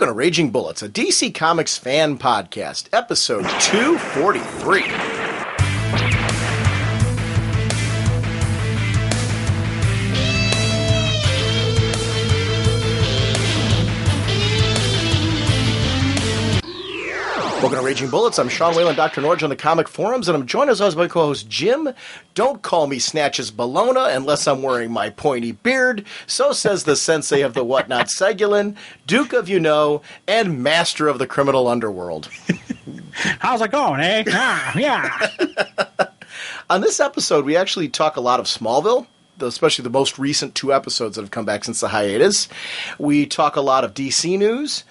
Welcome to Raging Bullets, a DC Comics fan podcast, episode 243. Welcome to Raging Bullets. I'm Sean Whalen, drnorge on the comic forums, and I'm joined as always by my co-host Jim. Don't call me Snatches Bologna unless I'm wearing my pointy beard. So says the Sensei of the Whatnot, Segulin, Duke of You Know, and Master of the Criminal Underworld. How's it going, eh? Yeah. On this episode, we actually talk a lot of Smallville, especially the most recent two episodes that have come back since the hiatus. We talk a lot of DC news.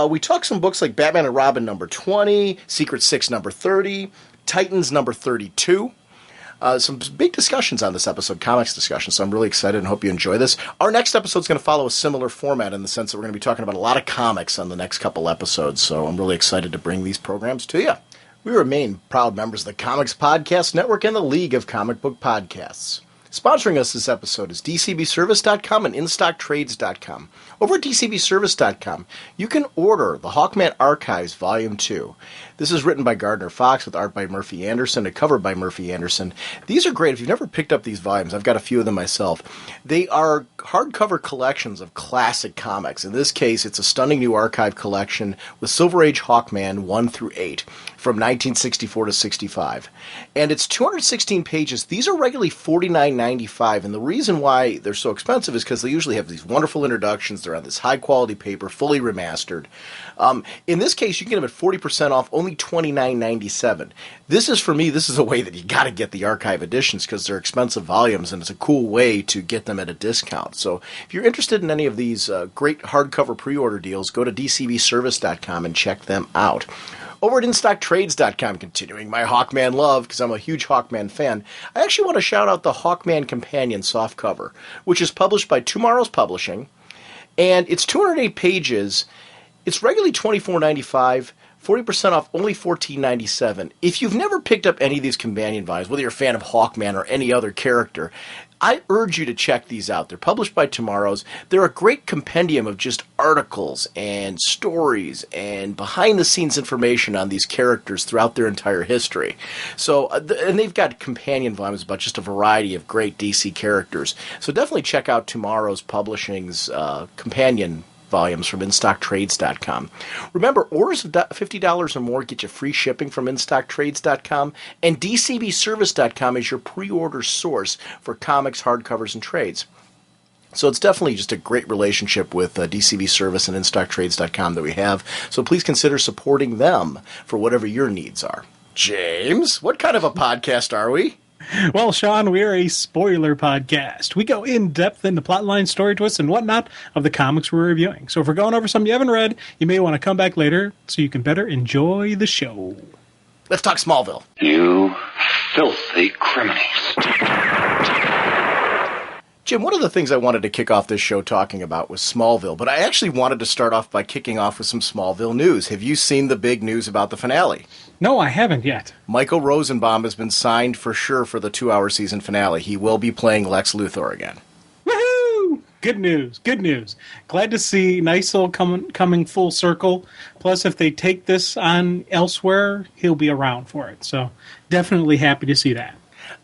We talk some books like Batman and Robin number 20, Secret Six number 30, Titans number 32. Some big discussions on this episode, comics discussions, so I'm really excited and hope you enjoy this. Our next episode is going to follow a similar format in the sense that we're going to be talking about a lot of comics on the next couple episodes, so I'm really excited to bring these programs to you. We remain proud members of the Comics Podcast Network and the League of Comic Book Podcasts. Sponsoring us this episode is DCBService.com and InStockTrades.com. Over at DCBService.com, you can order the Hawkman Archives Volume 2. This is written by Gardner Fox with art by Murphy Anderson and cover by Murphy Anderson. These are great. If you've never picked up these volumes, I've got a few of them myself. They are hardcover collections of classic comics. In this case, it's a stunning new archive collection with Silver Age Hawkman 1 through 8 from 1964 to 65. And it's 216 pages. These are regularly $49.95, and the reason why they're so expensive is because they usually have these wonderful introductions. They're on this high-quality paper, fully remastered. In this case, you can get them at 40% off, only $29.97. This is, for me, this is a way that you got to get the archive editions because they're expensive volumes, and it's a cool way to get them at a discount. So if you're interested in any of these great hardcover pre-order deals, go to DCBService.com and check them out. Over at InStockTrades.com, continuing my Hawkman love, because I'm a huge Hawkman fan, I actually want to shout out the Hawkman Companion softcover, which is published by Tomorrow's Publishing, and it's 208 pages. It's regularly $24.95, 40% off, only $14.97. If you've never picked up any of these companion volumes, whether you're a fan of Hawkman or any other character, I urge you to check these out. They're published by Tomorrow's. They're a great compendium of just articles and stories and behind-the-scenes information on these characters throughout their entire history. So, and they've got companion volumes about just a variety of great DC characters. So definitely check out Tomorrow's Publishing's companion volumes from InStockTrades.com. Remember, orders of $50 or more get you free shipping from InStockTrades.com, and DCBService.com is your pre-order source for comics, hardcovers, and trades. So it's definitely just a great relationship with DCB Service and InStockTrades.com that we have, so please consider supporting them for whatever your needs are. James, what kind of a podcast are we? Well, Sean, we're a spoiler podcast. We go in-depth into plotline, story twists, and whatnot of the comics we're reviewing. So if we're going over something you haven't read, you may want to come back later so you can better enjoy the show. Let's talk Smallville. You filthy criminals. Jim, one of the things I wanted to kick off this show talking about was Smallville, but I actually wanted to start off by kicking off with some Smallville news. Have you seen the big news about the finale? No, I haven't yet. Michael Rosenbaum has been signed for sure for the 2-hour season finale. He will be playing Lex Luthor again. Woohoo! Good news, good news. Glad to see Nice coming full circle. Plus, if they take this on elsewhere, he'll be around for it. So definitely happy to see that.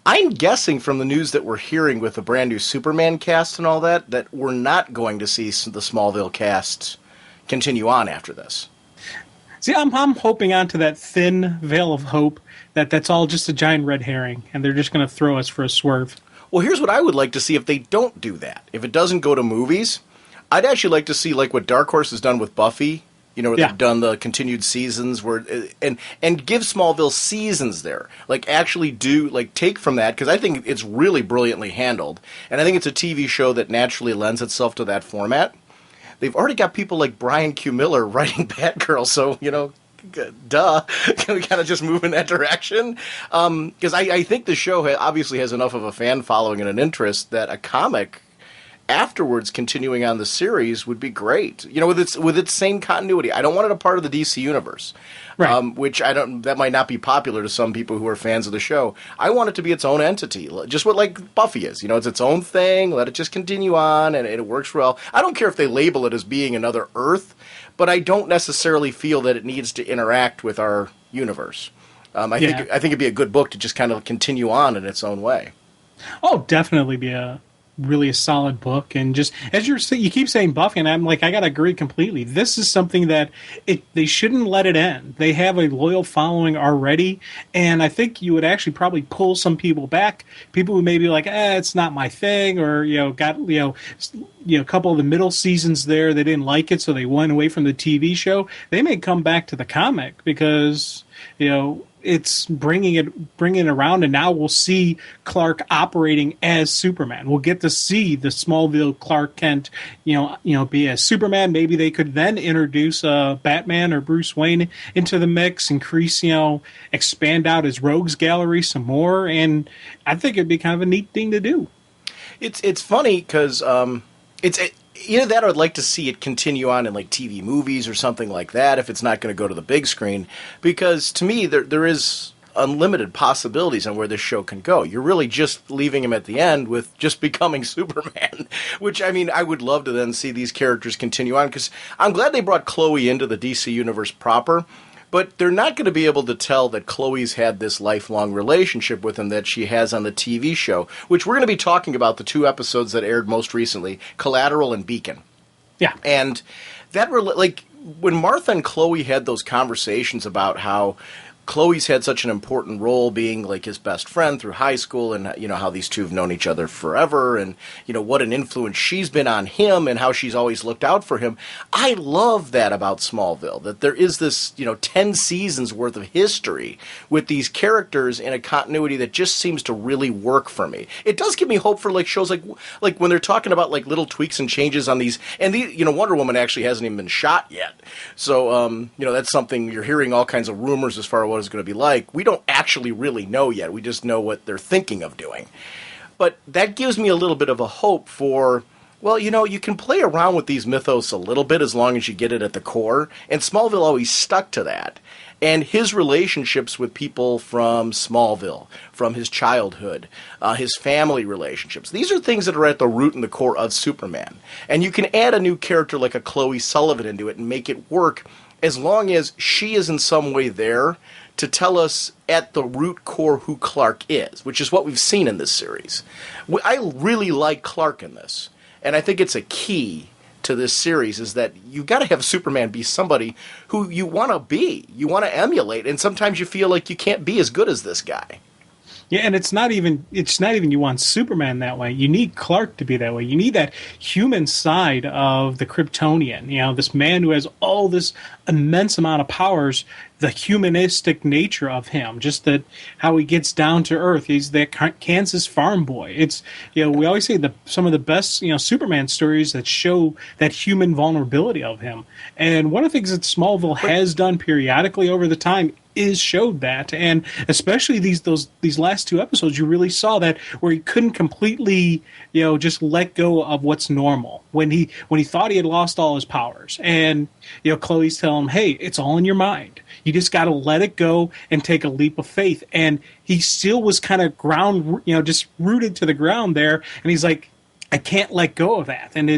I'm guessing from the news that we're hearing with the brand new Superman cast and all that, that we're not going to see the Smallville cast continue on after this. See, I'm hoping onto that thin veil of hope that that's all just a giant red herring, and they're just going to throw us for a swerve. Well, here's what I would like to see if they don't do that. If it doesn't go to movies, I'd actually like to see like what Dark Horse has done with Buffy. You know, where they've done the continued seasons where and give Smallville seasons there. Like, actually take from that, because I think it's really brilliantly handled. And I think it's a TV show that naturally lends itself to that format. They've already got people like Brian Q. Miller writing Batgirl, so, you know, duh. Can we kind of just move in that direction? Because I think the show obviously has enough of a fan following and an interest that a comic afterwards continuing on the series would be great. You know, with its same continuity. I don't want it a part of the DC universe. Right. Which that might not be popular to some people who are fans of the show. I want it to be its own entity, just what like Buffy is. You know, it's its own thing. Let it just continue on, and it works well. I don't care if they label it as being another Earth, but I don't necessarily feel that it needs to interact with our universe. I think it'd be a good book to just kind of continue on in its own way. Oh, definitely be really a solid book. And just as you keep saying Buffy, and I'm like, I gotta agree completely. This is something that they shouldn't let it end. They have a loyal following already, and I think you would actually probably pull some people back. People who may be like, it's not my thing, or got a couple of the middle seasons there, they didn't like it, so they went away from the TV show. They may come back to the comic because it's bringing it around, and now we'll see Clark operating as Superman. We'll get to see the Smallville Clark Kent, be as Superman. Maybe they could then introduce Batman or Bruce Wayne into the mix, expand out his rogues gallery some more, and I think it'd be kind of a neat thing to do. It's funny because either that or I'd like to see it continue on in like TV movies or something like that if it's not going to go to the big screen, because to me there is unlimited possibilities on where this show can go. You're really just leaving him at the end with just becoming Superman, which, I mean, I would love to then see these characters continue on, because I'm glad they brought Chloe into the DC universe proper. But they're not going to be able to tell that Chloe's had this lifelong relationship with him that she has on the TV show, which we're going to be talking about the 2 episodes that aired most recently, Collateral and Beacon. Yeah. And that, when Martha and Chloe had those conversations about how Chloe's had such an important role being like his best friend through high school, and how these two have known each other forever, and what an influence she's been on him and how she's always looked out for him. I love that about Smallville, that there is this 10 seasons worth of history with these characters in a continuity that just seems to really work for me. It does give me hope for like shows like when they're talking about like little tweaks and changes on these, and Wonder Woman actually hasn't even been shot yet, so that's something you're hearing all kinds of rumors as far as what it's going to be like. We don't actually really know yet. We just know what they're thinking of doing. But that gives me a little bit of a hope for, well, you can play around with these mythos a little bit as long as you get it at the core. And Smallville always stuck to that. And his relationships with people from Smallville, from his childhood, his family relationships, these are things that are at the root and the core of Superman. And you can add a new character like a Chloe Sullivan into it and make it work as long as she is in some way there to tell us at the root core who Clark is, which is what we've seen in this series. I really like Clark in this, and I think it's a key to this series, is that you've got to have Superman be somebody who you want to be, you want to emulate, and sometimes you feel like you can't be as good as this guy. Yeah, and it's not even you want Superman that way. You need Clark to be that way. You need that human side of the Kryptonian. This man who has all this immense amount of powers, the humanistic nature of him, just that how he gets down to earth. He's that Kansas farm boy. It's we always say some of the best Superman stories that show that human vulnerability of him. And one of the things that Smallville has done periodically over the time is showed that, and especially these last 2 episodes, you really saw that, where he couldn't completely just let go of what's normal when he thought he had lost all his powers, and Chloe's telling him, hey, it's all in your mind. You just got to let it go and take a leap of faith. And he still was kind of just rooted to the ground there, and he's like, I can't let go of that. And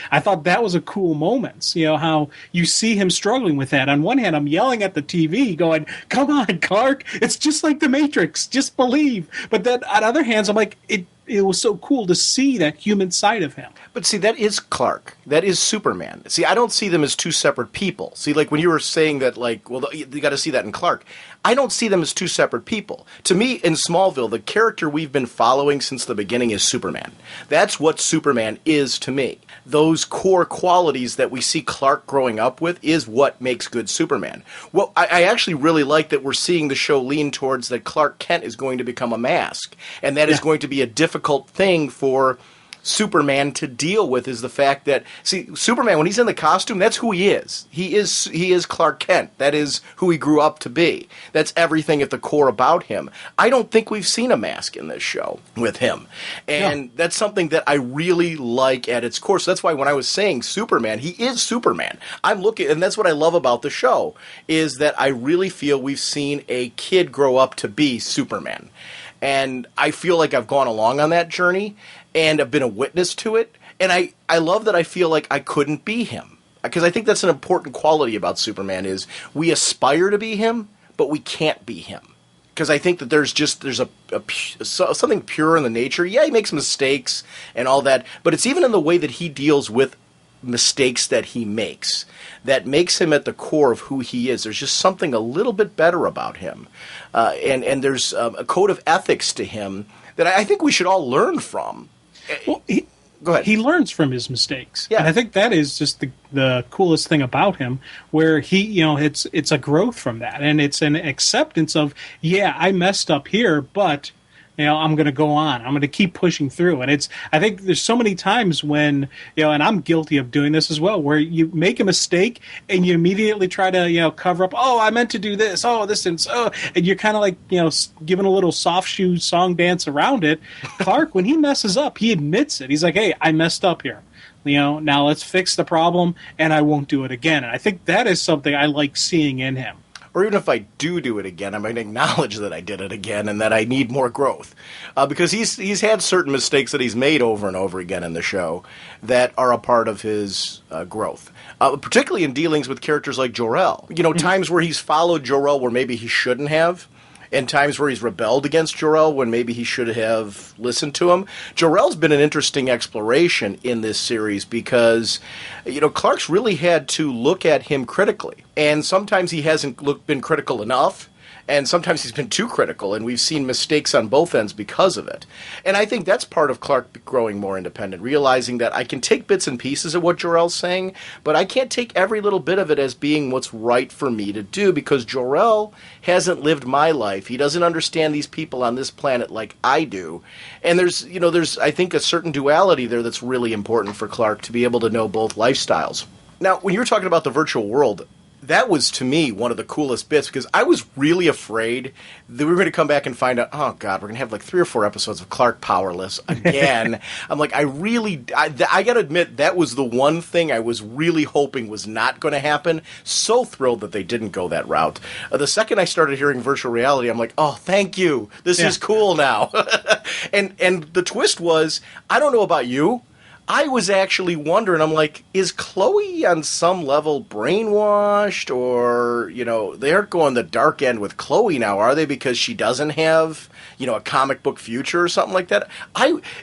I thought that was a cool moment. How you see him struggling with that. On one hand, I'm yelling at the TV going, come on, Clark, it's just like the Matrix, just believe. But then on other hands, I'm like, it was so cool to see that human side of him. But see, that is Clark. That is Superman. See, I don't see them as 2 separate people. See, like when you were saying that, like, well, you got to see that in Clark. I don't see them as 2 separate people. To me, in Smallville, the character we've been following since the beginning is Superman. That's what Superman is to me. Those core qualities that we see Clark growing up with is what makes good Superman. Well, I actually really like that we're seeing the show lean towards that Clark Kent is going to become a mask. And that is going to be a difficult thing for Superman to deal with, is the fact that, see, Superman, when he's in the costume, that's who he is. He is Clark Kent. That is who he grew up to be. That's everything at the core about him. I don't think we've seen a mask in this show with him. And that's something that I really like at its core. So that's why when I was saying Superman, he is Superman. I'm looking, and that's what I love about the show, is that I really feel we've seen a kid grow up to be Superman. And I feel like I've gone along on that journey, and I've been a witness to it. And I love that I feel like I couldn't be him. because I think that's an important quality about Superman is we aspire to be him, but we can't be him. Because I think that there's something pure in the nature. Yeah, he makes mistakes and all that, but it's even in the way that he deals with mistakes that he makes that makes him at the core of who he is. There's just something a little bit better about him. And there's a code of ethics to him that I think we should all learn from. Well, Go ahead. He learns from his mistakes. Yeah. And I think that is just the coolest thing about him, where he, it's a growth from that. And it's an acceptance of, yeah, I messed up here, but, I'm going to go on. I'm going to keep pushing through. And I think there's so many times when, and I'm guilty of doing this as well, where you make a mistake and you immediately try to, cover up, oh, I meant to do this. Oh, this and so. And you're kind of like, giving a little soft shoe song dance around it. Clark, when he messes up, he admits it. He's like, hey, I messed up here. Now let's fix the problem and I won't do it again. And I think that is something I like seeing in him. Or even if I do it again, I might acknowledge that I did it again and that I need more growth. Because he's had certain mistakes that he's made over and over again in the show that are a part of his growth. Particularly in dealings with characters like Jor-El. Times where he's followed Jor-El where maybe he shouldn't have, and times where he's rebelled against Jor-El when maybe he should have listened to him. Jor-El's been an interesting exploration in this series because, Clark's really had to look at him critically. And sometimes he hasn't been critical enough, and sometimes he's been too critical, and we've seen mistakes on both ends because of it. And I think that's part of Clark growing more independent, realizing that I can take bits and pieces of what Jor-El's saying, but I can't take every little bit of it as being what's right for me to do, because Jor-El hasn't lived my life. He doesn't understand these people on this planet like I do. And there's I think, a certain duality there that's really important for Clark to be able to know both lifestyles. Now, when you were talking about the virtual world, that was, to me, one of the coolest bits, because I was really afraid that we were going to come back and find out, oh, God, we're going to have like 3 or 4 episodes of Clark powerless again. I'm like, I got to admit, that was the one thing I was really hoping was not going to happen. So thrilled that they didn't go that route. The second I started hearing virtual reality, I'm like, oh, thank you. This is cool now. And the twist was, I don't know about you, I was actually wondering, I'm like, is Chloe on some level brainwashed? Or, they aren't going the dark end with Chloe now, are they? Because she doesn't have, a comic book future or something like that.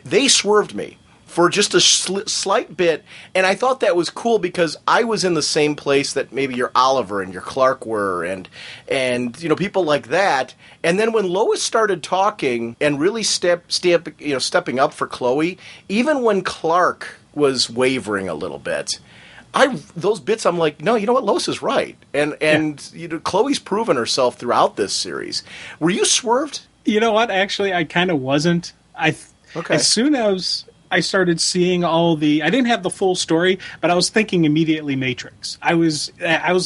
They swerved me for just a slight bit, and I thought that was cool because I was in the same place that maybe your Oliver and your Clark were, and people like that. And then when Lois started talking and really stepping up for Chloe, even when Clark was wavering a little bit, those bits I'm like, no, you know what, Lois is right, and Chloe's proven herself throughout this series. Were you swerved? You know what? Actually, I kind of wasn't. Okay. As soon as I started seeing I didn't have the full story, but I was thinking immediately Matrix. I was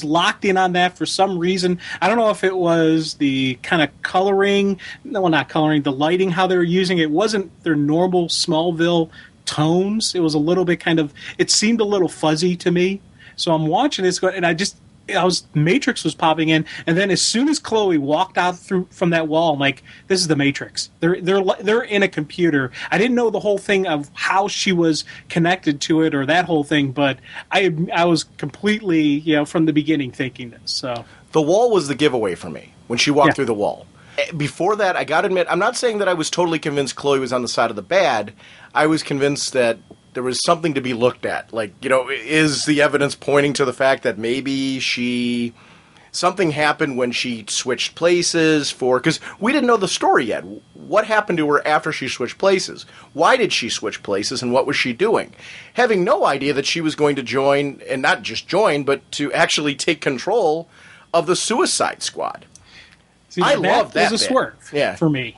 locked in on that for some reason. I don't know if it was the kind of coloring, no, not coloring, the lighting, how they were using it. It wasn't their normal Smallville tones. It was a little bit it seemed a little fuzzy to me. So I'm watching this and Matrix was popping in, and then as soon as Chloe walked out from that wall, I'm like, this is the Matrix. They're in a computer. I didn't know the whole thing of how she was connected to it or that whole thing, but I was completely, from the beginning thinking this. So the wall was the giveaway for me when she walked through the wall. Before that, I got to admit, I'm not saying that I was totally convinced Chloe was on the side of the bad. I was convinced that there was something to be looked at. Like, is the evidence pointing to the fact that maybe something happened when she switched places because we didn't know the story yet. What happened to her after she switched places? Why did she switch places, and what was she doing? Having no idea that she was going to join, and not just join, but to actually take control of the Suicide Squad. See, I love that. That was a swerve for me.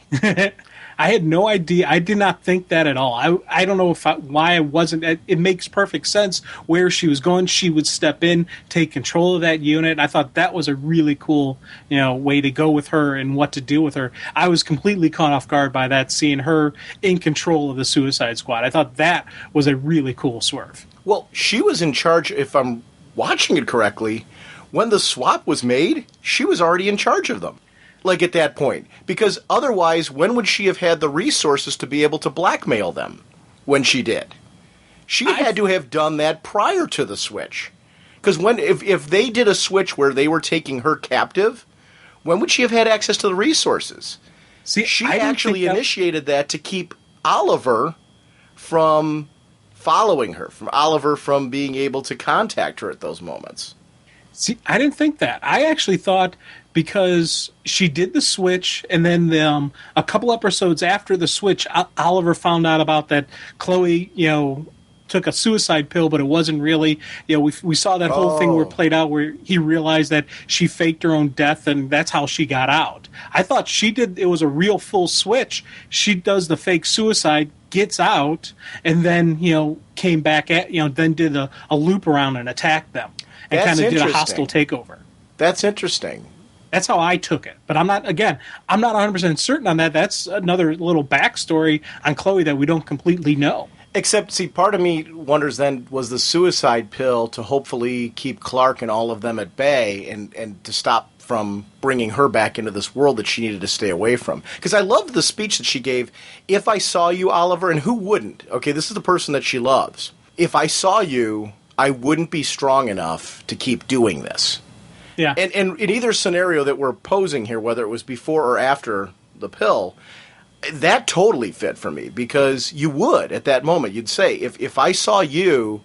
I had no idea. I did not think that at all. I don't know why I wasn't. It makes perfect sense where she was going. She would step in, take control of that unit. I thought that was a really cool, way to go with her and what to do with her. I was completely caught off guard by that, seeing her in control of the Suicide Squad. I thought that was a really cool swerve. Well, she was in charge, if I'm watching it correctly, when the swap was made, she was already in charge of them. Like at that point, because otherwise, when would she have had the resources to be able to blackmail them when she did? She had to have done that prior to the switch. Because if they did a switch where they were taking her captive, when would she have had access to the resources? See, she actually initiated that to keep Oliver from following her, from Oliver from being able to contact her at those moments. See, I didn't think that. I actually thought because she did the switch, and then a couple episodes after the switch, Oliver found out about that Chloe, took a suicide pill, but it wasn't really. We saw that whole thing where it played out where he realized that she faked her own death, and that's how she got out. I thought she did. It was a real full switch. She does the fake suicide, gets out, and then came back at then did a loop around and attacked them, and kind of did a hostile takeover. That's interesting. That's how I took it. But I'm not 100% certain on that. That's another little backstory on Chloe that we don't completely know. Except, see, part of me wonders then, was the suicide pill to hopefully keep Clark and all of them at bay and to stop from bringing her back into this world that she needed to stay away from? Because I loved the speech that she gave. If I saw you, Oliver, and who wouldn't? Okay, this is the person that she loves. If I saw you, I wouldn't be strong enough to keep doing this. Yeah. And in either scenario that we're posing here, whether it was before or after the pill, that totally fit for me, because you would, at that moment, you'd say, if I saw you,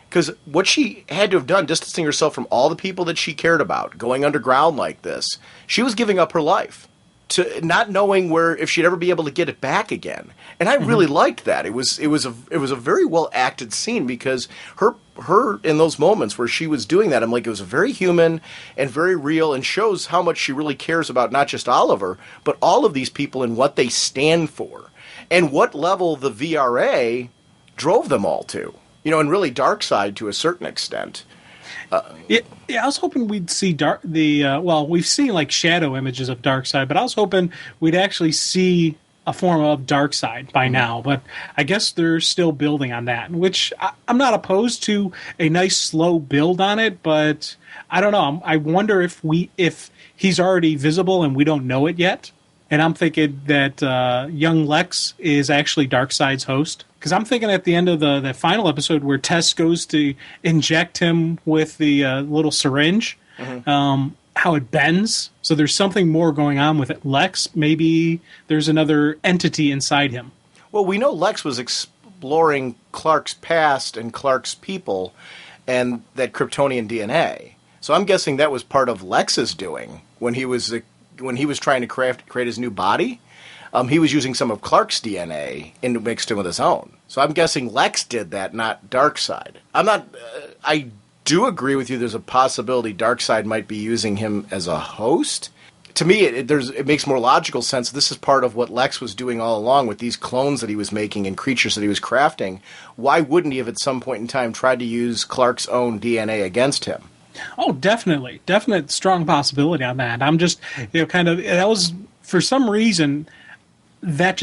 because what she had to have done, distancing herself from all the people that she cared about, going underground like this, she was giving up her life, to not knowing if she'd ever be able to get it back again. And I really liked that. It was a very well acted scene, because her in those moments where she was doing that, I'm like, it was very human and very real, and shows how much she really cares about not just Oliver, but all of these people and what they stand for, and what level the VRA drove them all to. And really Darkseid to a certain extent. I was hoping we'd see we've seen like shadow images of Darkseid, but I was hoping we'd actually see a form of Darkseid by now. But I guess they're still building on that, which I'm not opposed to a nice slow build on it, but I don't know. I wonder if he's already visible and we don't know it yet. And I'm thinking that young Lex is actually Darkseid's host. Because I'm thinking at the end of the final episode where Tess goes to inject him with the little syringe, how it bends. So there's something more going on with it. Lex, maybe there's another entity inside him. Well, we know Lex was exploring Clark's past and Clark's people and that Kryptonian DNA. So I'm guessing that was part of Lex's doing when he was trying to create his new body. He was using some of Clark's DNA and mixed in with his own. So I'm guessing Lex did that, not Darkseid. I do agree with you. There's a possibility Darkseid might be using him as a host. To me, it makes more logical sense. This is part of what Lex was doing all along with these clones that he was making and creatures that he was crafting. Why wouldn't he have at some point in time tried to use Clark's own DNA against him? Oh, definitely. Definite strong possibility on that. I'm just, that was, for some reason, that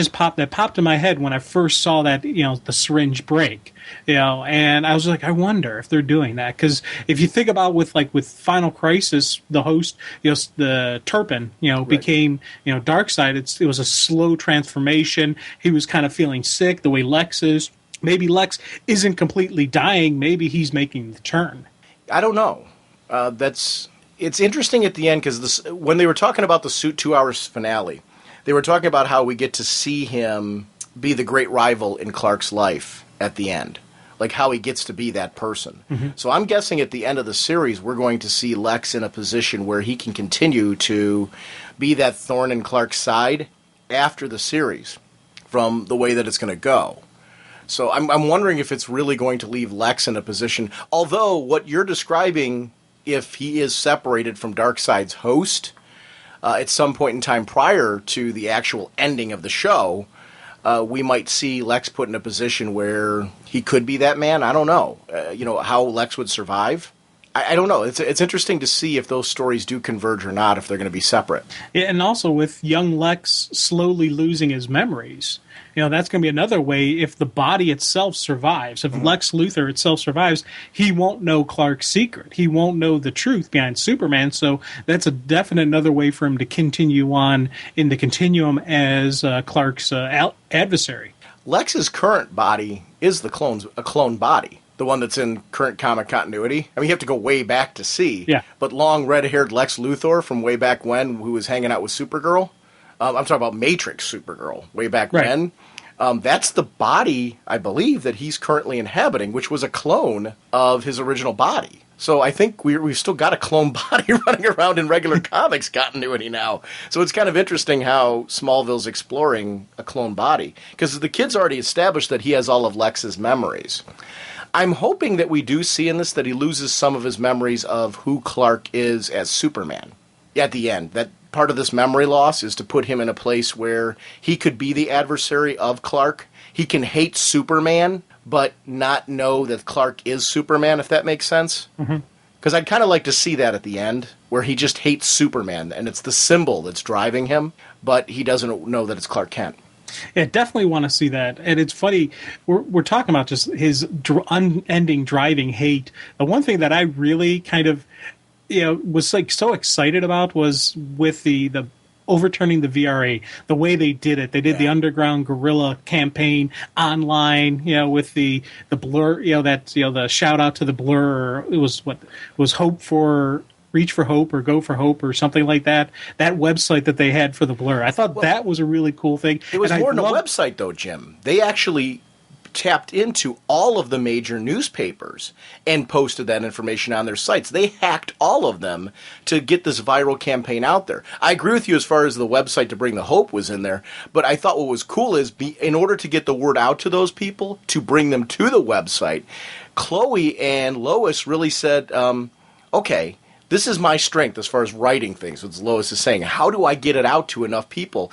popped in my head when I first saw that, the syringe break, and I was like, I wonder if they're doing that. Because if you think about with Final Crisis, the host, the Turpin, became, Darkseid. It was a slow transformation. He was kind of feeling sick the way Lex is. Maybe Lex isn't completely dying. Maybe he's making the turn. I don't know. It's interesting at the end, because when they were talking about the Suit 2 Hours finale, they were talking about how we get to see him be the great rival in Clark's life at the end, like how he gets to be that person. Mm-hmm. So I'm guessing at the end of the series, we're going to see Lex in a position where he can continue to be that thorn in Clark's side after the series, from the way that it's going to go. So I'm wondering if it's really going to leave Lex in a position, although what you're describing, if he is separated from Darkseid's host at some point in time prior to the actual ending of the show, we might see Lex put in a position where he could be that man. I don't know. How Lex would survive. I don't know. It's interesting to see if those stories do converge or not, if they're going to be separate. Yeah, and also with young Lex slowly losing his memories, that's going to be another way. If the body itself survives, if Lex Luthor itself survives, he won't know Clark's secret. He won't know the truth behind Superman. So that's a definite another way for him to continue on in the continuum as Clark's adversary. Lex's current body is a clone body. The one that's in current comic continuity. I mean, you have to go way back to see. Yeah. But long, red-haired Lex Luthor from way back when, who was hanging out with Supergirl. I'm talking about Matrix Supergirl, way back when. That's the body, I believe, that he's currently inhabiting, which was a clone of his original body. So I think we've still got a clone body running around in regular comics continuity now. So it's kind of interesting how Smallville's exploring a clone body. Because the kid's already established that he has all of Lex's memories. I'm hoping that we do see in this that he loses some of his memories of who Clark is as Superman at the end. That part of this memory loss is to put him in a place where he could be the adversary of Clark. He can hate Superman, but not know that Clark is Superman, if that makes sense. Because I'd kind of like to see that at the end, where he just hates Superman, and it's the symbol that's driving him, but he doesn't know that it's Clark Kent. Yeah, definitely want to see that. And it's funny, we're talking about just his unending driving hate. The one thing that I really kind of was like so excited about was with the overturning the VRA, the way they did it. They did the underground guerrilla campaign online, with the blur, the shout out to the blur. It was hope for Reach for Hope or Go for Hope or something like that. That website that they had for the blur. I thought that was a really cool thing. It was more than a website, though, Jim. They actually tapped into all of the major newspapers and posted that information on their sites. They hacked all of them to get this viral campaign out there. I agree with you as far as the website to bring the hope was in there, but I thought what was cool is in order to get the word out to those people, to bring them to the website, Chloe and Lois really said, okay, this is my strength as far as writing things, what Lois is saying. How do I get it out to enough people?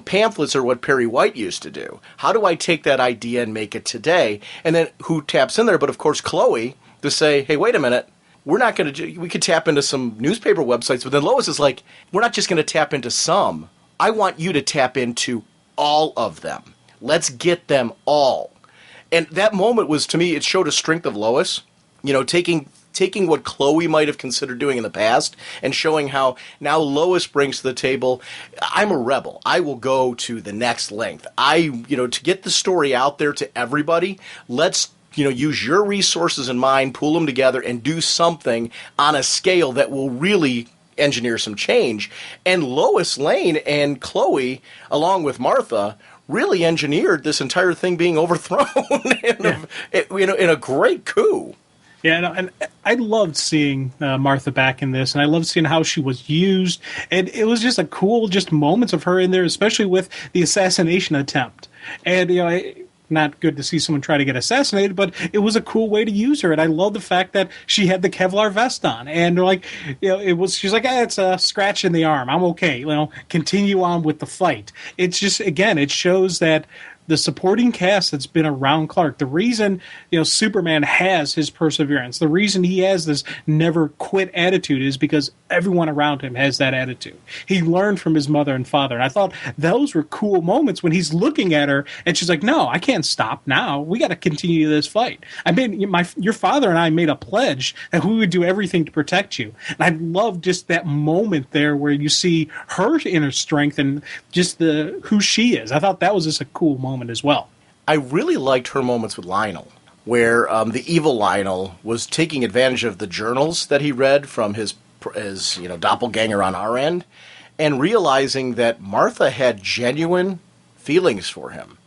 Pamphlets are what Perry White used to do. How do I take that idea and make it today? And then who taps in there? But, of course, Chloe to say, hey, wait a minute. We're not going to – we could tap into some newspaper websites. But then Lois is like, we're not just going to tap into some. I want you to tap into all of them. Let's get them all. And that moment was, to me, it showed a strength of Lois, taking what Chloe might have considered doing in the past and showing how now Lois brings to the table, I'm a rebel. I will go to the next length. To get the story out there to everybody, let's, use your resources and mine, pool them together and do something on a scale that will really engineer some change. And Lois Lane and Chloe, along with Martha, really engineered this entire thing being overthrown in a great coup. Yeah, and I loved seeing Martha back in this, and I loved seeing how she was used. And it was just a cool, moments of her in there, especially with the assassination attempt. And not good to see someone try to get assassinated, but it was a cool way to use her. And I love the fact that she had the Kevlar vest on, and she's like, it's a scratch in the arm. I'm okay. Continue on with the fight. It's just, again, it shows that the supporting cast that's been around Clark, the reason Superman has his perseverance, the reason he has this never quit attitude is because everyone around him has that attitude. He learned from his mother and father, and I thought those were cool moments when he's looking at her and she's like, no, I can't stop now. We got to continue this fight. I mean, your father and I made a pledge that we would do everything to protect you. And I love just that moment there where you see her inner strength and just who she is. I thought that was just a cool moment as well. I really liked her moments with Lionel, where the evil Lionel was taking advantage of the journals that he read from his doppelganger on our end, and realizing that Martha had genuine feelings for him.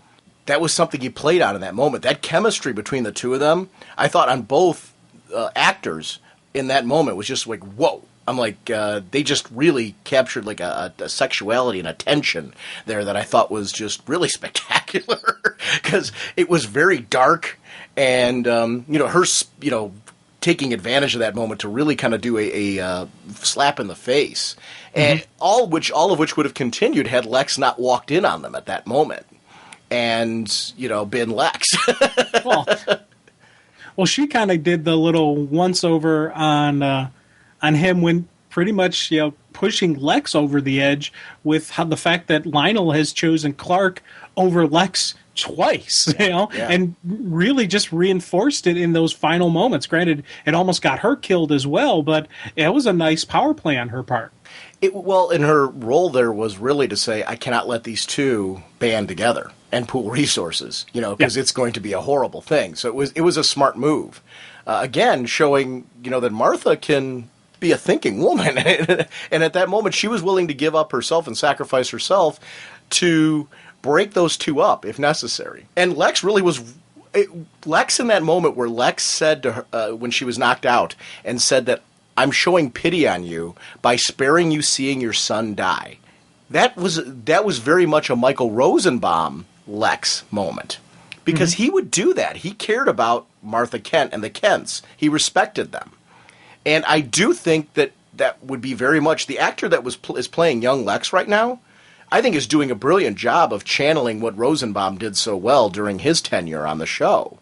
That was something he played on in that moment. That chemistry between the two of them, I thought on both actors in that moment was just like, whoa. I'm like, they just really captured like a sexuality and a tension there that I thought was just really spectacular because it was very dark and, her, taking advantage of that moment to really kind of do a slap in the face. And all of which would have continued had Lex not walked in on them at that moment and, been Lex. Well, she kind of did the little once over on him when pretty much, pushing Lex over the edge with the fact that Lionel has chosen Clark over Lex twice, and really just reinforced it in those final moments. Granted, it almost got her killed as well, but it was a nice power play on her part. And her role there was really to say, I cannot let these two band together. and pool resources, because it's going to be a horrible thing. So it was a smart move. Again, showing, that Martha can be a thinking woman. And at that moment, she was willing to give up herself and sacrifice herself to break those two up if necessary. And Lex really was... Lex in that moment where Lex said to her, when she was knocked out, and said that, I'm showing pity on you by sparing you seeing your son die. That was very much a Michael Rosenbaum Lex moment, because he would do that. He cared about Martha Kent and the Kents. He respected them. And I do think that would be very much the actor that is playing young Lex right now, I think is doing a brilliant job of channeling what Rosenbaum did so well during his tenure on the show,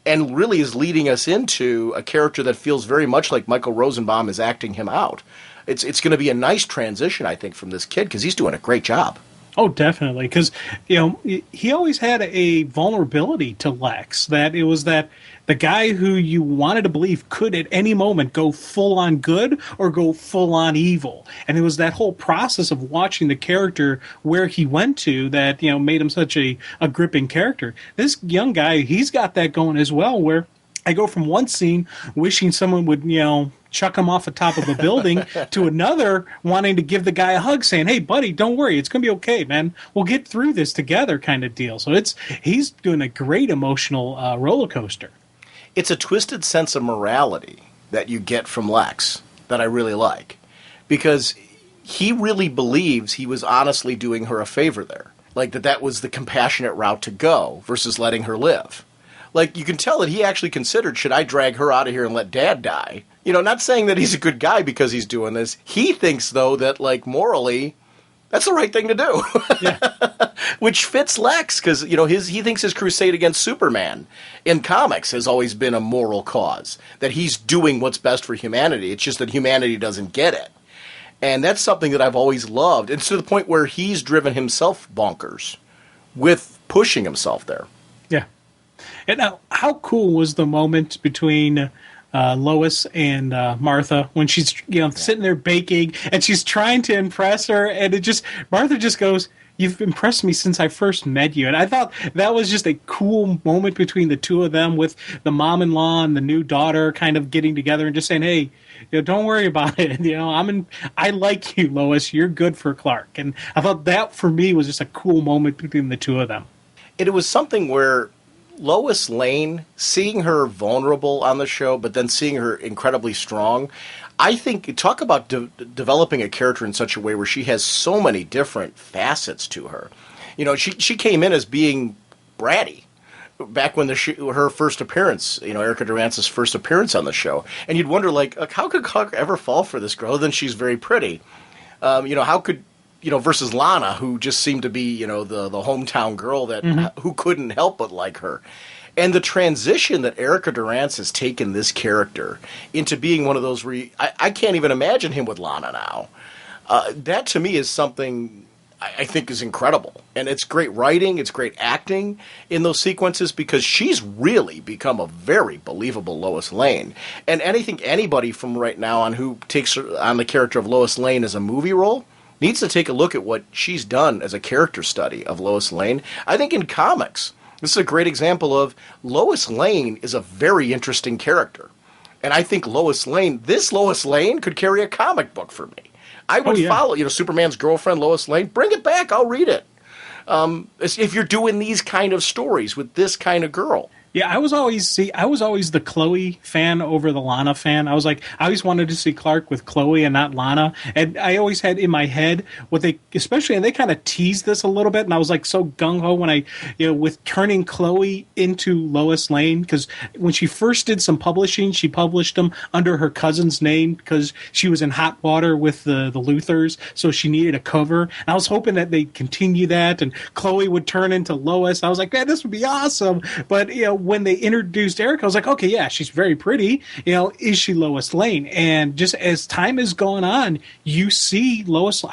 and really is leading us into a character that feels very much like Michael Rosenbaum is acting him out. It's going to be a nice transition, I think, from this kid, because he's doing a great job. Oh, definitely, because he always had a vulnerability to Lex, that it was that the guy who you wanted to believe could at any moment go full on good or go full on evil, and it was that whole process of watching the character where he went to that made him such a gripping character. This young guy, he's got that going as well, where I go from one scene wishing someone would chuck him off the top of a building to another wanting to give the guy a hug, saying, hey, buddy, don't worry, it's going to be okay, man. We'll get through this together kind of deal. So he's doing a great emotional roller coaster. It's a twisted sense of morality that you get from Lex that I really like, because he really believes he was honestly doing her a favor there. Like that was the compassionate route to go versus letting her live. Like, you can tell that he actually considered, should I drag her out of here and let Dad die? Not saying that he's a good guy because he's doing this. He thinks, though, that, morally, that's the right thing to do. Yeah. Which fits Lex, because, he thinks his crusade against Superman in comics has always been a moral cause, that he's doing what's best for humanity. It's just that humanity doesn't get it. And that's something that I've always loved. It's to the point where he's driven himself bonkers with pushing himself there. Yeah. And now, how cool was the moment between Lois and Martha when she's sitting there baking and she's trying to impress her, and Martha just goes, "You've impressed me since I first met you." And I thought that was just a cool moment between the two of them, with the mom-in-law and the new daughter kind of getting together and just saying, "Hey, don't worry about it. I like you, Lois. You're good for Clark." And I thought that for me was just a cool moment between the two of them. It was something where Lois Lane, seeing her vulnerable on the show, but then seeing her incredibly strong, I think, talk about developing a character in such a way where she has so many different facets to her. She came in as being bratty back when her first appearance, Erica Durance's first appearance on the show. And you'd wonder, how could Clark ever fall for this girl? Other than she's very pretty. How could... versus Lana, who just seemed to be, the hometown girl that who couldn't help but like her. And the transition that Erica Durance has taken this character into being one of those where I can't even imagine him with Lana now. That to me is something I think is incredible. And it's great writing, it's great acting in those sequences, because she's really become a very believable Lois Lane. And I think anybody from right now on who takes on the character of Lois Lane as a movie role needs to take a look at what she's done as a character study of Lois Lane. I think in comics, this is a great example of Lois Lane is a very interesting character. And I think Lois Lane could carry a comic book for me. I would follow, Superman's girlfriend, Lois Lane. Bring it back. I'll read it. If you're doing these kind of stories with this kind of girl. Yeah, I was always the Chloe fan over the Lana fan. I always wanted to see Clark with Chloe and not Lana. And I always had in my head and they kind of teased this a little bit, and I was so gung-ho when with turning Chloe into Lois Lane, because when she first did some publishing, she published them under her cousin's name because she was in hot water with the Luthers, so she needed a cover. And I was hoping that they'd continue that and Chloe would turn into Lois. I was like, man, this would be awesome. But, when they introduced Erica, I was like, okay, yeah, she's very pretty. Is she Lois Lane? And just as time is going on, I see Lois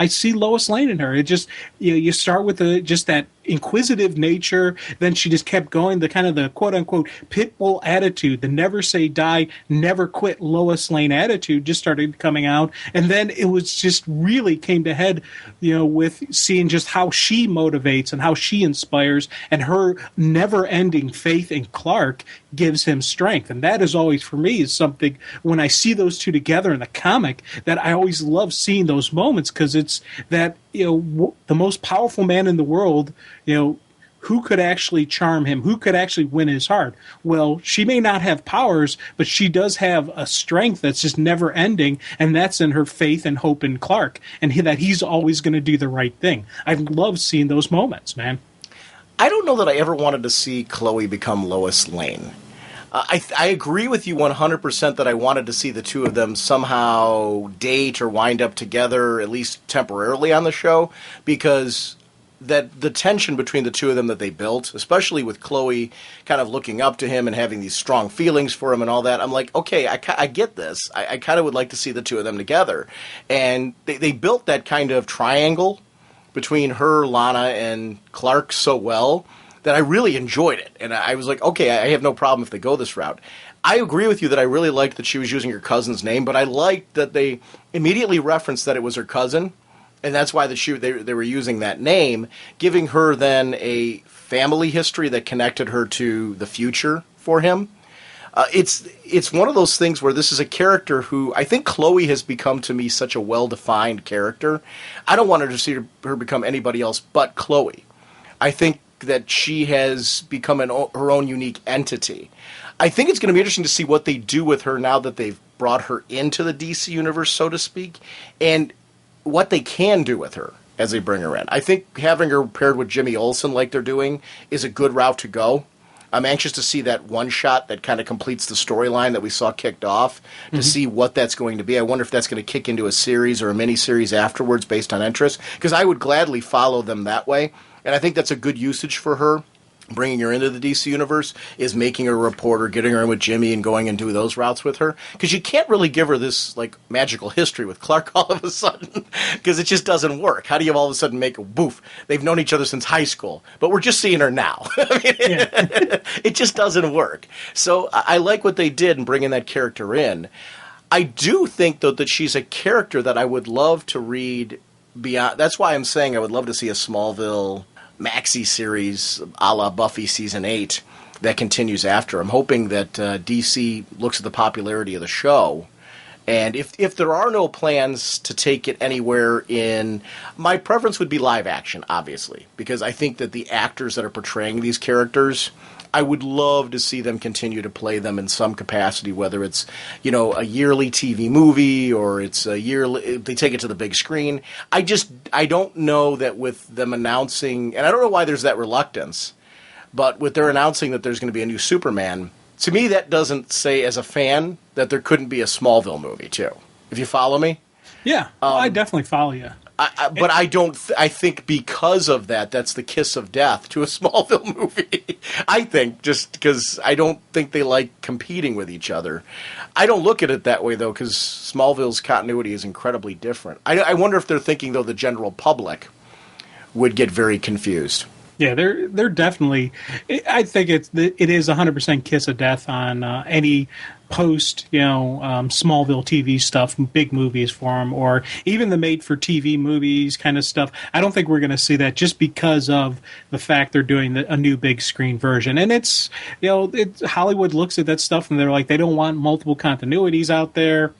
Lane in her. It just, you start with just that inquisitive nature. Then she just kept going, the kind of the quote-unquote pit bull attitude, the never say die, never quit Lois Lane attitude just started coming out. And then it was just really came to head, with seeing just how she motivates and how she inspires, and her never-ending faith in Clark gives him strength. And that is always, for me, is something, when I see those two together in the comic, that I always love seeing those moments, because it's that, the most powerful man in the world, who could actually charm him? Who could actually win his heart? Well, she may not have powers, but she does have a strength that's just never ending, and that's in her faith and hope in Clark, and that he's always going to do the right thing. I love seeing those moments, man. I don't know that I ever wanted to see Chloe become Lois Lane. I agree with you 100% that I wanted to see the two of them somehow date or wind up together, at least temporarily on the show, because that the tension between the two of them that they built, especially with Chloe kind of looking up to him and having these strong feelings for him and all that, I'm like, okay, I get this. I kind of would like to see the two of them together. And they built that kind of triangle between her, Lana, and Clark so well that I really enjoyed it. And I was like, okay, I have no problem if they go this route. I agree with you that I really liked that she was using her cousin's name, but I liked that they immediately referenced that it was her cousin, and that's why they were using that name, giving her then a family history that connected her to the future for him. It's one of those things where this is a character who I think Chloe has become to me such a well-defined character. I don't want her to see her become anybody else but Chloe. I think that she has become her own unique entity. I think it's going to be interesting to see what they do with her now that they've brought her into the DC universe, so to speak, and what they can do with her as they bring her in. I think having her paired with Jimmy Olsen like they're doing is a good route to go. I'm anxious to see that one shot that kind of completes the storyline that we saw kicked off, to see what that's going to be. I wonder if that's going to kick into a series or a mini-series afterwards based on interest, because I would gladly follow them that way. And I think that's a good usage for her, bringing her into the DC universe, is making her a reporter, getting her in with Jimmy and going and do those routes with her. Because you can't really give her this like magical history with Clark all of a sudden, because it just doesn't work. How do you all of a sudden make a boof? They've known each other since high school, but we're just seeing her now. I mean, it just doesn't work. So I like what they did in bringing that character in. I do think, though, that she's a character that I would love to read beyond. That's why I'm saying I would love to see a Smallville maxi series a la Buffy season 8 that continues after. I'm hoping that DC looks at the popularity of the show, and if there are no plans to take it anywhere in, my preference would be live action, obviously, because I think that the actors that are portraying these characters, I would love to see them continue to play them in some capacity, whether it's, a yearly TV movie or it's a yearly, they take it to the big screen. I don't know that with them announcing, and I don't know why there's that reluctance, but with their announcing that there's going to be a new Superman, to me that doesn't say as a fan that there couldn't be a Smallville movie too. If you follow me? Yeah, I definitely follow you. But I don't. I think because of that, that's the kiss of death to a Smallville movie. I think just because I don't think they like competing with each other. I don't look at it that way though, because Smallville's continuity is incredibly different. I wonder if they're thinking though the general public would get very confused. Yeah, they're definitely. I think it is 100% kiss of death on any post Smallville TV stuff, big movies for them, or even the made-for-TV movies kind of stuff. I don't think we're going to see that just because of the fact they're doing a new big screen version. And it's Hollywood looks at that stuff and they're like, they don't want multiple continuities out there.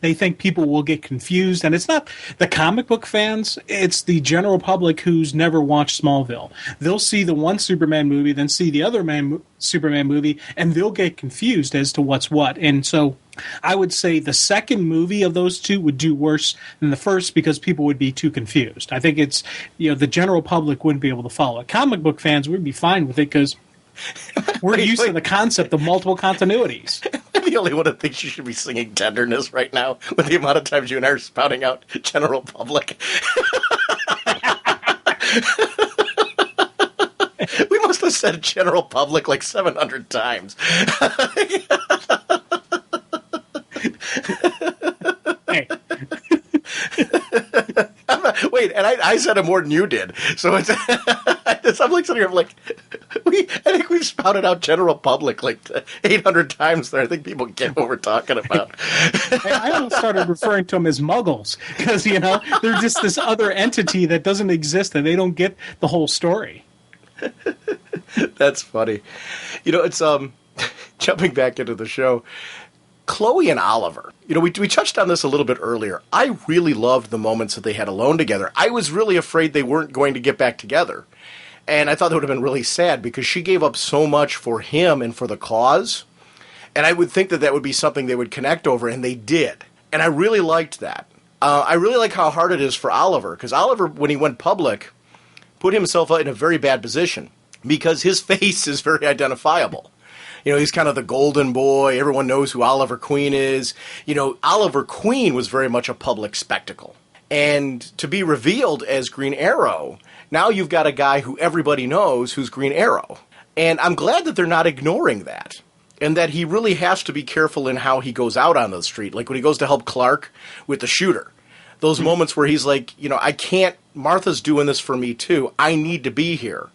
They think people will get confused, and it's not the comic book fans, it's the general public who's never watched Smallville. They'll see the one Superman movie, then see the other Superman movie, and they'll get confused as to what's what. And so I would say the second movie of those two would do worse than the first because people would be too confused. I think it's, the general public wouldn't be able to follow it. Comic book fans would be fine with it because we're used to the concept of multiple continuities. I'm the only one that thinks you should be singing Tenderness right now with the amount of times you and I are spouting out general public. We must have said general public like 700 times. Hey. Wait, and I said it more than you did. So it's... I'm like sitting here, I'm like, I think we've spouted out general public like 800 times there. I think people get what we're talking about. I almost started referring to them as muggles because, they're just this other entity that doesn't exist and they don't get the whole story. That's funny. It's jumping back into the show. Chloe and Oliver. We touched on this a little bit earlier. I really loved the moments that they had alone together. I was really afraid they weren't going to get back together. And I thought that would have been really sad because she gave up so much for him and for the cause. And I would think that would be something they would connect over, and they did. And I really liked that. I really like how hard it is for Oliver, because Oliver, when he went public, put himself in a very bad position because his face is very identifiable. He's kind of the golden boy. Everyone knows who Oliver Queen is. Oliver Queen was very much a public spectacle. And to be revealed as Green Arrow, now you've got a guy who everybody knows who's Green Arrow. And I'm glad that they're not ignoring that. And that he really has to be careful in how he goes out on the street. Like when he goes to help Clark with the shooter. Those moments where he's like, I can't, Martha's doing this for me too. I need to be here.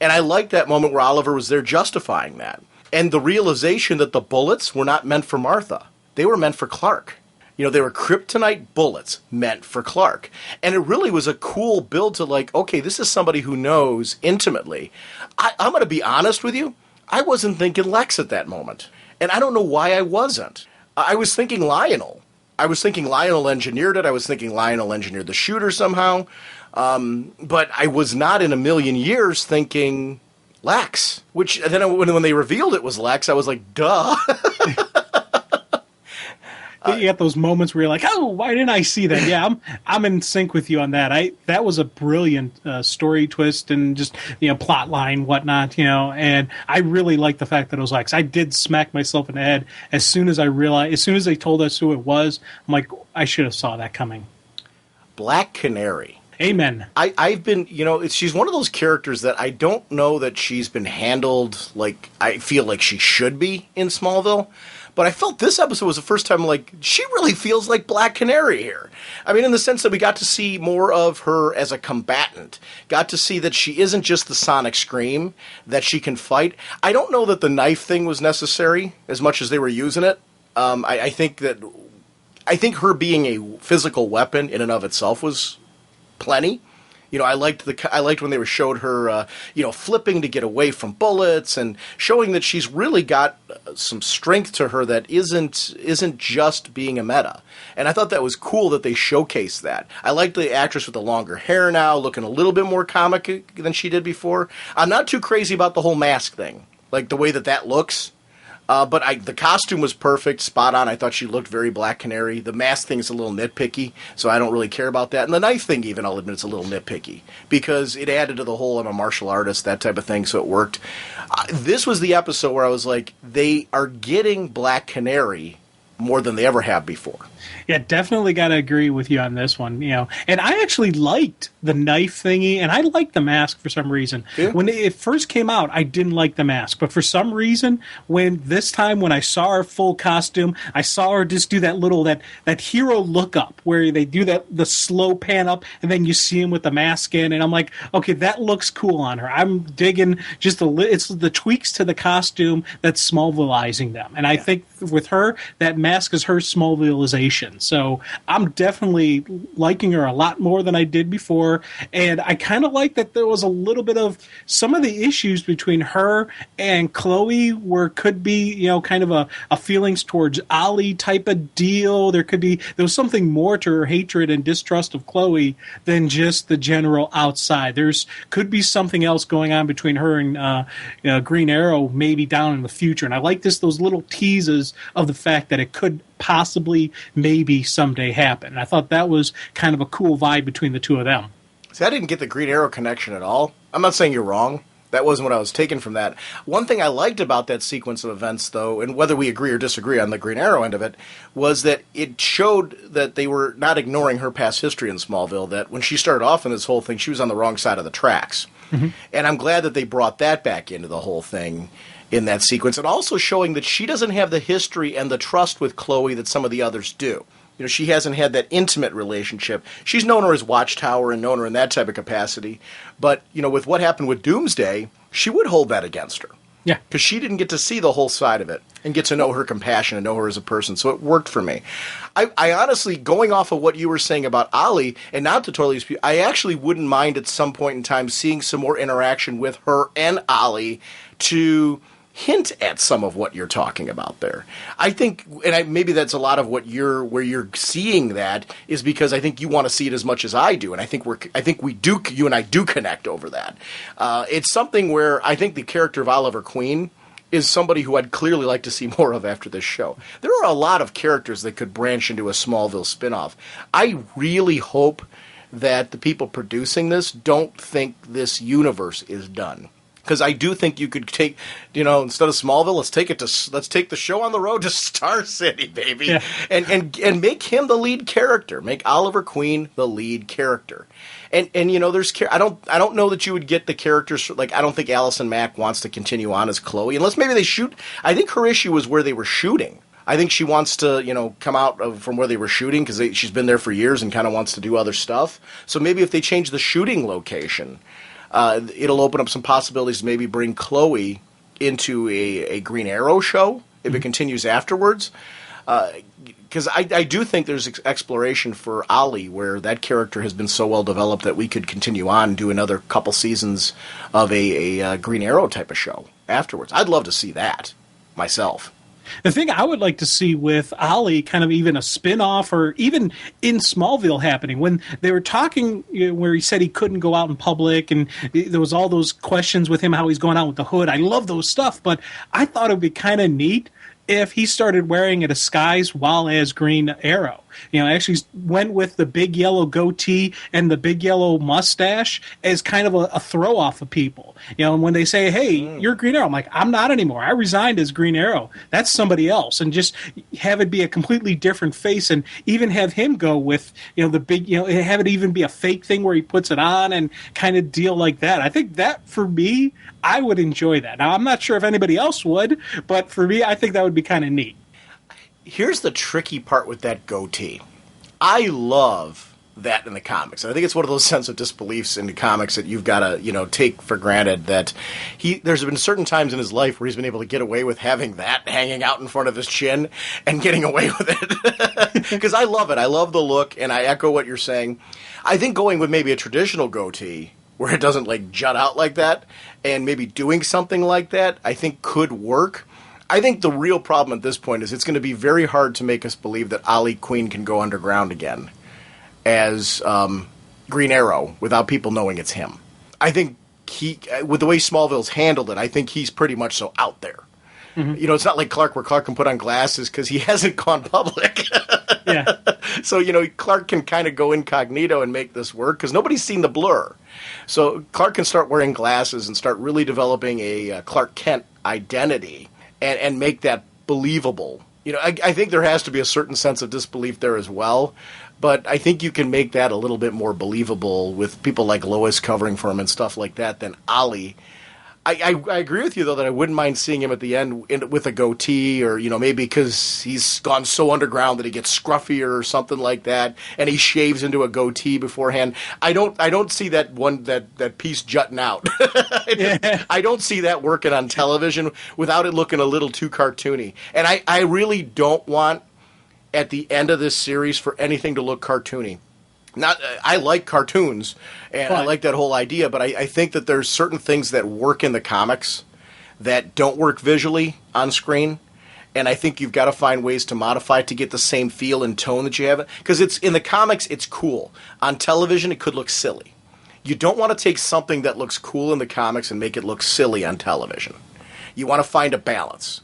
And I like that moment where Oliver was there justifying that. And the realization that the bullets were not meant for Martha. They were meant for Clark. They were kryptonite bullets meant for Clark. And it really was a cool build to like, okay, this is somebody who knows intimately. I'm going to be honest with you. I wasn't thinking Lex at that moment. And I don't know why I wasn't. I was thinking Lionel. I was thinking Lionel engineered it. I was thinking Lionel engineered the shooter somehow. But I was not in a million years thinking Lex, which then when they revealed it was Lex, I was like, duh. You get those moments where you're like, oh, why didn't I see that? Yeah, I'm in sync with you on that. That was a brilliant story twist and just plot line, whatnot, and I really like the fact that it was Lex. I did smack myself in the head as soon as they told us who it was. I'm like, I should have saw that coming. Black Canary. Amen. I've been, she's one of those characters that I don't know that she's been handled like I feel like she should be in Smallville. But I felt this episode was the first time, like, she really feels like Black Canary here. I mean, in the sense that we got to see more of her as a combatant. Got to see that she isn't just the Sonic Scream, that she can fight. I don't know that the knife thing was necessary as much as they were using it. I think her being a physical weapon in and of itself was plenty. I liked when they showed her, flipping to get away from bullets and showing that she's really got some strength to her that isn't just being a meta. And I thought that was cool that they showcased that. I like the actress with the longer hair now, looking a little bit more comic than she did before. I'm not too crazy about the whole mask thing, like the way that looks. But the costume was perfect, spot on. I thought she looked very Black Canary. The mask thing is a little nitpicky, so I don't really care about that. And the knife thing, even, I'll admit, it's a little nitpicky because it added to the whole I'm a martial artist, that type of thing, so it worked. This was the episode where I was like, they are getting Black Canary more than they ever have before. Yeah, definitely got to agree with you on this one. And I actually liked the knife thingy, and I liked the mask for some reason. Yeah. When it first came out, I didn't like the mask, but for some reason, when I saw her full costume, I saw her just do that hero look up where they do the slow pan up, and then you see him with the mask in, and I'm like, okay, that looks cool on her. I'm digging it's the tweaks to the costume that's Smallvilleizing them, and I think with her, that mask is her Smallvilleization. So I'm definitely liking her a lot more than I did before. And I kind of like that there was a little bit of some of the issues between her and Chloe where it could be, kind of a feelings towards Ollie type of deal. There was something more to her hatred and distrust of Chloe than just the general outside. Could be something else going on between her and Green Arrow maybe down in the future. And I like those little teases of the fact that it could possibly maybe someday happen. And I thought that was kind of a cool vibe between the two of them. See, I didn't get the Green Arrow connection at all. I'm not saying you're wrong. That wasn't what I was taking from that. One thing I liked about that sequence of events, though, and whether we agree or disagree on the Green Arrow end of it, was that it showed that they were not ignoring her past history in Smallville, that when she started off in this whole thing, she was on the wrong side of the tracks. Mm-hmm. And I'm glad that they brought that back into the whole thing in that sequence, and also showing that she doesn't have the history and the trust with Chloe that some of the others do. You know, she hasn't had that intimate relationship. She's known her as Watchtower and known her in that type of capacity. But, you know, with what happened with Doomsday, she would hold that against her. Yeah. Because she didn't get to see the whole side of it and get to know her compassion and know her as a person. So it worked for me. I honestly, going off of what you were saying about Ollie, and not to totally dispute, I actually wouldn't mind at some point in time seeing some more interaction with her and Ollie to hint at some of what you're talking about there. I think, and maybe that's a lot of what where you're seeing that is because I think you want to see it as much as I do, and I think you and I do connect over that. It's something where I think the character of Oliver Queen is somebody who I'd clearly like to see more of after this show. There are a lot of characters that could branch into a Smallville spinoff. I really hope that the people producing this don't think this universe is done. Because I do think you could take, you know, instead of Smallville, let's take the show on the road to Star City, baby, yeah. and make him the lead character, make Oliver Queen the lead character, and you know, I don't know that you would get the characters, like I don't think Allison Mack wants to continue on as Chloe unless maybe they shoot. I think her issue was where they were shooting. I think she wants to, you know, come out from where they were shooting because she's been there for years and kind of wants to do other stuff. So maybe if they change the shooting location. It'll open up some possibilities to maybe bring Chloe into a Green Arrow show if it continues afterwards. Because I do think there's exploration for Ollie where that character has been so well developed that we could continue on and do another couple seasons of a Green Arrow type of show afterwards. I'd love to see that myself. The thing I would like to see with Ollie, kind of even a spin-off or even in Smallville happening, when they were talking where he said he couldn't go out in public and there was all those questions with him, how he's going out with the hood. I love those stuff, but I thought it would be kind of neat if he started wearing a disguise while as Green Arrow. You know, actually went with the big yellow goatee and the big yellow mustache as kind of a throw off of people. You know, and when they say, hey, you're Green Arrow, I'm like, I'm not anymore. I resigned as Green Arrow. That's somebody else. And just have it be a completely different face and even have him go with, you know, the big, you know, have it even be a fake thing where he puts it on and kind of deal like that. I think that for me, I would enjoy that. Now, I'm not sure if anybody else would, but for me, I think that would be kind of neat. Here's the tricky part with that goatee. I love that in the comics. I think it's one of those sense of disbeliefs in the comics that you've got to, you know, take for granted that there's been certain times in his life where he's been able to get away with having that hanging out in front of his chin and getting away with it. Because I love it. I love the look, and I echo what you're saying. I think going with maybe a traditional goatee where it doesn't, like, jut out like that and maybe doing something like that, I think could work. I think the real problem at this point is it's going to be very hard to make us believe that Ollie Queen can go underground again as Green Arrow without people knowing it's him. I think with the way Smallville's handled it, I think he's pretty much so out there. Mm-hmm. You know, it's not like Clark where Clark can put on glasses because he hasn't gone public. Yeah. So, you know, Clark can kind of go incognito and make this work because nobody's seen the blur. So Clark can start wearing glasses and start really developing a Clark Kent identity. And make that believable. You know, I think there has to be a certain sense of disbelief there as well, but I think you can make that a little bit more believable with people like Lois covering for him and stuff like that than Ollie. I agree with you, though, that I wouldn't mind seeing him at the end with a goatee or, you know, maybe because he's gone so underground that he gets scruffier or something like that, and he shaves into a goatee beforehand. I don't see that piece jutting out. I don't see that working on television without it looking a little too cartoony. And I really don't want, at the end of this series, for anything to look cartoony. I like cartoons, and I like that whole idea, but I think that there's certain things that work in the comics that don't work visually on screen, and I think you've got to find ways to modify it to get the same feel and tone that you have. Because it's in the comics, it's cool. On television, it could look silly. You don't want to take something that looks cool in the comics and make it look silly on television. You want to find a balance,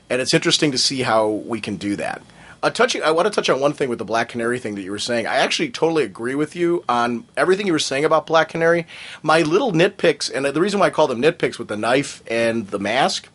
and it's interesting to see how we can do that. I want to touch on one thing with the Black Canary thing that you were saying. I actually totally agree with you on everything you were saying about Black Canary. My little nitpicks, and the reason why I call them nitpicks with the knife and the mask,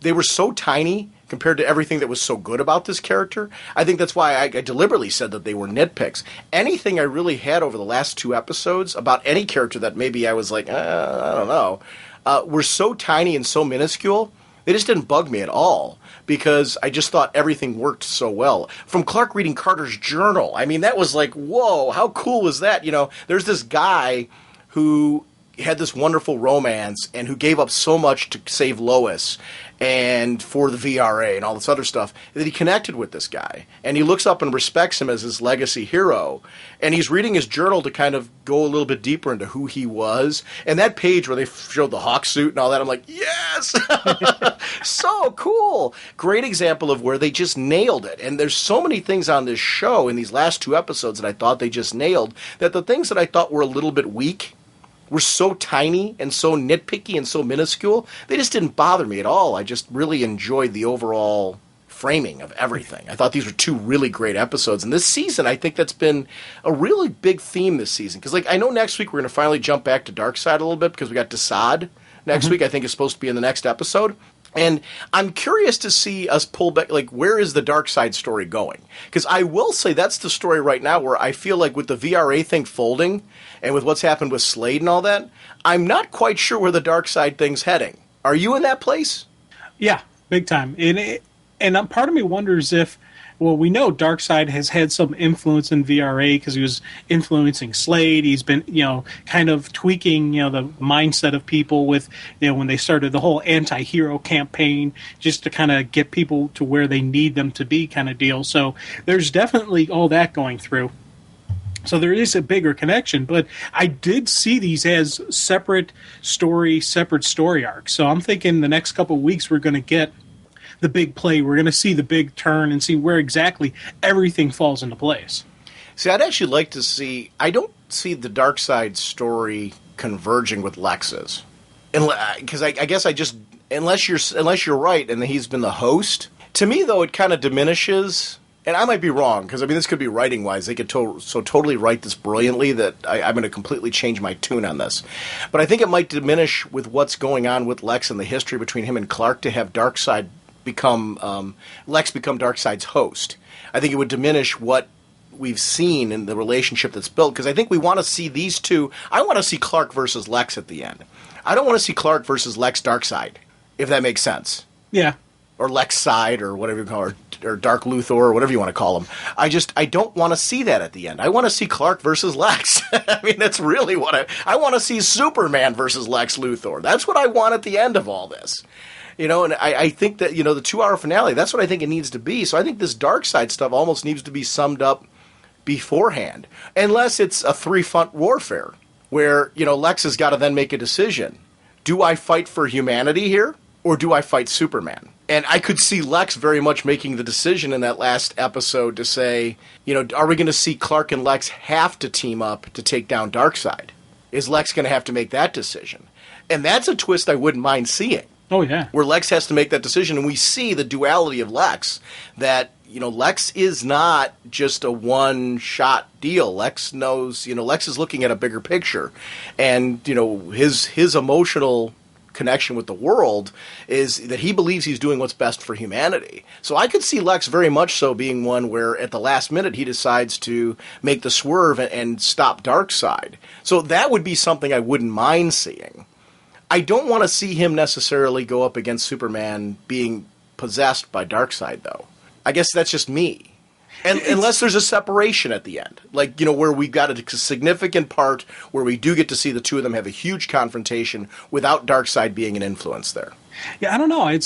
they were so tiny compared to everything that was so good about this character. I think that's why I deliberately said that they were nitpicks. Anything I really had over the last 2 episodes about any character that maybe I was like, I don't know, were so tiny and so minuscule They just didn't bug me at all because I just thought everything worked so well. From Clark reading Carter's journal, I mean, that was like, whoa, how cool was that? You know, there's this guy who had this wonderful romance and who gave up so much to save Lois and for the VRA and all this other stuff that he connected with this guy. And he looks up and respects him as his legacy hero. And he's reading his journal to kind of go a little bit deeper into who he was. And that page where they showed the hawk suit and all that, I'm like, yes! So cool! Great example of where they just nailed it. And there's so many things on this show in these last 2 episodes that I thought they just nailed, that the things that I thought were a little bit weak were so tiny and so nitpicky and so minuscule, they just didn't bother me at all. I just really enjoyed the overall framing of everything. I thought these were 2 really great episodes. And this season, I think that's been a really big theme this season. Because, like, I know next week we're going to finally jump back to Darkseid a little bit because we got Desaad next week. I think is supposed to be in the next episode. And I'm curious to see us pull back, like, where is the Darkseid story going? Because I will say that's the story right now where I feel like with the VRA thing folding and with what's happened with Slade and all that, I'm not quite sure where the Darkseid thing's heading. Are you in that place? Yeah, big time. And part of me wonders if, well, we know Darkseid has had some influence in VRA because he was influencing Slade. He's been, kind of tweaking, the mindset of people with, when they started the whole anti-hero campaign, just to kind of get people to where they need them to be kind of deal. So there's definitely all that going through. So there is a bigger connection, but I did see these as separate story arcs. So I'm thinking the next couple of weeks we're going to get the big play. We're going to see the big turn and see where exactly everything falls into place. See, I'd actually like to see... I don't see the Darkseid story converging with Lex's. Because I guess I just... Unless you're right and he's been the host. To me, though, it kind of diminishes... And I might be wrong, because, I mean, this could be writing-wise. They could totally write this brilliantly that I'm going to completely change my tune on this. But I think it might diminish with what's going on with Lex and the history between him and Clark to have Darkseid Lex become Darkseid's host. I think it would diminish what we've seen in the relationship that's built, because I think we want to see these two. I want to see Clark versus Lex at the end. I don't want to see Clark versus Lex Darkseid, if that makes sense. Yeah. Or Lex Side, or whatever you call it, or Dark Luthor, or whatever you want to call him. I don't want to see that at the end. I want to see Clark versus Lex. I mean, that's really what I want to see Superman versus Lex Luthor. That's what I want at the end of all this. And I think that, the 2-hour finale, that's what I think it needs to be. So I think this Darkseid stuff almost needs to be summed up beforehand. Unless it's a 3-front warfare, where, Lex has got to then make a decision. Do I fight for humanity here, or do I fight Superman? And I could see Lex very much making the decision in that last episode to say, are we going to see Clark and Lex have to team up to take down Darkseid? Is Lex going to have to make that decision? And that's a twist I wouldn't mind seeing. Oh, yeah. Where Lex has to make that decision, and we see the duality of Lex, that, Lex is not just a one-shot deal. Lex knows, Lex is looking at a bigger picture. And, his emotional connection with the world is that he believes he's doing what's best for humanity. So I could see Lex very much so being one where at the last minute he decides to make the swerve and stop Darkseid. So that would be something I wouldn't mind seeing. I don't want to see him necessarily go up against Superman being possessed by Darkseid, though. I guess that's just me. And unless there's a separation at the end. Like, where we got a significant part where we do get to see the two of them have a huge confrontation without Darkseid being an influence there. Yeah, I don't know. I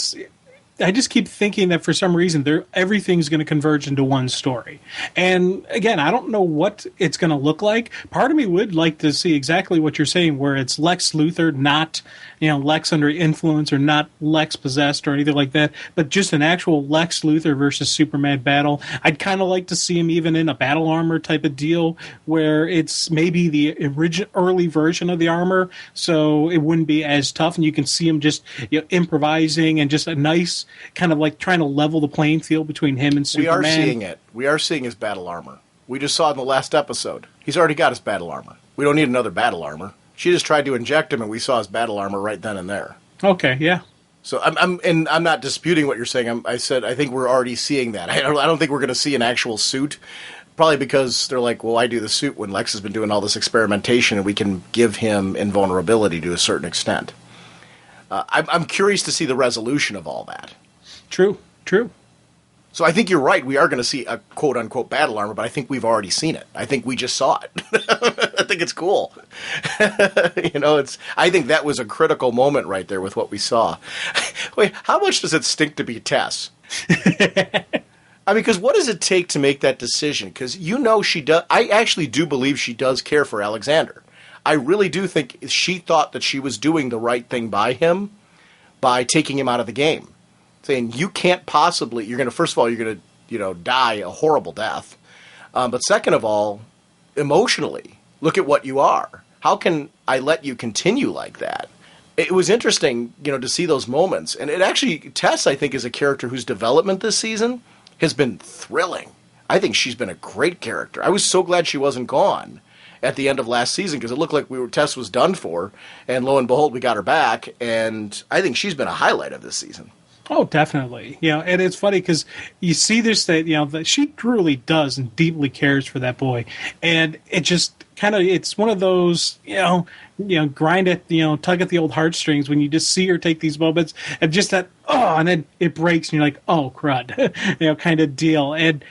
just keep thinking that for some reason everything's going to converge into one story. And again, I don't know what it's going to look like. Part of me would like to see exactly what you're saying, where it's Lex Luthor, not Lex under influence or not Lex possessed or anything like that, but just an actual Lex Luthor versus Superman battle. I'd kind of like to see him even in a battle armor type of deal where it's maybe the early version of the armor, so it wouldn't be as tough, and you can see him just improvising and just a nice kind of like trying to level the playing field between him and Superman. We are seeing it. We are seeing his battle armor. We just saw it in the last episode. He's already got his battle armor. We don't need another battle armor. She just tried to inject him, and we saw his battle armor right then and there. Okay, yeah. So I'm not disputing what you're saying. I think we're already seeing that. I don't think we're going to see an actual suit. Probably because they're like, well, why do the suit when Lex has been doing all this experimentation, and we can give him invulnerability to a certain extent. I'm curious to see the resolution of all that. True. So I think you're right. We are going to see a quote-unquote battle armor, but I think we've already seen it. I think we just saw it. I think it's cool. I think that was a critical moment right there with what we saw. Wait, how much does it stink to be Tess? I mean, because what does it take to make that decision? Because she does. I actually do believe she does care for Alexander. I really do think she thought that she was doing the right thing by him by taking him out of the game. Saying you can't possibly, first of all, you're going to, die a horrible death. But second of all, emotionally, look at what you are. How can I let you continue like that? It was interesting, to see those moments. And it actually, Tess, I think, is a character whose development this season has been thrilling. I think she's been a great character. I was so glad she wasn't gone at the end of last season because it looked like Tess was done for. And lo and behold, we got her back. And I think she's been a highlight of this season. Oh, definitely. And it's funny because you see this, that she truly does and deeply cares for that boy. And it just it's one of those, grind at, tug at the old heartstrings when you just see her take these moments and just that, and then it breaks and you're like, oh, crud, kind of deal. And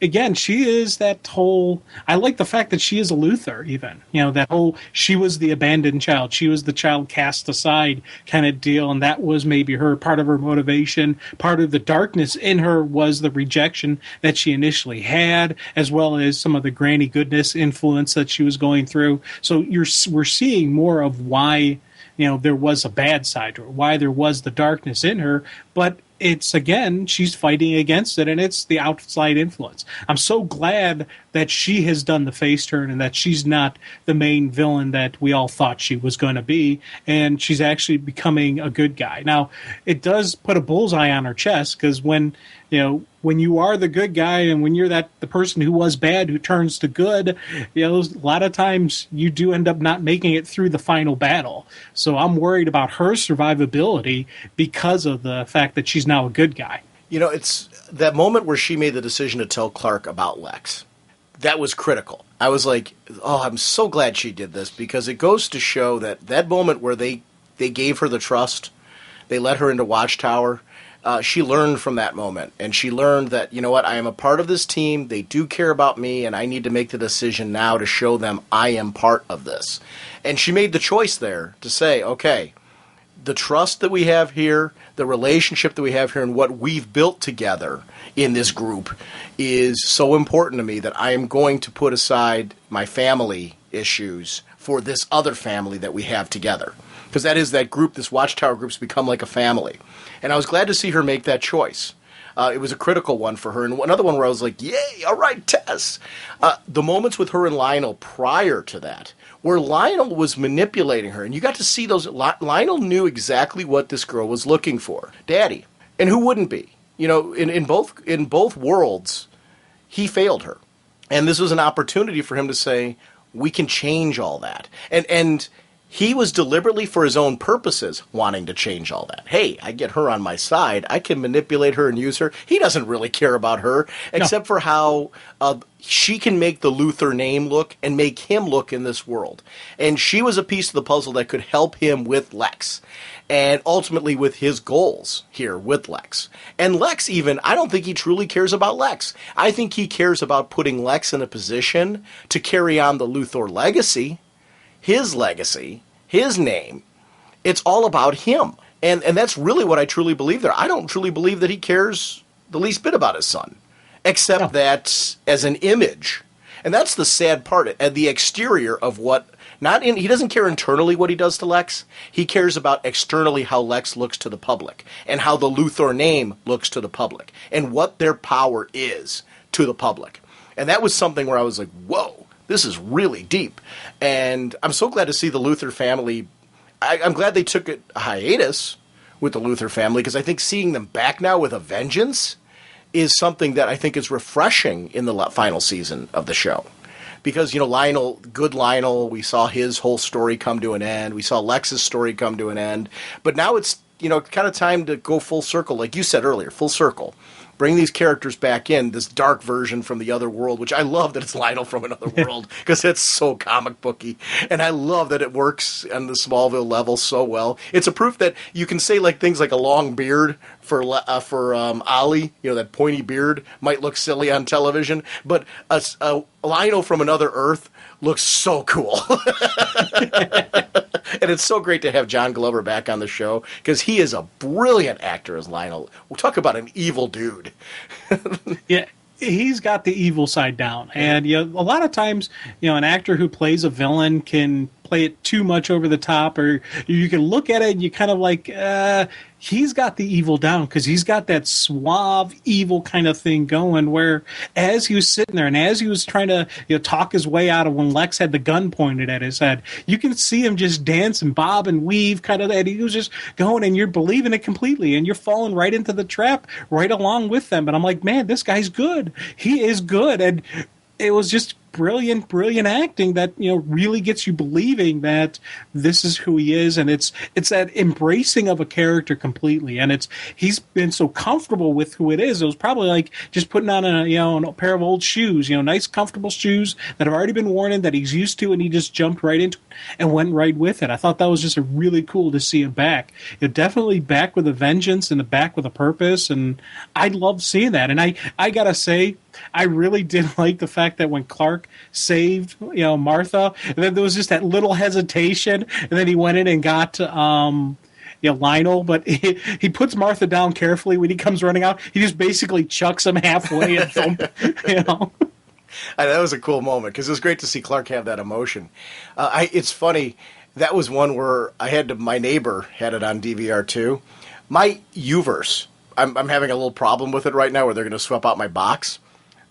again, she is that whole, I like the fact that she is a Luthor even, that whole, she was the abandoned child. She was the child cast aside kind of deal. And that was maybe part of her motivation. Part of the darkness in her was the rejection that she initially had, as well as some of the granny goodness influence that she was going through. So we're seeing more of why, there was a bad side to her, why there was the darkness in her, but it's, again, she's fighting against it, and it's the outside influence. I'm so glad that she has done the face turn and that she's not the main villain that we all thought she was going to be, and she's actually becoming a good guy. Now, it does put a bullseye on her chest, because when you are the good guy and when you're the person who was bad who turns to good, a lot of times you do end up not making it through the final battle. So I'm worried about her survivability because of the fact that she's now a good guy. It's that moment where she made the decision to tell Clark about Lex. That was critical. I was like, oh, I'm so glad she did this, because it goes to show that moment where they gave her the trust, they let her into Watchtower. She learned from that moment, and she learned that, I am a part of this team, they do care about me, and I need to make the decision now to show them I am part of this. And she made the choice there to say, okay, the trust that we have here, the relationship that we have here, and what we've built together in this group is so important to me that I am going to put aside my family issues for this other family that we have together. Because that is that group, this Watchtower group's become like a family. And I was glad to see her make that choice. It was a critical one for her. And another one where I was like, yay, all right, Tess. The moments with her and Lionel prior to that, where Lionel was manipulating her, and you got to see those. Lionel knew exactly what this girl was looking for. Daddy. And who wouldn't be? In both worlds, he failed her. And this was an opportunity for him to say, we can change all that. And he was deliberately, for his own purposes, wanting to change all that. Hey, I get her on my side. I can manipulate her and use her. He doesn't really care about her, except for how she can make the Luthor name look and make him look in this world. And she was a piece of the puzzle that could help him with Lex, and ultimately with his goals here with Lex. And Lex even, I don't think he truly cares about Lex. I think he cares about putting Lex in a position to carry on the Luthor legacy, his legacy, his name. It's all about him. And that's really what I truly believe there. I don't truly believe that he cares the least bit about his son, except that as an image. And that's the sad part, at the exterior of what, he doesn't care internally what he does to Lex. He cares about externally how Lex looks to the public and how the Luthor name looks to the public and what their power is to the public. And that was something where I was like, whoa. This is really deep. And I'm so glad to see the Luthor family. I'm glad they took a hiatus with the Luthor family, because I think seeing them back now with a vengeance is something that I think is refreshing in the final season of the show. Because, Lionel, we saw his whole story come to an end. We saw Lex's story come to an end. But now it's, kind of time to go full circle, like you said earlier, full circle. bring these characters back in, this dark version from the other world, which I love that it's Lionel from another world, because it's so comic booky. And I love that it works on the Smallville level so well. It's a proof that you can say like things like a long beard for Ollie, that pointy beard might look silly on television, but a Lionel from another Earth looks so cool. And it's so great to have John Glover back on the show, because he is a brilliant actor as Lionel. We'll talk about an evil dude. Yeah, he's got the evil side down. And a lot of times, an actor who plays a villain can play it too much over the top, or you can look at it and you kind of like, he's got the evil down, because he's got that suave, evil kind of thing going, where as he was sitting there and as he was trying to talk his way out of when Lex had the gun pointed at his head, you can see him just dance and bob and weave kind of that. He was just going, and you're believing it completely, and you're falling right into the trap right along with them. And I'm like, man, this guy's good. He is good. And it was just brilliant acting that really gets you believing that this is who he is, and it's that embracing of a character completely, and he's been so comfortable with who it is. It was probably like just putting on a pair of old shoes, nice comfortable shoes that have already been worn in, that he's used to, and he just jumped right into it and went right with it. I thought that was just a really cool to see him back. Definitely back with a vengeance and back with a purpose, and I love seeing that. And I gotta say, I really did like the fact that when Clark saved, Martha, and then there was just that little hesitation, and then he went in and got, Lionel, but he puts Martha down carefully when he comes running out. He just basically chucks him halfway and That was a cool moment, because it was great to see Clark have that emotion. It's funny, that was one where my neighbor had it on DVR too. My Uverse, I'm having a little problem with it right now, where they're going to swap out my box.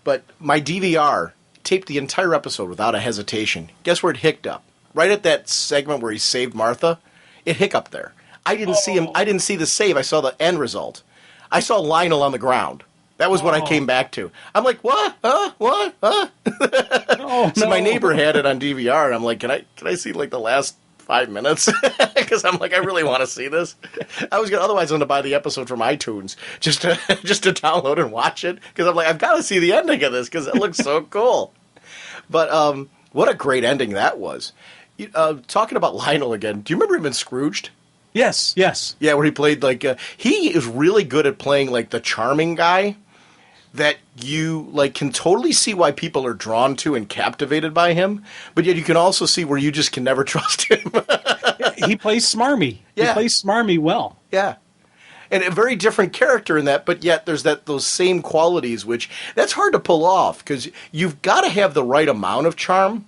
But my DVR taped the entire episode without a hesitation. Guess where it hiccuped up? Right at that segment where he saved Martha, it hiccuped there. I didn't see him. I didn't see the save. I saw the end result. I saw Lionel on the ground. That was what I came back to. I'm like, what? What? So my neighbor had it on DVR, and I'm like, can I see like the last 5 minutes? Because I'm like, I really want to see this. Otherwise I'm going to buy the episode from iTunes just to download and watch it, because I'm like, I've got to see the ending of this, because it looks so cool. But what a great ending that was. Talking about Lionel again, do you remember him in Scrooged? Yes. Yeah, where he played like he is really good at playing like the charming guy that you like can totally see why people are drawn to and captivated by him, but yet you can also see where you just can never trust him. He plays smarmy. Yeah. He plays smarmy well. Yeah. And a very different character in that, but yet there's those same qualities, which that's hard to pull off, because you've got to have the right amount of charm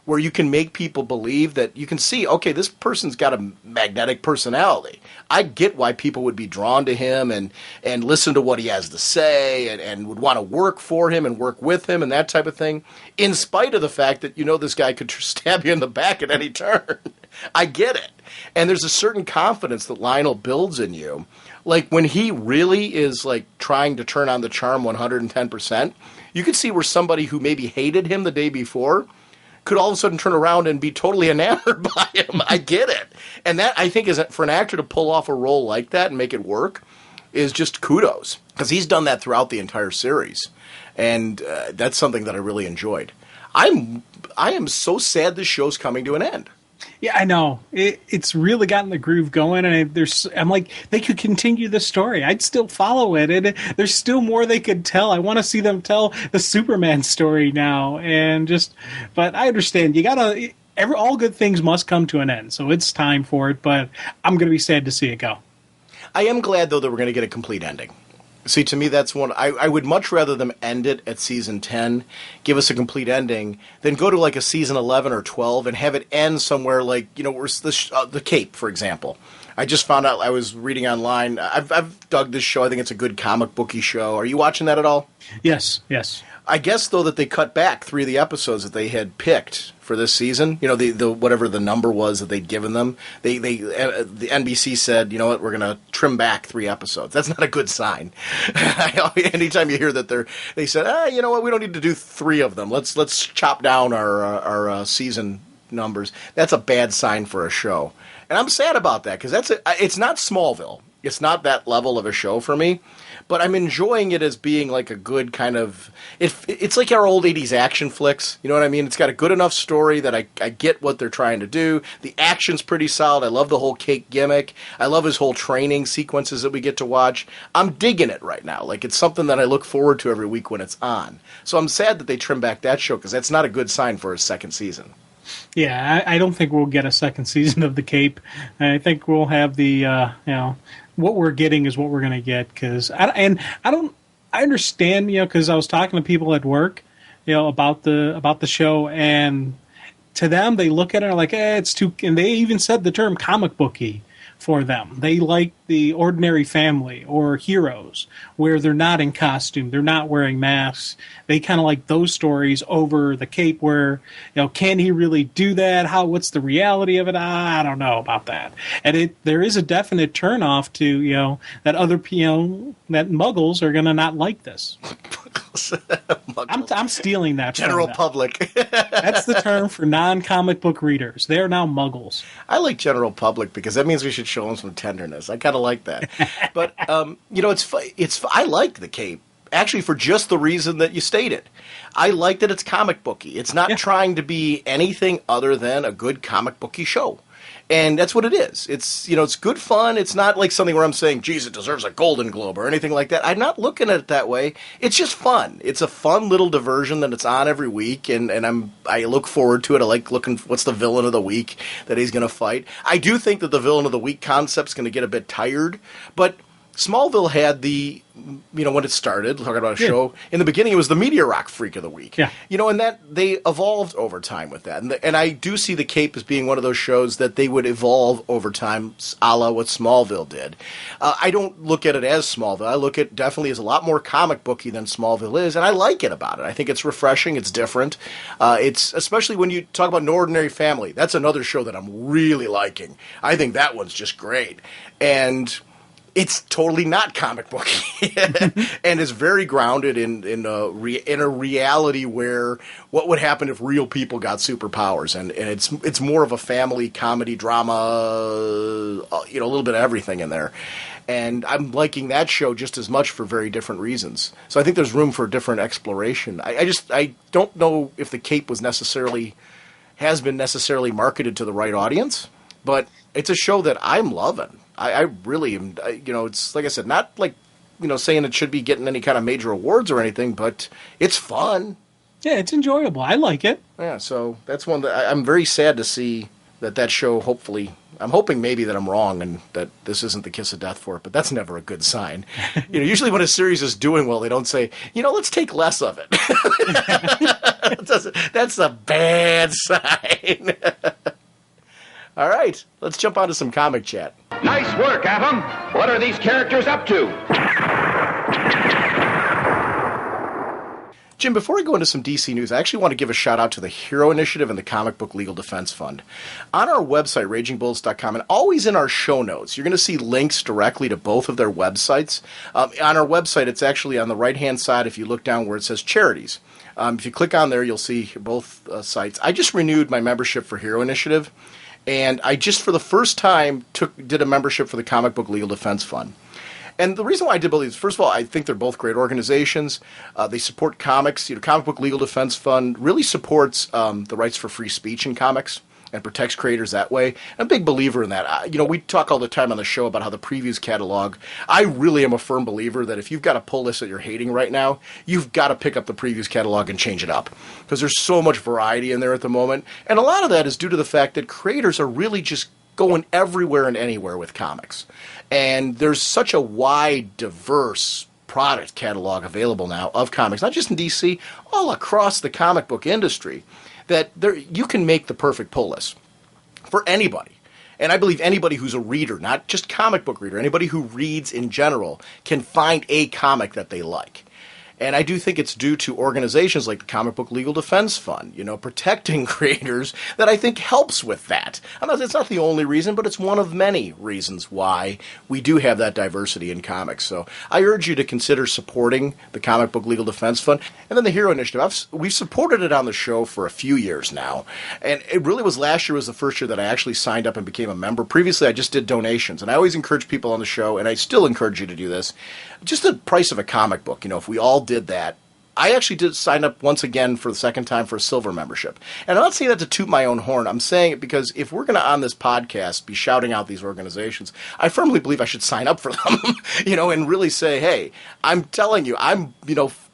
where you can make people believe that you can see, okay, this person's got a magnetic personality. I get why people would be drawn to him and listen to what he has to say and would want to work for him and work with him and that type of thing, in spite of the fact that this guy could stab you in the back at any turn. I get it. And there's a certain confidence that Lionel builds in you. Like when he really is like trying to turn on the charm 110%, you could see where somebody who maybe hated him the day before could all of a sudden turn around and be totally enamored by him. I get it. And that, I think, is for an actor to pull off a role like that and make it work is just kudos, because he's done that throughout the entire series. And that's something that I really enjoyed. I am so sad this show's coming to an end. Yeah, I know. It's really gotten the groove going, and I'm like, they could continue the story. I'd still follow it, and there's still more they could tell. I want to see them tell the Superman story now, but I understand. All good things must come to an end, so it's time for it, but I'm going to be sad to see it go. I am glad, though, that we're going to get a complete ending. See, to me, that's one. I would much rather them end it at season 10, give us a complete ending, than go to like a season 11 or 12 and have it end somewhere like, where the Cape, for example. I just found out, I was reading online. I've dug this show. I think it's a good comic booky show. Are you watching that at all? Yes. I guess, though, that they cut back 3 of the episodes that they had picked for this season. The whatever the number was that they'd given them. The NBC said, you know what, we're going to trim back 3 episodes. That's not a good sign. Anytime you hear that they said, you know what, we don't need to do 3 of them. Let's chop down our season numbers. That's a bad sign for a show. And I'm sad about that, because it's not Smallville. It's not that level of a show for me, but I'm enjoying it as being like a good kind of... It's like our old 80s action flicks, you know what I mean? It's got a good enough story that I get what they're trying to do. The action's pretty solid. I love the whole Cake gimmick. I love his whole training sequences that we get to watch. I'm digging it right now. Like, it's something that I look forward to every week when it's on. So I'm sad that they trim back that show, because that's not a good sign for his second season. Yeah, I don't think we'll get a second season of the Cape. I think we'll have the what we're getting is what we're going to get, because I understand, because I was talking to people at work, about the show, and to them they look at it like, it's too, and they even said the term comic booky for them. They like the Ordinary Family or Heroes, where they're not in costume, they're not wearing masks. They kind of like those stories over the Cape, where, can he really do that? What's the reality of it? I don't know about that. And there is a definite turnoff to, that other, that Muggles are going to not like this. I'm stealing that. General public. That's the term for non-comic book readers. They are now Muggles. I like general public because that means we should show them some tenderness. I kind of like that. But I like the Cape, actually, for just the reason that you stated. I like that it's comic booky. It's not trying to be anything other than a good comic booky show. And that's what it is. It's, it's good fun. It's not like something where I'm saying, geez, it deserves a Golden Globe or anything like that. I'm not looking at it that way. It's just fun. It's a fun little diversion that it's on every week, and I look forward to it. I like looking, what's the villain of the week that he's going to fight. I do think that the villain of the week concept's going to get a bit tired, but Smallville had the, when it started, talking about a show, in the beginning it was the Meteor Rock Freak of the Week. Yeah. And that they evolved over time with that. And I do see the Cape as being one of those shows that they would evolve over time, a la what Smallville did. I don't look at it as Smallville. I look at it definitely as a lot more comic booky than Smallville is, and I like it about it. I think it's refreshing. It's different. It's especially when you talk about An Ordinary Family. That's another show that I'm really liking. I think that one's just great. And it's totally not comic booky, and is very grounded in a reality where what would happen if real people got superpowers, and it's more of a family comedy drama, a little bit of everything in there, and I'm liking that show just as much for very different reasons. So I think there's room for different exploration. I don't know if the Cape has been necessarily marketed to the right audience, but it's a show that I'm loving. I really am, it's like I said, not like, saying it should be getting any kind of major awards or anything, but it's fun. Yeah, it's enjoyable. I like it. Yeah, so that's one that I'm very sad to see that show, hopefully, I'm hoping maybe that I'm wrong and that this isn't the kiss of death for it, but that's never a good sign. Usually when a series is doing well, they don't say, let's take less of it. That's a bad sign. All right, let's jump on to some comic chat. Nice work, Atom. What are these characters up to? Jim, before I go into some DC news, I actually want to give a shout out to the Hero Initiative and the Comic Book Legal Defense Fund. On our website, ragingbullets.com, and always in our show notes, you're going to see links directly to both of their websites. On our website, it's actually on the right-hand side if you look down where it says charities. If you click on there, you'll see both sites. I just renewed my membership for Hero Initiative, and I just, for the first time, did a membership for the Comic Book Legal Defense Fund. And the reason why I did both these, first of all, I think they're both great organizations. They support comics. Comic Book Legal Defense Fund really supports the rights for free speech in comics and protects creators that way. I'm a big believer in that. We talk all the time on the show about how the previews catalog, I really am a firm believer that if you've got a pull list that you're hating right now, you've got to pick up the previews catalog and change it up. Because there's so much variety in there at the moment. And a lot of that is due to the fact that creators are really just going everywhere and anywhere with comics. And there's such a wide, diverse product catalog available now of comics, not just in DC, all across the comic book industry, that you can make the perfect pull list for anybody. And I believe anybody who's a reader, not just comic book reader, anybody who reads in general, can find a comic that they like. And I do think it's due to organizations like the Comic Book Legal Defense Fund, protecting creators, that I think helps with that. It's not the only reason, but it's one of many reasons why we do have that diversity in comics. So I urge you to consider supporting the Comic Book Legal Defense Fund. And then the Hero Initiative. We've supported it on the show for a few years now. And it really was last year was the first year that I actually signed up and became a member. Previously, I just did donations. And I always encourage people on the show, and I still encourage you to do this, just the price of a comic book. If we all did that, I actually did sign up once again for the second time for a silver membership. And I'm not saying that to toot my own horn. I'm saying it because if we're going to, on this podcast, be shouting out these organizations, I firmly believe I should sign up for them, and really say, hey, I'm telling you,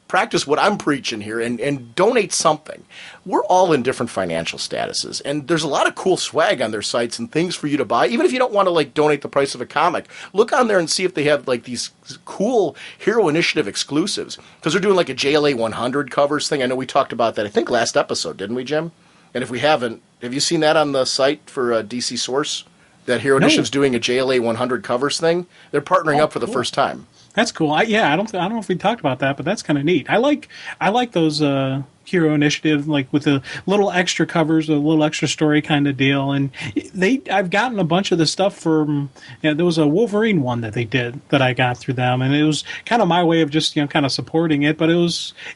practice what I'm preaching here and donate something. We're all in different financial statuses, and there's a lot of cool swag on their sites and things for you to buy. Even if you don't want to donate the price of a comic, look on there and see if they have these cool Hero Initiative exclusives, because they're doing a JLA 100 covers thing. I know we talked about that, I think, last episode, didn't we, Jim? And if we haven't, have you seen that on the site for DC Source? That Hero Initiative's doing a JLA 100 covers thing. They're partnering up for the first time. That's cool. I don't know if we talked about that, but that's kind of neat. I like those Hero Initiative, with the little extra covers, a little extra story kind of deal. And I've gotten a bunch of the stuff from. There was a Wolverine one that they did that I got through them, and it was kind of my way of just kind of supporting it. But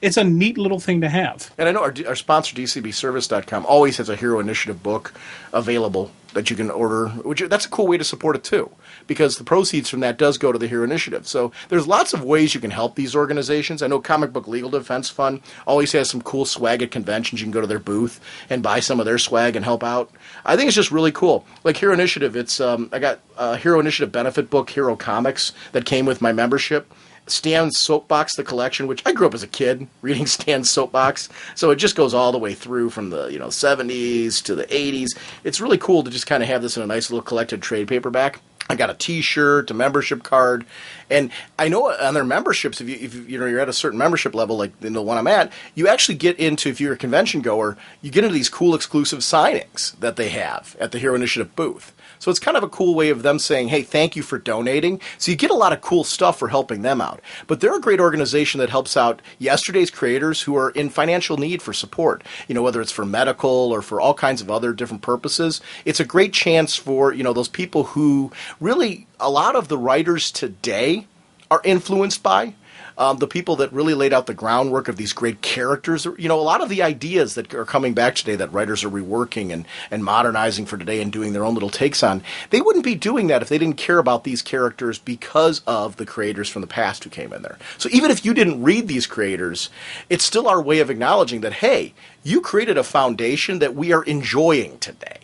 it's a neat little thing to have. And I know our sponsor DCBService.com always has a Hero Initiative book available that you can order, that's a cool way to support it too, because the proceeds from that does go to the Hero Initiative. So there's lots of ways you can help these organizations. I know Comic Book Legal Defense Fund always has some cool swag at conventions. You can go to their booth and buy some of their swag and help out. I think it's just really cool. Like Hero Initiative, it's I got a Hero Initiative benefit book, Hero Comics, that came with my membership. Stan's Soapbox, the collection, which I grew up as a kid reading Stan's Soapbox, so it just goes all the way through from the 70s to the 80s. It's really cool to just kind of have this in a nice little collected trade paperback. I got a T-shirt, a membership card, and I know on their memberships, if you're at a certain membership level, like the one I'm at, you actually get into, if you're a convention goer, you get into these cool exclusive signings that they have at the Hero Initiative booth. So it's kind of a cool way of them saying, hey, thank you for donating. So you get a lot of cool stuff for helping them out. But they're a great organization that helps out yesterday's creators who are in financial need for support, whether it's for medical or for all kinds of other different purposes. It's a great chance for, those people who really, a lot of the writers today are influenced by. The people that really laid out the groundwork of these great characters, a lot of the ideas that are coming back today that writers are reworking and modernizing for today and doing their own little takes on, they wouldn't be doing that if they didn't care about these characters because of the creators from the past who came in there. So even if you didn't read these creators, it's still our way of acknowledging that, hey, you created a foundation that we are enjoying today.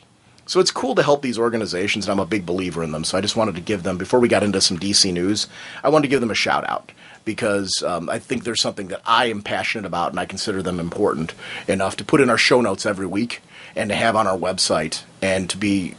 So it's cool to help these organizations, and I'm a big believer in them. So I just wanted to give them, before we got into some DC news, I wanted to give them a shout out, because I think there's something that I am passionate about, and I consider them important enough to put in our show notes every week and to have on our website and to be,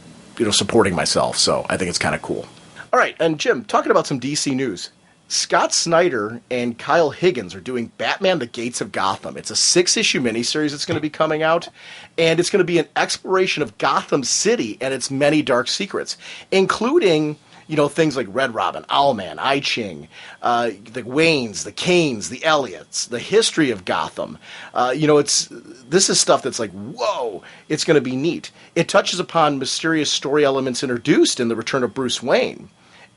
supporting myself. So I think it's kind of cool. All right, and Jim, talking about some DC news. Scott Snyder and Kyle Higgins are doing Batman: The Gates of Gotham. It's a 6-issue miniseries that's going to be coming out, and it's going to be an exploration of Gotham City and its many dark secrets, including things like Red Robin, Owlman, I Ching, the Waynes, the Kanes, the Elliots, the history of Gotham. This is stuff that's like, whoa, it's going to be neat. It touches upon mysterious story elements introduced in The Return of Bruce Wayne.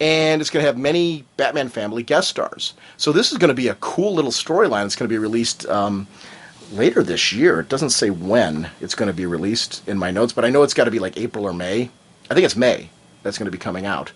And it's going to have many Batman family guest stars. So this is going to be a cool little storyline. It's going to be released later this year. It doesn't say when it's going to be released in my notes, but I know it's got to be like April or May. I think it's May that's going to be coming out.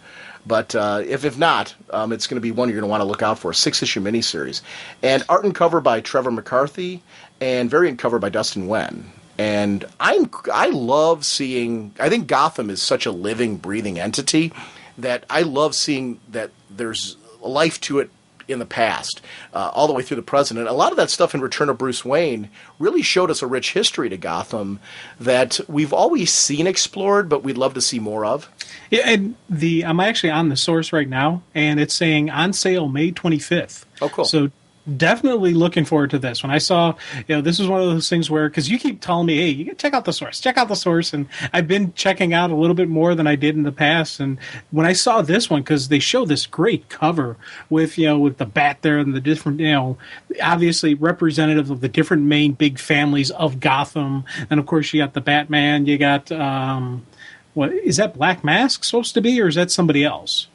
But if not, it's going to be one you're going to want to look out for, a 6-issue miniseries. And art and cover by Trevor McCarthy and variant cover by Dustin Wen. And I love seeing, I think Gotham is such a living, breathing entity that I love seeing that there's life to it in the past, all the way through the present. And a lot of that stuff in Return of Bruce Wayne really showed us a rich history to Gotham that we've always seen explored, but we'd love to see more of. Yeah, and I'm actually on the source right now, and it's saying on sale May 25th. Oh, cool. So definitely looking forward to this. When I saw, this was one of those things where, because you keep telling me, hey, you check out the source, and I've been checking out a little bit more than I did in the past. And when I saw this one, because they show this great cover with with the bat there and the different, obviously representative of the different main big families of Gotham, and of course you got the Batman, you got what is that Black Mask supposed to be, or is that somebody else?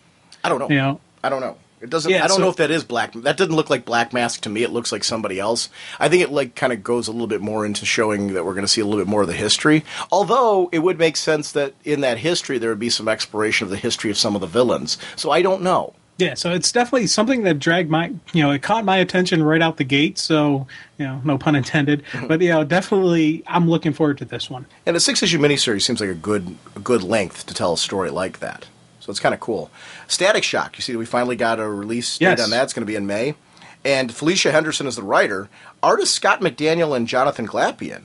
I don't know. I don't know. It doesn't. Yeah, I don't know if that is Black. That didn't look like Black Mask to me. It looks like somebody else. I think it kind of goes a little bit more into showing that we're going to see a little bit more of the history. Although it would make sense that in that history there would be some exploration of the history of some of the villains. So I don't know. Yeah, so it's definitely something that dragged my, it caught my attention right out the gate. So, no pun intended. But definitely, I'm looking forward to this one. And a 6-issue miniseries seems like a good length to tell a story like that. So it's kind of cool. Static Shock. You see, we finally got a release date on that. It's going to be in May. And Felicia Henderson is the writer. Artist Scott McDaniel and Jonathan Glapion.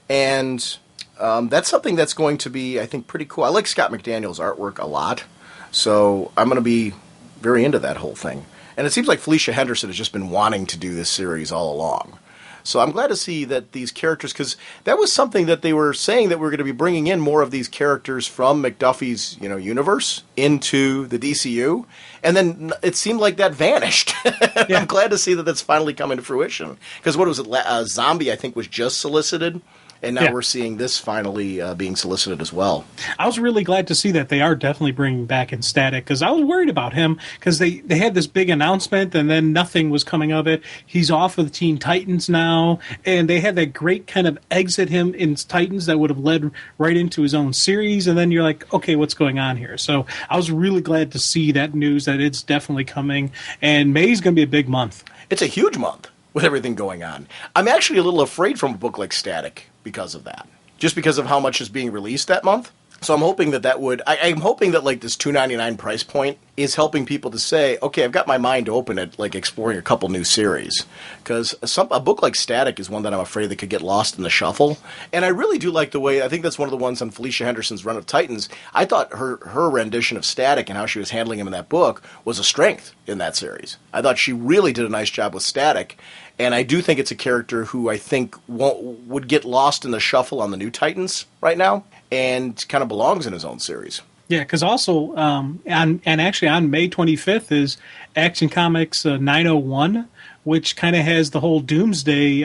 And that's something that's going to be, I think, pretty cool. I like Scott McDaniel's artwork a lot. So I'm going to be very into that whole thing. And it seems like Felicia Henderson has just been wanting to do this series all along. So I'm glad to see that these characters, because that was something that they were saying that we're going to be bringing in more of these characters from McDuffie's, universe into the DCU, and then it seemed like that vanished. I'm glad to see that that's finally coming to fruition. Because what was it? Zombie, I think, was just solicited. And now we're seeing this finally being solicited as well. I was really glad to see that they are definitely bringing back in Static, because I was worried about him, because they had this big announcement and then nothing was coming of it. He's off of the Teen Titans now, and they had that great kind of exit him in Titans that would have led right into his own series, and then you're like, okay, what's going on here? So I was really glad to see that news that it's definitely coming, and May's going to be a big month. It's a huge month with everything going on. I'm actually a little afraid from a book like Static because of that. Just because of how much is being released that month. So I'm hoping I'm hoping that like this $2.99 price point is helping people to say, okay, I've got my mind open at like exploring a couple new series. Because a book like Static is one that I'm afraid that could get lost in the shuffle. And I really do like the way, I think that's one of the ones on Felicia Henderson's run of Titans. I thought her rendition of Static and how she was handling him in that book was a strength in that series. I thought she really did a nice job with Static. And I do think it's a character who I think would get lost in the shuffle on the new Titans right now, and kind of belongs in his own series. Yeah, because also, actually on May 25th is Action Comics 901, which kind of has the whole Doomsday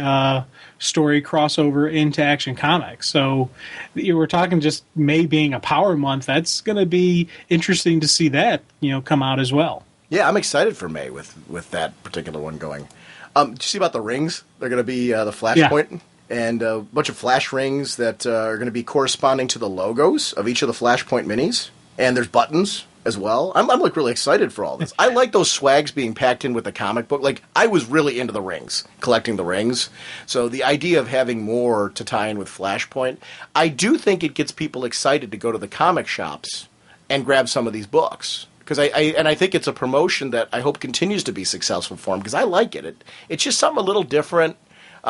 story crossover into Action Comics. So you were talking just May being a power month. That's going to be interesting to see that come out as well. Yeah, I'm excited for May with that particular one going. Did you see about the rings? They're going to be the Flashpoint and a bunch of flash rings that are going to be corresponding to the logos of each of the Flashpoint minis. And there's buttons as well. I'm like really excited for all this. I like those swags being packed in with the comic book. Like, I was really into the rings, collecting the rings. So the idea of having more to tie in with Flashpoint, I do think it gets people excited to go to the comic shops and grab some of these books. Because I think it's a promotion that I hope continues to be successful for him, because I like it. It's just something a little different.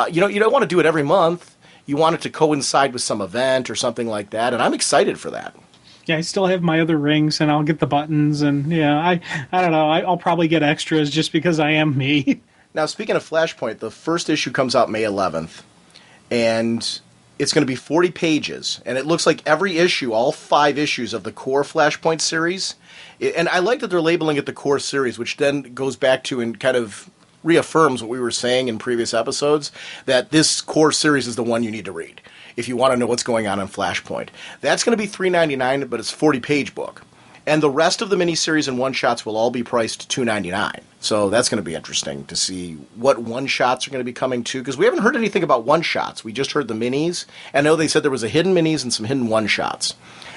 You don't want to do it every month. You want it to coincide with some event or something like that, and I'm excited for that. Yeah, I still have my other rings, and I'll get the buttons, and I don't know. I'll probably get extras just because I am me. Now, speaking of Flashpoint, the first issue comes out May 11th, and it's going to be 40 pages, and it looks like every issue, all 5 issues of the core Flashpoint series. And I like that they're labeling it the core series, which then goes back to and kind of reaffirms what we were saying in previous episodes, that this core series is the one you need to read if you want to know what's going on in Flashpoint. That's going to be $3.99, but it's a 40-page book. And the rest of the miniseries and one-shots will all be priced $2.99. So that's going to be interesting to see what one-shots are going to be coming to, because we haven't heard anything about one-shots. We just heard the minis. I know they said there was a hidden minis and some hidden one-shots.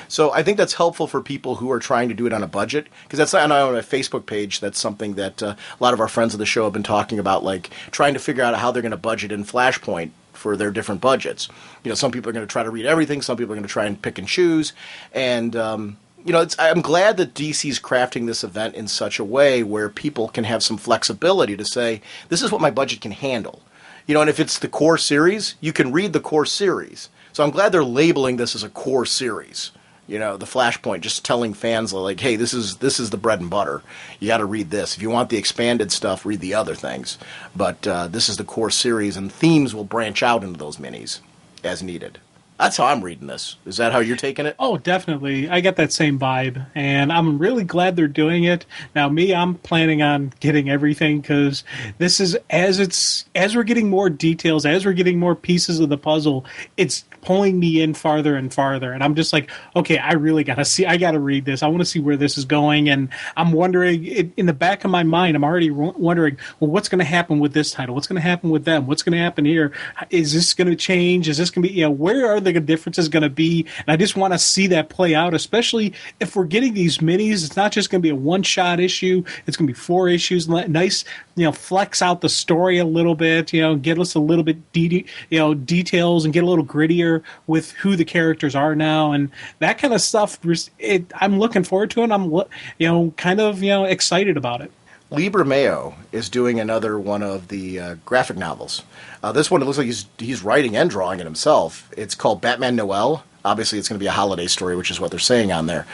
So I think that's helpful for people who are trying to do it on a budget, because that's on a Facebook page. That's something that a lot of our friends of the show have been talking about, like trying to figure out how they're going to budget in Flashpoint for their different budgets. Some people are going to try to read everything. Some people are going to try and pick and choose. And, I'm glad that DC's crafting this event in such a way where people can have some flexibility to say, this is what my budget can handle. And if it's the core series, you can read the core series. So I'm glad they're labeling this as a core series, You know, the Flashpoint, just telling fans like, hey, this is the bread and butter. You got to read this. If you want the expanded stuff, read the other things. But this is the core series, and themes will branch out into those minis as needed. That's how I'm reading this. Is that how you're taking it? Oh, definitely. I get that same vibe, and I'm really glad they're doing it. Now, I'm planning on getting everything because this is as we're getting more details, as we're getting more pieces of the puzzle, it's pulling me in farther and farther, and I'm just like, okay, I really gotta see. I gotta read this. I want to see where this is going, and I'm wondering in the back of my mind, I'm already wondering, well, what's going to happen with this title? What's going to happen with them? What's going to happen here? Is this going to change? Is this going to be? Where are the differences going to be? And I just want to see that play out, especially if we're getting these minis. It's not just going to be a one-shot issue. It's going to be 4 issues. Nice, flex out the story a little bit. Get us a little bit details and get a little grittier with who the characters are now, and that kind of stuff. I'm looking forward to it. I'm kind of excited about it. Liber Mayo is doing another one of the graphic novels. This one, it looks like he's writing and drawing it himself. It's called Batman Noel. Obviously, it's going to be a holiday story, which is what they're saying on there.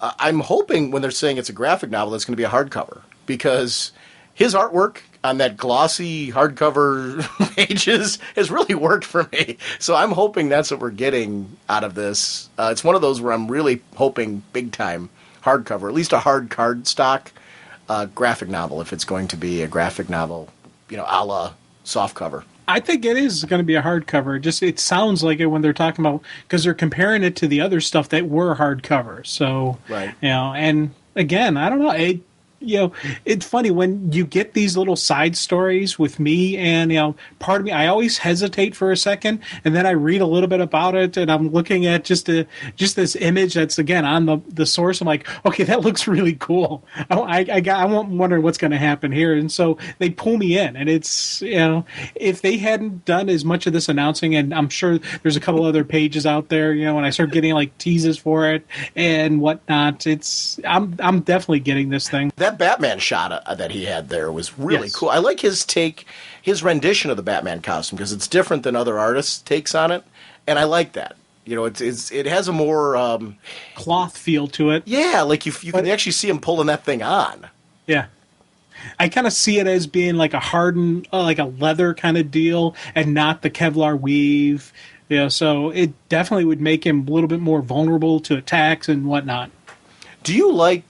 I'm hoping when they're saying it's a graphic novel, it's going to be a hardcover, because his artwork on that glossy hardcover pages has really worked for me. So I'm hoping that's what we're getting out of this. It's one of those where I'm really hoping big time hardcover, at least a hard cardstock graphic novel, if it's going to be a graphic novel, a la softcover. I think it is going to be a hardcover. It sounds like it when they're talking about, because they're comparing it to the other stuff that were hardcovers. So, right. And again, I don't know. It's funny when you get these little side stories with me, and part of me, I always hesitate for a second, and then I read a little bit about it, and I'm looking at just this image that's again on the source. I'm like, okay, that looks really cool. I'm wondering what's going to happen here, and so they pull me in, and it's if they hadn't done as much of this announcing, and I'm sure there's a couple other pages out there, when I start getting like teases for it and whatnot, I'm definitely getting this thing. That Batman shot that he had there was really cool. I like his rendition of the Batman costume, because it's different than other artists' takes on it, and I like that. It has a more cloth feel to it. Yeah, like you can actually see him pulling that thing on. Yeah. I kind of see it as being like a hardened, like a leather kind of deal, and not the Kevlar weave. So it definitely would make him a little bit more vulnerable to attacks and whatnot. Do you like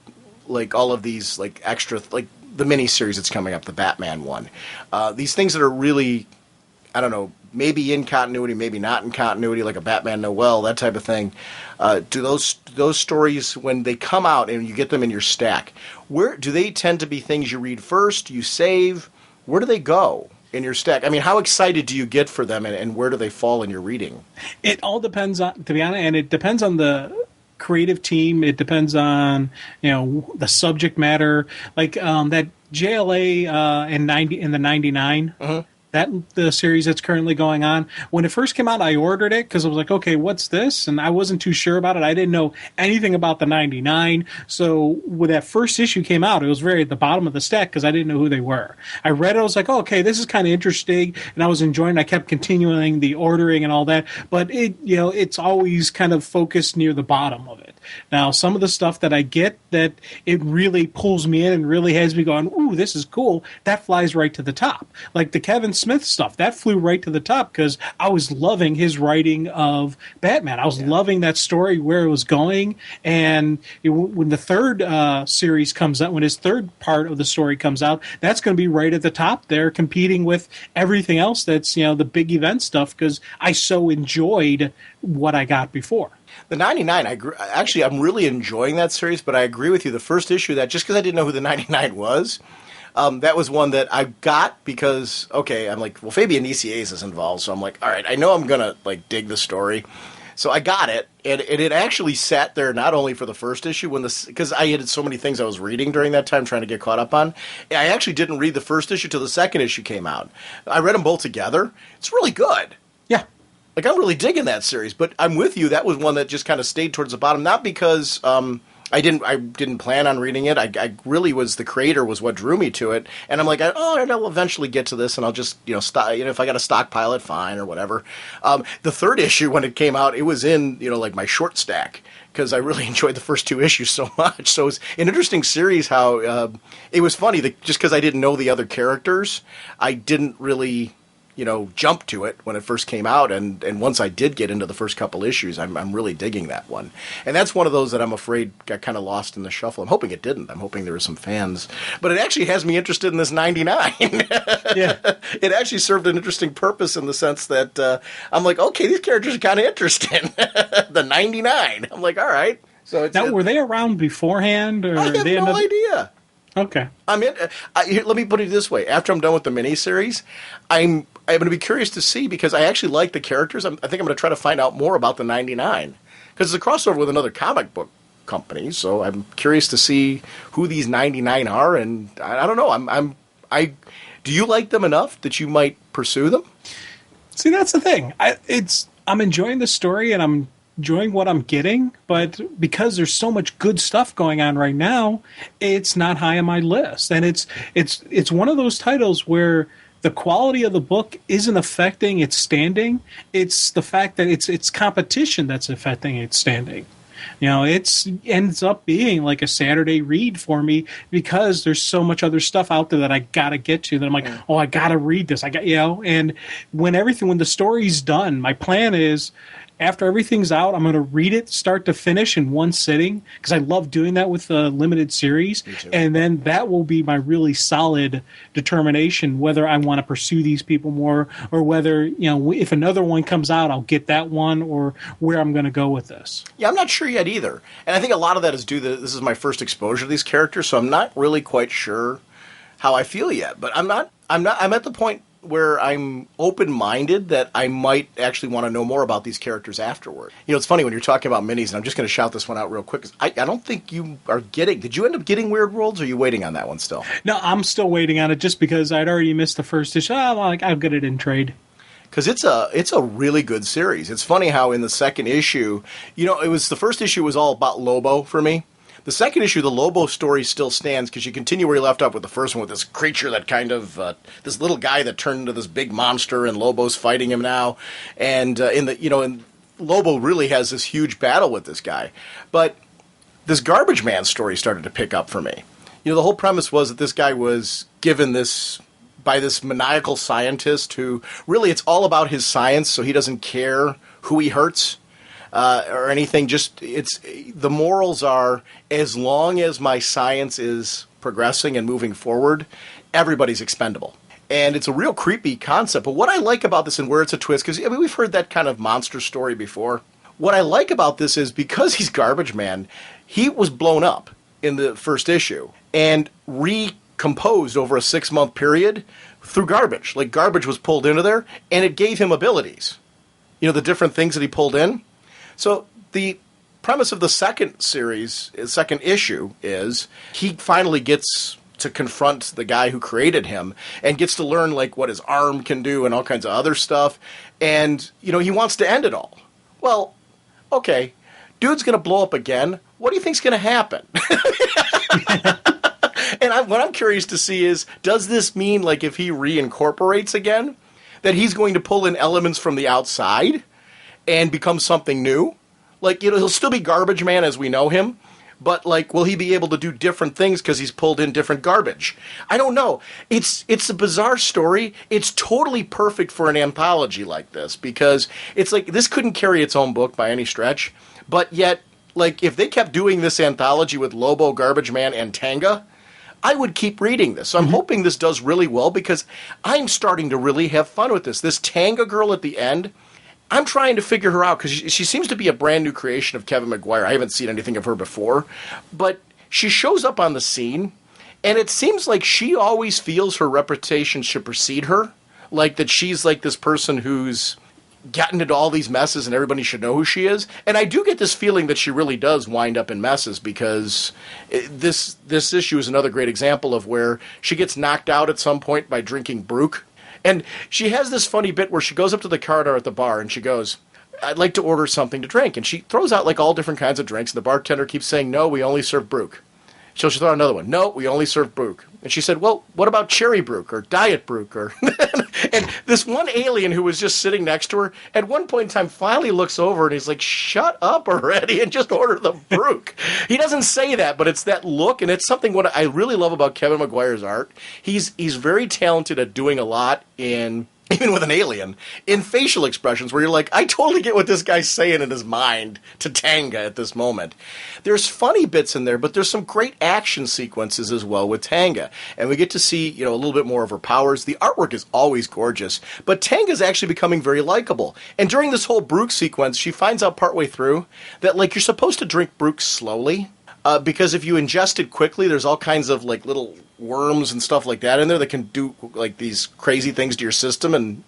all of these extra, the miniseries that's coming up, the Batman one, these things that are really, I don't know, maybe in continuity, maybe not in continuity, like a Batman Noel, that type of thing. Do those stories, when they come out and you get them in your stack, where do they tend to be things you read first, you save? Where do they go in your stack? I mean, how excited do you get for them, and where do they fall in your reading? It all depends on, to be honest, and it depends on the creative team. It depends on the subject matter, like that JLA in the 99. Uh-huh. That the series that's currently going on. When it first came out, I ordered it because I was like, okay, what's this? And I wasn't too sure about it. I didn't know anything about the 99. So when that first issue came out, it was very at the bottom of the stack because I didn't know who they were. I read it. I was like, oh, okay, this is kind of interesting. And I was enjoying it. I kept continuing the ordering and all that. But it's always kind of focused near the bottom of it. Now, some of the stuff that I get that it really pulls me in and really has me going, ooh, this is cool, that flies right to the top. Like the Kevin Smith stuff, that flew right to the top because I was loving his writing of Batman. I was loving that story, where it was going. And when the third series comes out, when his third part of the story comes out, that's going to be right at the top there, competing with everything else that's, the big event stuff, because I so enjoyed what I got before. The 99, I'm really enjoying that series, but I agree with you. The first issue, that just because I didn't know who the 99 was, that was one that I got because, okay, I'm like, well, Fabian Nicieza is involved, so I'm like, all right, I know I'm going to, dig the story. So I got it, and it actually sat there not only for the first issue, because I had so many things I was reading during that time trying to get caught up on. I actually didn't read the first issue till the second issue came out. I read them both together. It's really good. Yeah. I'm really digging that series, but I'm with you. That was one that just kind of stayed towards the bottom, not because I didn't plan on reading it. I really was, the creator was what drew me to it. And I'm like, I'll eventually get to this, and I'll just, if I got to stockpile it, fine, or whatever. The third issue, when it came out, it was in, like my short stack, because I really enjoyed the first 2 issues so much. So it's an interesting series how it was funny that just because I didn't know the other characters, I didn't really jump to it when it first came out, and once I did get into the first couple issues, I'm really digging that one. And that's one of those that I'm afraid got kind of lost in the shuffle. I'm hoping it didn't. I'm hoping there were some fans. But it actually has me interested in this 99. Yeah. It actually served an interesting purpose in the sense that I'm like, okay, these characters are kind of interesting. The 99. I'm like, all right. So were they around beforehand? Or I have no idea. Okay. Let me put it this way. After I'm done with the miniseries, I'm going to be curious to see, because I actually like the characters. I think I'm going to try to find out more about the 99, because it's a crossover with another comic book company. So I'm curious to see who these 99 are, and I don't know. Do you like them enough that you might pursue them? See, that's the thing. I'm enjoying the story, and I'm enjoying what I'm getting, but because there's so much good stuff going on right now, it's not high on my list. And it's one of those titles where the quality of the book isn't affecting its standing. It's the fact that it's competition that's affecting its standing. It ends up being like a Saturday read for me because there's so much other stuff out there that I gotta get to that I'm like, I gotta read this. And when the story's done, my plan is, after everything's out, I'm going to read it start to finish in one sitting, because I love doing that with the limited series. And then that will be my really solid determination whether I want to pursue these people more, or whether, if another one comes out, I'll get that one, or where I'm going to go with this. Yeah, I'm not sure yet either. And I think a lot of that is due to this is my first exposure to these characters, so I'm not really quite sure how I feel yet. But I'm at the point where I'm open-minded that I might actually want to know more about these characters afterward. It's funny when you're talking about minis, and I'm just going to shout this one out real quick. I don't think you are getting... Did you end up getting Weird Worlds, or are you waiting on that one still? No, I'm still waiting on it just because I'd already missed the first issue. I'll get it in trade. Because it's a really good series. It's funny how in the second issue, the first issue was all about Lobo for me. The second issue, the Lobo story still stands, because you continue where you left off with the first one, with this creature that kind of, this little guy that turned into this big monster, and Lobo's fighting him now. And and Lobo really has this huge battle with this guy. But this Garbage Man story started to pick up for me. The whole premise was that this guy was given this by this maniacal scientist who really, it's all about his science, so he doesn't care who he hurts. Or anything, the morals are, as long as my science is progressing and moving forward, everybody's expendable. And it's a real creepy concept. But what I like about this, and where it's a twist, because we've heard that kind of monster story before. What I like about this is, because he's Garbage Man, he was blown up in the first issue and recomposed over a 6-month period through garbage. Like, garbage was pulled into there, and it gave him abilities. The different things that he pulled in. So the premise of the second issue is he finally gets to confront the guy who created him and gets to learn like what his arm can do and all kinds of other stuff. And, he wants to end it all. Well, okay, dude's going to blow up again. What do you think's going to happen? And what I'm curious to see is, does this mean, like, if he reincorporates again, that he's going to pull in elements from the outside and become something new? Like, he'll still be Garbage Man as we know him, but, like, will he be able to do different things because he's pulled in different garbage? I don't know. It's a bizarre story. It's totally perfect for an anthology like this, because it's like, this couldn't carry its own book by any stretch, but yet, like, if they kept doing this anthology with Lobo, Garbage Man, and Tanga, I would keep reading this. So I'm hoping this does really well, because I'm starting to really have fun with this. This Tanga girl at the end, I'm trying to figure her out, because she seems to be a brand new creation of Kevin Maguire. I haven't seen anything of her before, but she shows up on the scene, and it seems like she always feels her reputation should precede her, like that she's like this person who's gotten into all these messes and everybody should know who she is. And I do get this feeling that she really does wind up in messes, because this issue is another great example of where she gets knocked out at some point by drinking Brook. And she has this funny bit where she goes up to the card at the bar and she goes, I'd like to order something to drink. And she throws out like all different kinds of drinks. And the bartender keeps saying, no, we only serve Brooke. She'll throw out another one. No, we only serve Brooke. And she said, well, what about Cherry Brooke or Diet Brooke? Or and this one alien who was just sitting next to her at one point in time finally looks over and he's like, shut up already and just order the Brooke. He doesn't say that, but it's that look. And it's something what I really love about Kevin Maguire's art. He's very talented at doing a lot in... even with an alien, in facial expressions where you're like, I totally get what this guy's saying in his mind to Tanga at this moment. There's funny bits in there, but there's some great action sequences as well with Tanga. And we get to see, a little bit more of her powers. The artwork is always gorgeous, but Tanga's actually becoming very likable. And during this whole Brooke sequence, she finds out partway through that, like, you're supposed to drink Brooke slowly. Because if you ingest it quickly, there's all kinds of like little worms and stuff like that in there that can do like these crazy things to your system. And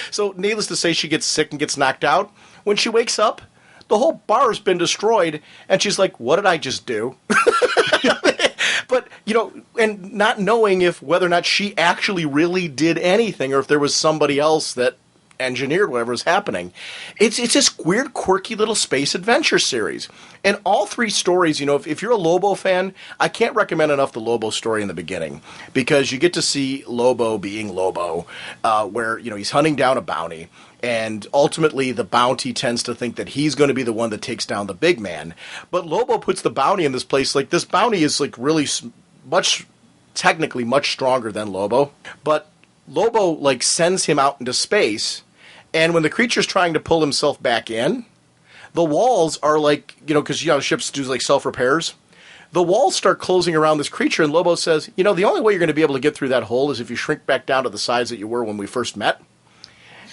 so needless to say, she gets sick and gets knocked out. When she wakes up, the whole bar's been destroyed, and she's like, "What did I just do?" But and not knowing whether or not she actually really did anything, or if there was somebody else that engineered whatever was happening. It's this weird, quirky little space adventure series. And all three stories, if you're a Lobo fan, I can't recommend enough the Lobo story in the beginning, because you get to see Lobo being Lobo, where, he's hunting down a bounty, and ultimately the bounty tends to think that he's going to be the one that takes down the big man. But Lobo puts the bounty in this place, like this bounty is like really technically much stronger than Lobo, but Lobo like sends him out into space. And when the creature's trying to pull himself back in, the walls are like, because, ships do like self-repairs. The walls start closing around this creature, and Lobo says, the only way you're going to be able to get through that hole is if you shrink back down to the size that you were when we first met.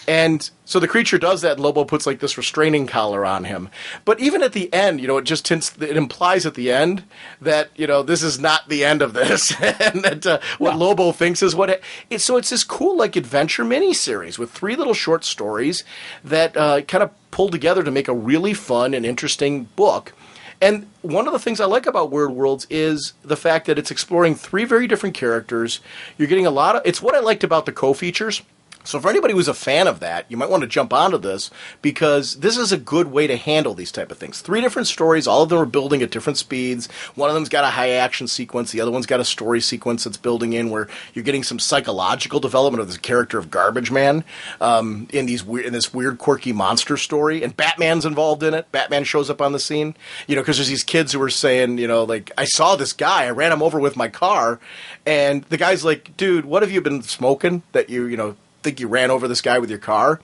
And so the creature does that, and Lobo puts like this restraining collar on him. But even at the end, it implies at the end that, this is not the end of this, and that what Lobo thinks is what so it's this cool like adventure miniseries with 3 little short stories that kind of pulled together to make a really fun and interesting book. And one of the things I like about Weird Worlds is the fact that it's exploring 3 very different characters. You're getting it's what I liked about the co-features. So for anybody who's a fan of that, you might want to jump onto this, because this is a good way to handle these type of things. 3 different stories, all of them are building at different speeds. One of them's got a high action sequence, the other one's got a story sequence that's building in where you're getting some psychological development of the character of Garbage Man in this weird, quirky monster story. And Batman's involved in it. Batman shows up on the scene, because there's these kids who are saying, like, I saw this guy, I ran him over with my car, and the guy's like, dude, what have you been smoking that you think you ran over this guy with your car?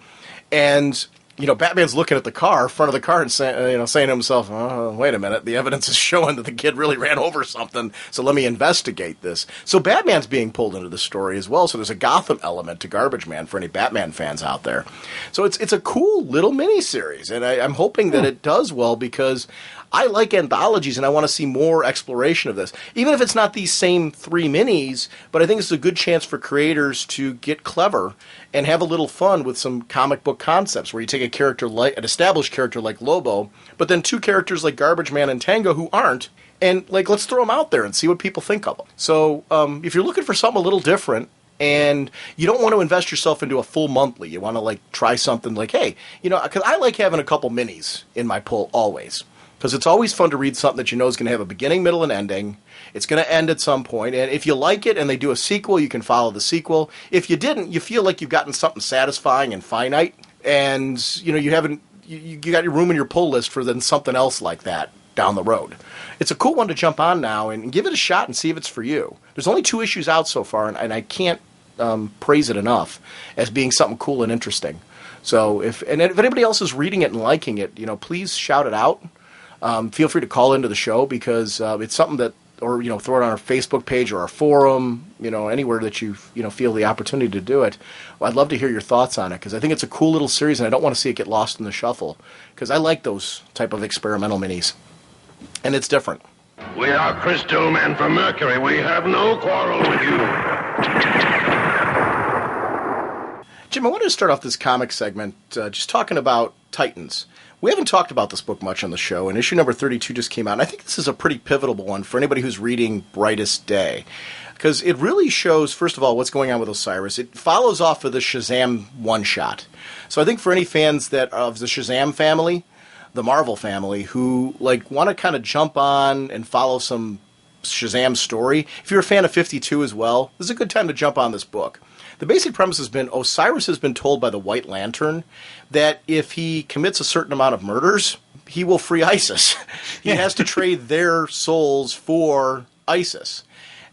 And Batman's looking at the front of the car, and saying to himself, oh, wait a minute, the evidence is showing that the kid really ran over something, so let me investigate this. So Batman's being pulled into the story as well, so there's a Gotham element to Garbage Man for any Batman fans out there. So it's a cool little miniseries, and I'm hoping that it does well, because I like anthologies, and I want to see more exploration of this. Even if it's not these same 3 minis, but I think it's a good chance for creators to get clever and have a little fun with some comic book concepts, where you take an established character like Lobo, but then 2 characters like Garbage Man and Tango who aren't, and let's throw them out there and see what people think of them. So if you're looking for something a little different, and you don't want to invest yourself into a full monthly, you want to try something like, hey, because I like having a couple minis in my pull always. Because it's always fun to read something that is going to have a beginning, middle, and ending. It's going to end at some point. And if you like it and they do a sequel, you can follow the sequel. If you didn't, you feel like you've gotten something satisfying and finite. And, you got your room in your pull list for then something else like that down the road. It's a cool one to jump on now and give it a shot and see if it's for you. There's only 2 issues out so far, and I can't praise it enough as being something cool and interesting. So if anybody else is reading it and liking it, please shout it out. Feel free to call into the show, because it's something that, or throw it on our Facebook page or our forum, anywhere that you feel the opportunity to do it. Well, I'd love to hear your thoughts on it, because I think it's a cool little series, and I don't want to see it get lost in the shuffle, because I like those type of experimental minis, and it's different. We are Crystal Men from Mercury. We have no quarrel with you. Jim, I wanted to start off this comic segment just talking about Titans. We haven't talked about this book much on the show, and issue number 32 just came out, and I think this is a pretty pivotal one for anybody who's reading Brightest Day. because it really shows, first of all, what's going on with Osiris. It follows off of the Shazam one-shot. So I think for any fans that of the Shazam family, the Marvel family, who like want to kind of jump on and follow some Shazam story, if you're a fan of 52 as well, this is a good time to jump on this book. The basic premise has been Osiris has been told by the White Lantern that if he commits a certain amount of murders, he will free Isis. He has to trade their souls for Isis.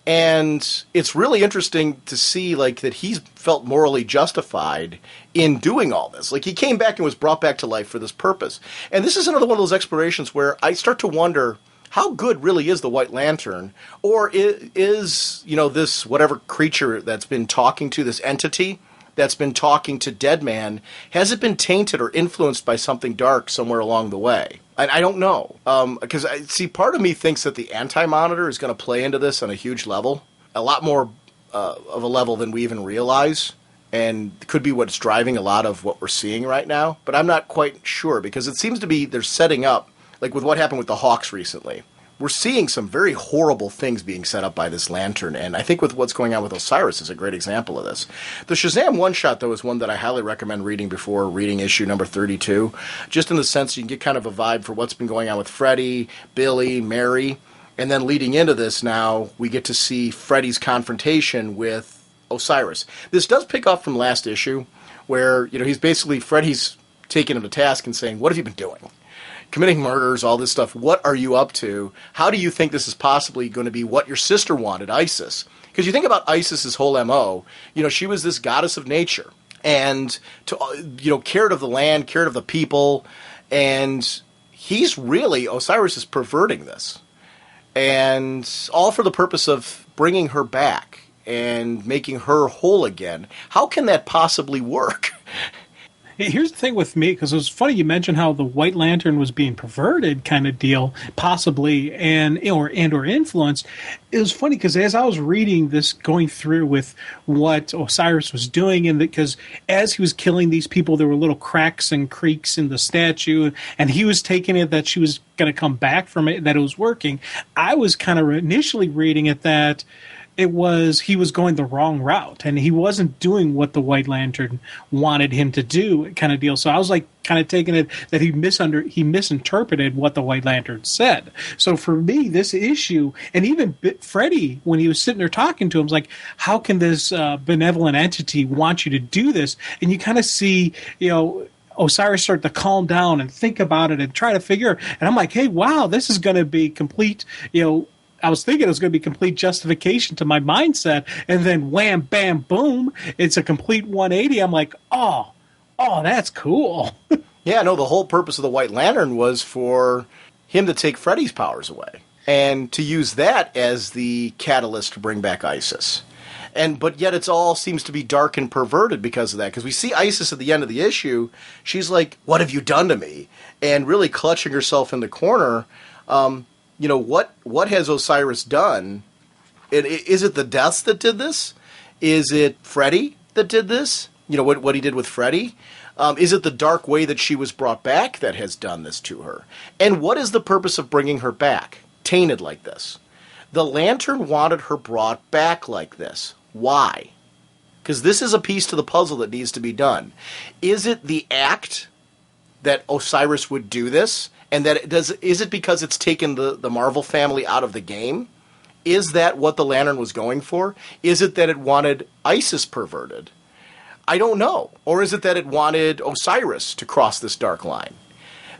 And it's really interesting to see like that he's felt morally justified in doing all this. Like he came back and was brought back to life for this purpose. And this is another one of those explorations where I start to wonder how good really is the White Lantern, or is this whatever creature that's been talking to this entity that's been talking to Deadman, has it been tainted or influenced by something dark somewhere along the way? I don't know. Because, part of me thinks that the Anti-Monitor is going to play into this on a huge level. A lot more of a level than we even realize. And could be what's driving a lot of what we're seeing right now. But I'm not quite sure, because it seems to be they're setting up, like with what happened with the Hawks recently. We're seeing some very horrible things being set up by this Lantern, and I think with what's going on with Osiris is a great example of this. The Shazam one-shot, though, is one that I highly recommend reading before reading issue number 32, just in the sense you can get kind of a vibe for what's been going on with Freddy, Billy, Mary, and then leading into this now, we get to see Freddy's confrontation with Osiris. This does pick up from last issue, where Freddy's taking him to task and saying, "What have you been doing? Committing murders, all this stuff. What are you up to? How do you think this is possibly going to be what your sister wanted, Isis?" Because you think about Isis's whole MO, she was this goddess of nature and cared of the land, cared of the people, and Osiris is perverting this, and all for the purpose of bringing her back and making her whole again. How can that possibly work? Here's the thing with me, because it was funny you mentioned how the White Lantern was being perverted kind of deal, possibly, or influenced. It was funny because as I was reading this, going through with what Osiris was doing, and because as he was killing these people, there were little cracks and creaks in the statue, and he was taking it that she was going to come back from it, that it was working. I was kind of initially reading it that he was going the wrong route, and he wasn't doing what the White Lantern wanted him to do, kind of deal. So I was like kind of taking it that he misinterpreted what the White Lantern said. So for me, this issue, and even Freddy, when he was sitting there talking to him, was like, how can this benevolent entity want you to do this? And you kind of see, Osiris start to calm down and think about it and try to figure. And I'm like, hey, wow, this is going to be complete, I was thinking it was going to be complete justification to my mindset, and then wham, bam, boom, it's a complete 180. I'm like, oh, that's cool. Yeah, no, the whole purpose of the White Lantern was for him to take Freddy's powers away and to use that as the catalyst to bring back Isis. But yet it all seems to be dark and perverted because of that. Because we see Isis at the end of the issue, she's like, "What have you done to me?" And really clutching herself in the corner. What has Osiris done? Is it the deaths that did this? Is it Freddy that did this? What he did with Freddy? Is it the dark way that she was brought back that has done this to her? And what is the purpose of bringing her back, tainted like this? The Lantern wanted her brought back like this. Why? Because this is a piece to the puzzle that needs to be done. Is it the act that Osiris would do this? And is it because it's taken the Marvel family out of the game? Is that what the Lantern was going for? Is it that it wanted Isis perverted? I don't know. Or is it that it wanted Osiris to cross this dark line?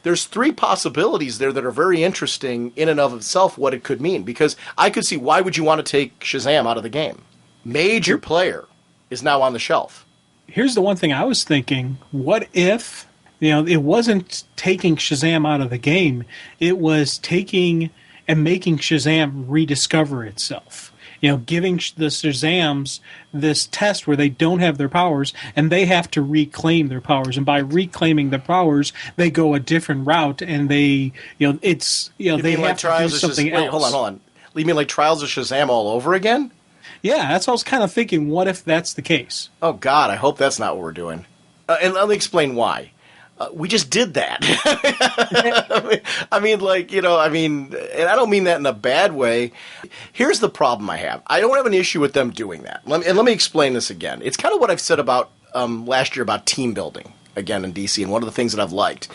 There's three possibilities there that are very interesting in and of itself what it could mean. Because I could see, why would you want to take Shazam out of the game? Major player is now on the shelf. Here's the one thing I was thinking. What if... it wasn't taking Shazam out of the game. It was taking and making Shazam rediscover itself. Giving the Shazams this test where they don't have their powers and they have to reclaim their powers. And by reclaiming their powers, they go a different route and they have to do something else. Wait, hold on. You mean like Trials of Shazam all over again? Yeah, that's what I was kind of thinking. What if that's the case? Oh, God, I hope that's not what we're doing. And let me explain why. We just did that. I mean, and I don't mean that in a bad way. Here's the problem I have. I don't have an issue with them doing that. Let me explain this again. It's kind of what I've said about last year about team building, again, in DC, and one of the things that I've liked.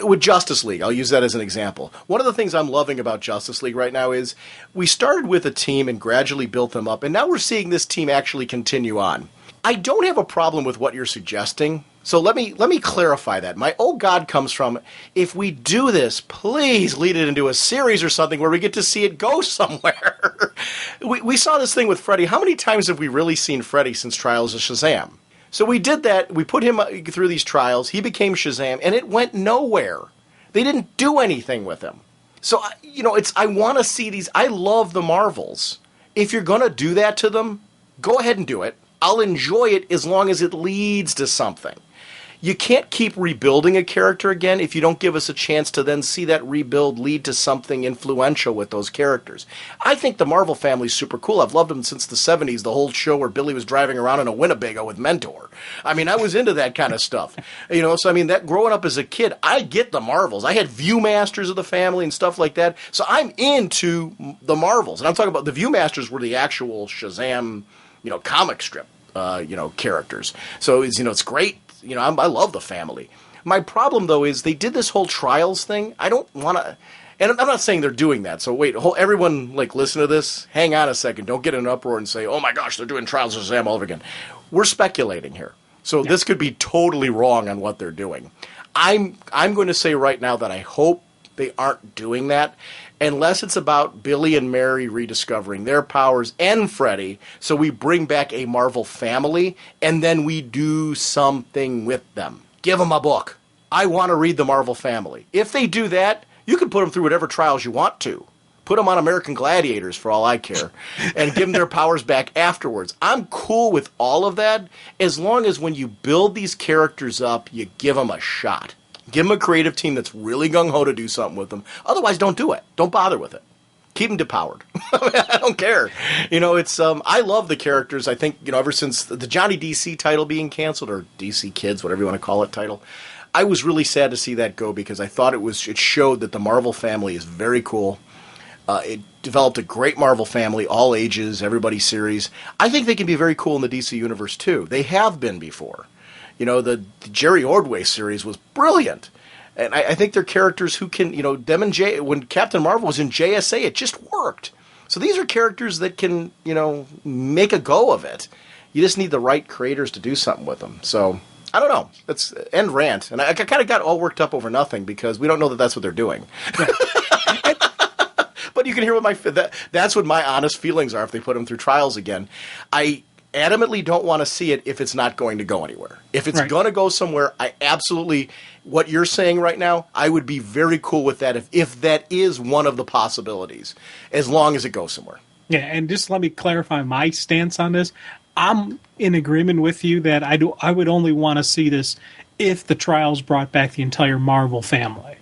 With Justice League, I'll use that as an example. One of the things I'm loving about Justice League right now is we started with a team and gradually built them up, and now we're seeing this team actually continue on. I don't have a problem with what you're suggesting. So let me clarify that. My oh God comes from, if we do this, please lead it into a series or something where we get to see it go somewhere. we saw this thing with Freddy. How many times have we really seen Freddy since Trials of Shazam? So we did that. We put him through these trials. He became Shazam, and it went nowhere. They didn't do anything with him. So, I want to see these. I love the Marvels. If you're going to do that to them, go ahead and do it. I'll enjoy it as long as it leads to something. You can't keep rebuilding a character again if you don't give us a chance to then see that rebuild lead to something influential with those characters. I think the Marvel family's super cool. I've loved them since the 70s, the whole show where Billy was driving around in a Winnebago with Mentor. I mean, I was into that kind of stuff. That growing up as a kid, I get the Marvels. I had Viewmasters of the family and stuff like that. So I'm into the Marvels. And I'm talking about the Viewmasters were the actual Shazam, comic strip, characters. So it's great. I love the family. My problem, though, is they did this whole trials thing. I don't want to... And I'm not saying they're doing that. So wait, everyone, listen to this. Hang on a second. Don't get in an uproar and say, oh, my gosh, they're doing Trials of Shazam all over again. We're speculating here. So this could be totally wrong on what they're doing. I'm going to say right now that I hope they aren't doing that, unless it's about Billy and Mary rediscovering their powers and Freddy, so we bring back a Marvel family, and then we do something with them. Give them a book. I want to read the Marvel family. If they do that, you can put them through whatever trials you want to. Put them on American Gladiators, for all I care, and give them their powers back afterwards. I'm cool with all of that, as long as when you build these characters up, you give them a shot. Give them a creative team that's really gung-ho to do something with them. Otherwise, don't do it. Don't bother with it. Keep them depowered. I don't care. I love the characters. I think, ever since the Johnny DC title being canceled, or DC Kids, whatever you want to call it, title, I was really sad to see that go, because I thought it showed that the Marvel family is very cool. It developed a great Marvel family, all ages, everybody series. I think they can be very cool in the DC universe, too. They have been before. The Jerry Ordway series was brilliant. And I think they're characters who can, them and when Captain Marvel was in JSA, it just worked. So these are characters that can, make a go of it. You just need the right creators to do something with them. So, I don't know. That's end rant. And I kind of got all worked up over nothing, because we don't know that that's what they're doing. But you can hear that's what my honest feelings are if they put them through trials again. I adamantly don't want to see it if it's not going to go anywhere. If it's going to go somewhere, I absolutely, what you're saying right now, I would be very cool with that if that is one of the possibilities, as long as it goes somewhere. Yeah, and just let me clarify my stance on this. I'm in agreement with you that I would only want to see this if the trials brought back the entire Marvel family.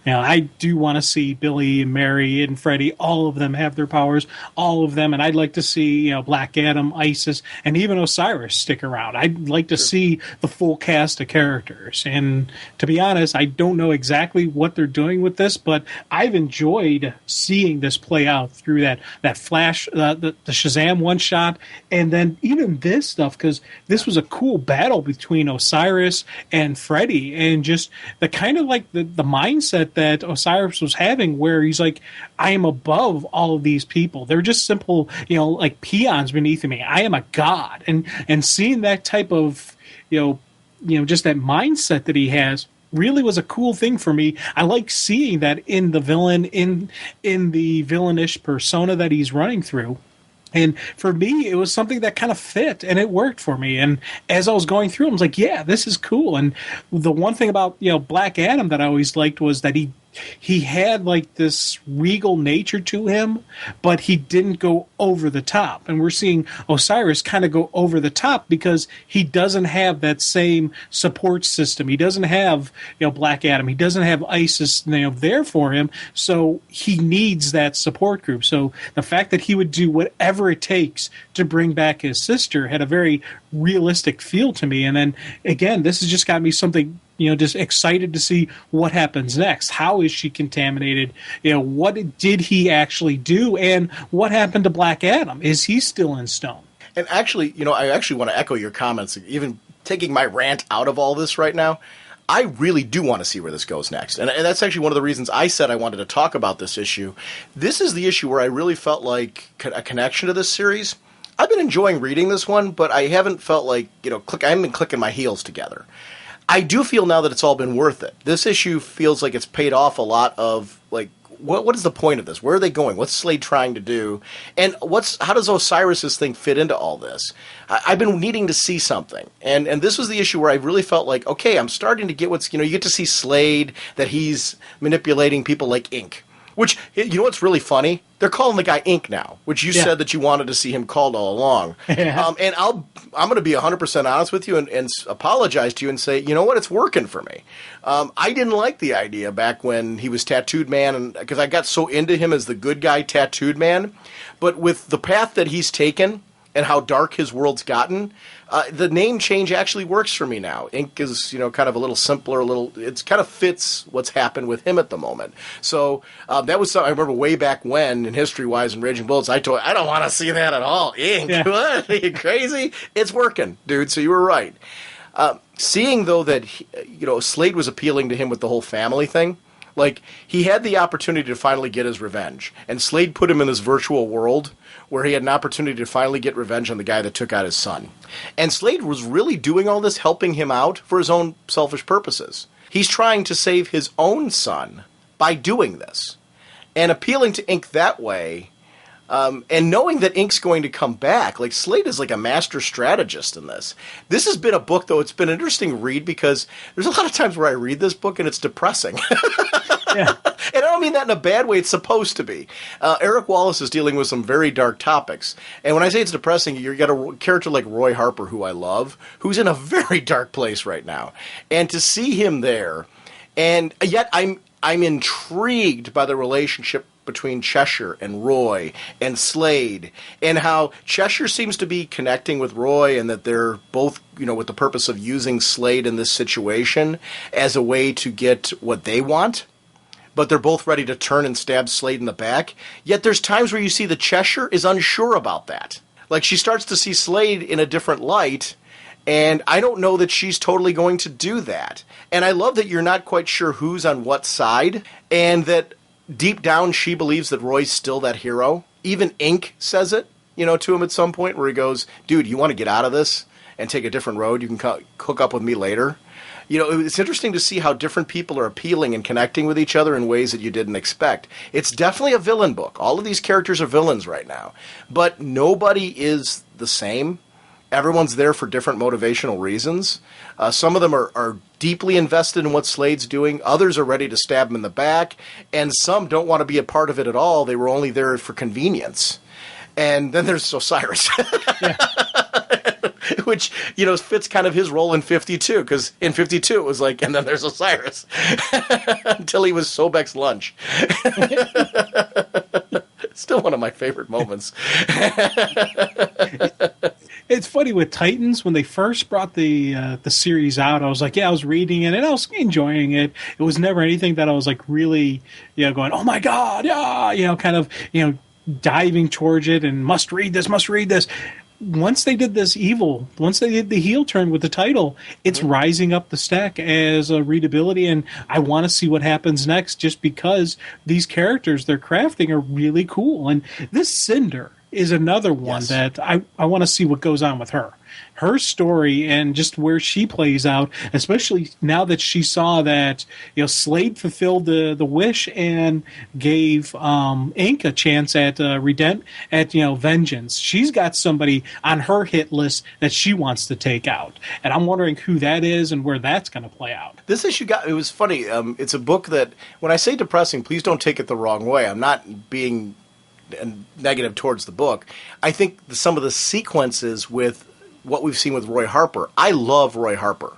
I do want to see Billy and Mary and Freddy, all of them have their powers, all of them, and I'd like to see Black Adam, Isis, and even Osiris stick around. I'd like to see the full cast of characters. And to be honest, I don't know exactly what they're doing with this, but I've enjoyed seeing this play out through that Flash, the Shazam one-shot, and then even this stuff, because this was a cool battle between Osiris and Freddy, and just the kind of the mindset that Osiris was having, where he's like, I am above all of these people. They're just simple, peons beneath me. I am a god. And seeing that type of, just that mindset that he has really was a cool thing for me. I like seeing that in the villain, in the villainish persona that he's running through. And for me, it was something that kind of fit, and it worked for me. And as I was going through, I was like, yeah, this is cool. And the one thing about, Black Adam that I always liked was that he had this regal nature to him, but he didn't go over the top. And we're seeing Osiris kind of go over the top because he doesn't have that same support system. He doesn't have, Black Adam. He doesn't have Isis, there for him. So he needs that support group. So the fact that he would do whatever it takes to bring back his sister had a very realistic feel to me. And then again, this has just got me something just excited to see what happens next. How is she contaminated? What did he actually do? And what happened to Black Adam? Is he still in stone? And actually, I actually want to echo your comments, even taking my rant out of all this right now. I really do want to see where this goes next. And that's actually one of the reasons I said I wanted to talk about this issue. This is the issue where I really felt like a connection to this series. I've been enjoying reading this one, but I haven't felt like, I haven't been clicking my heels together. I do feel now that it's all been worth it. This issue feels like it's paid off a lot of, like, what is the point of this? Where are they going? What's Slade trying to do? And how does Osiris's thing fit into all this? I've been needing to see something. And this was the issue where I really felt like, okay, I'm starting to get you get to see Slade, that he's manipulating people like Ink. Which, what's really funny? They're calling the guy Ink now, which you said that you wanted to see him called all along. Yeah. And I'm going to be 100% honest with you and apologize to you and say, you know what, it's working for me. I didn't like the idea back when he was Tattooed Man, because I got so into him as the good guy Tattooed Man. But with the path that he's taken and how dark his world's gotten, the name change actually works for me now. Ink is, kind of a little simpler, it kind of fits what's happened with him at the moment. So that was something I remember way back when, in history-wise, in Raging Bullets, I don't want to see that at all. Ink, what? Are you crazy? It's working, dude, so you were right. Seeing, though, that, Slade was appealing to him with the whole family thing, like, he had the opportunity to finally get his revenge, and Slade put him in this virtual world where he had an opportunity to finally get revenge on the guy that took out his son. And Slade was really doing all this, helping him out for his own selfish purposes. He's trying to save his own son by doing this. And appealing to Ink that way, and knowing that Ink's going to come back, like, Slade is like a master strategist in this. This has been a book, though, it's been an interesting read, because there's a lot of times where I read this book and it's depressing. Yeah. And I don't mean that in a bad way. It's supposed to be. Eric Wallace is dealing with some very dark topics. And when I say it's depressing, you've got a character like Roy Harper, who I love, who's in a very dark place right now. And to see him there, and yet I'm intrigued by the relationship between Cheshire and Roy and Slade, and how Cheshire seems to be connecting with Roy, and that they're both, with the purpose of using Slade in this situation as a way to get what they want. But they're both ready to turn and stab Slade in the back. Yet there's times where you see that Cheshire is unsure about that. Like, she starts to see Slade in a different light, and I don't know that she's totally going to do that. And I love that you're not quite sure who's on what side, and that deep down she believes that Roy's still that hero. Even Ink says it, to him at some point, where he goes, dude, you want to get out of this and take a different road? You can hook up with me later. It's interesting to see how different people are appealing and connecting with each other in ways that you didn't expect. It's definitely a villain book. All of these characters are villains right now. But nobody is the same. Everyone's there for different motivational reasons. Some of them are deeply invested in what Slade's doing. Others are ready to stab him in the back. And some don't want to be a part of it at all. They were only there for convenience. And then there's Osiris. Which, fits kind of his role in 52, because in 52 it was like, and then there's Osiris. Until he was Sobek's lunch. Still one of my favorite moments. It's funny with Titans, when they first brought the series out, I was like, I was reading it and I was enjoying it. It was never anything that I was like really, going, oh my God, yeah, kind of, diving towards it and must read this. Once they did once they did the heel turn with the title, it's rising up the stack as a readability, and I want to see what happens next, just because these characters they're crafting are really cool. And this Cinder is another one that I want to see what goes on with her. Her story and just where she plays out, especially now that she saw that Slade fulfilled the wish and gave Ink a chance at vengeance. She's got somebody on her hit list that she wants to take out, and I'm wondering who that is and where that's going to play out. This issue it was funny. It's a book that, when I say depressing, please don't take it the wrong way. I'm not being negative towards the book. I think some of the sequences with what we've seen with Roy Harper, I love Roy Harper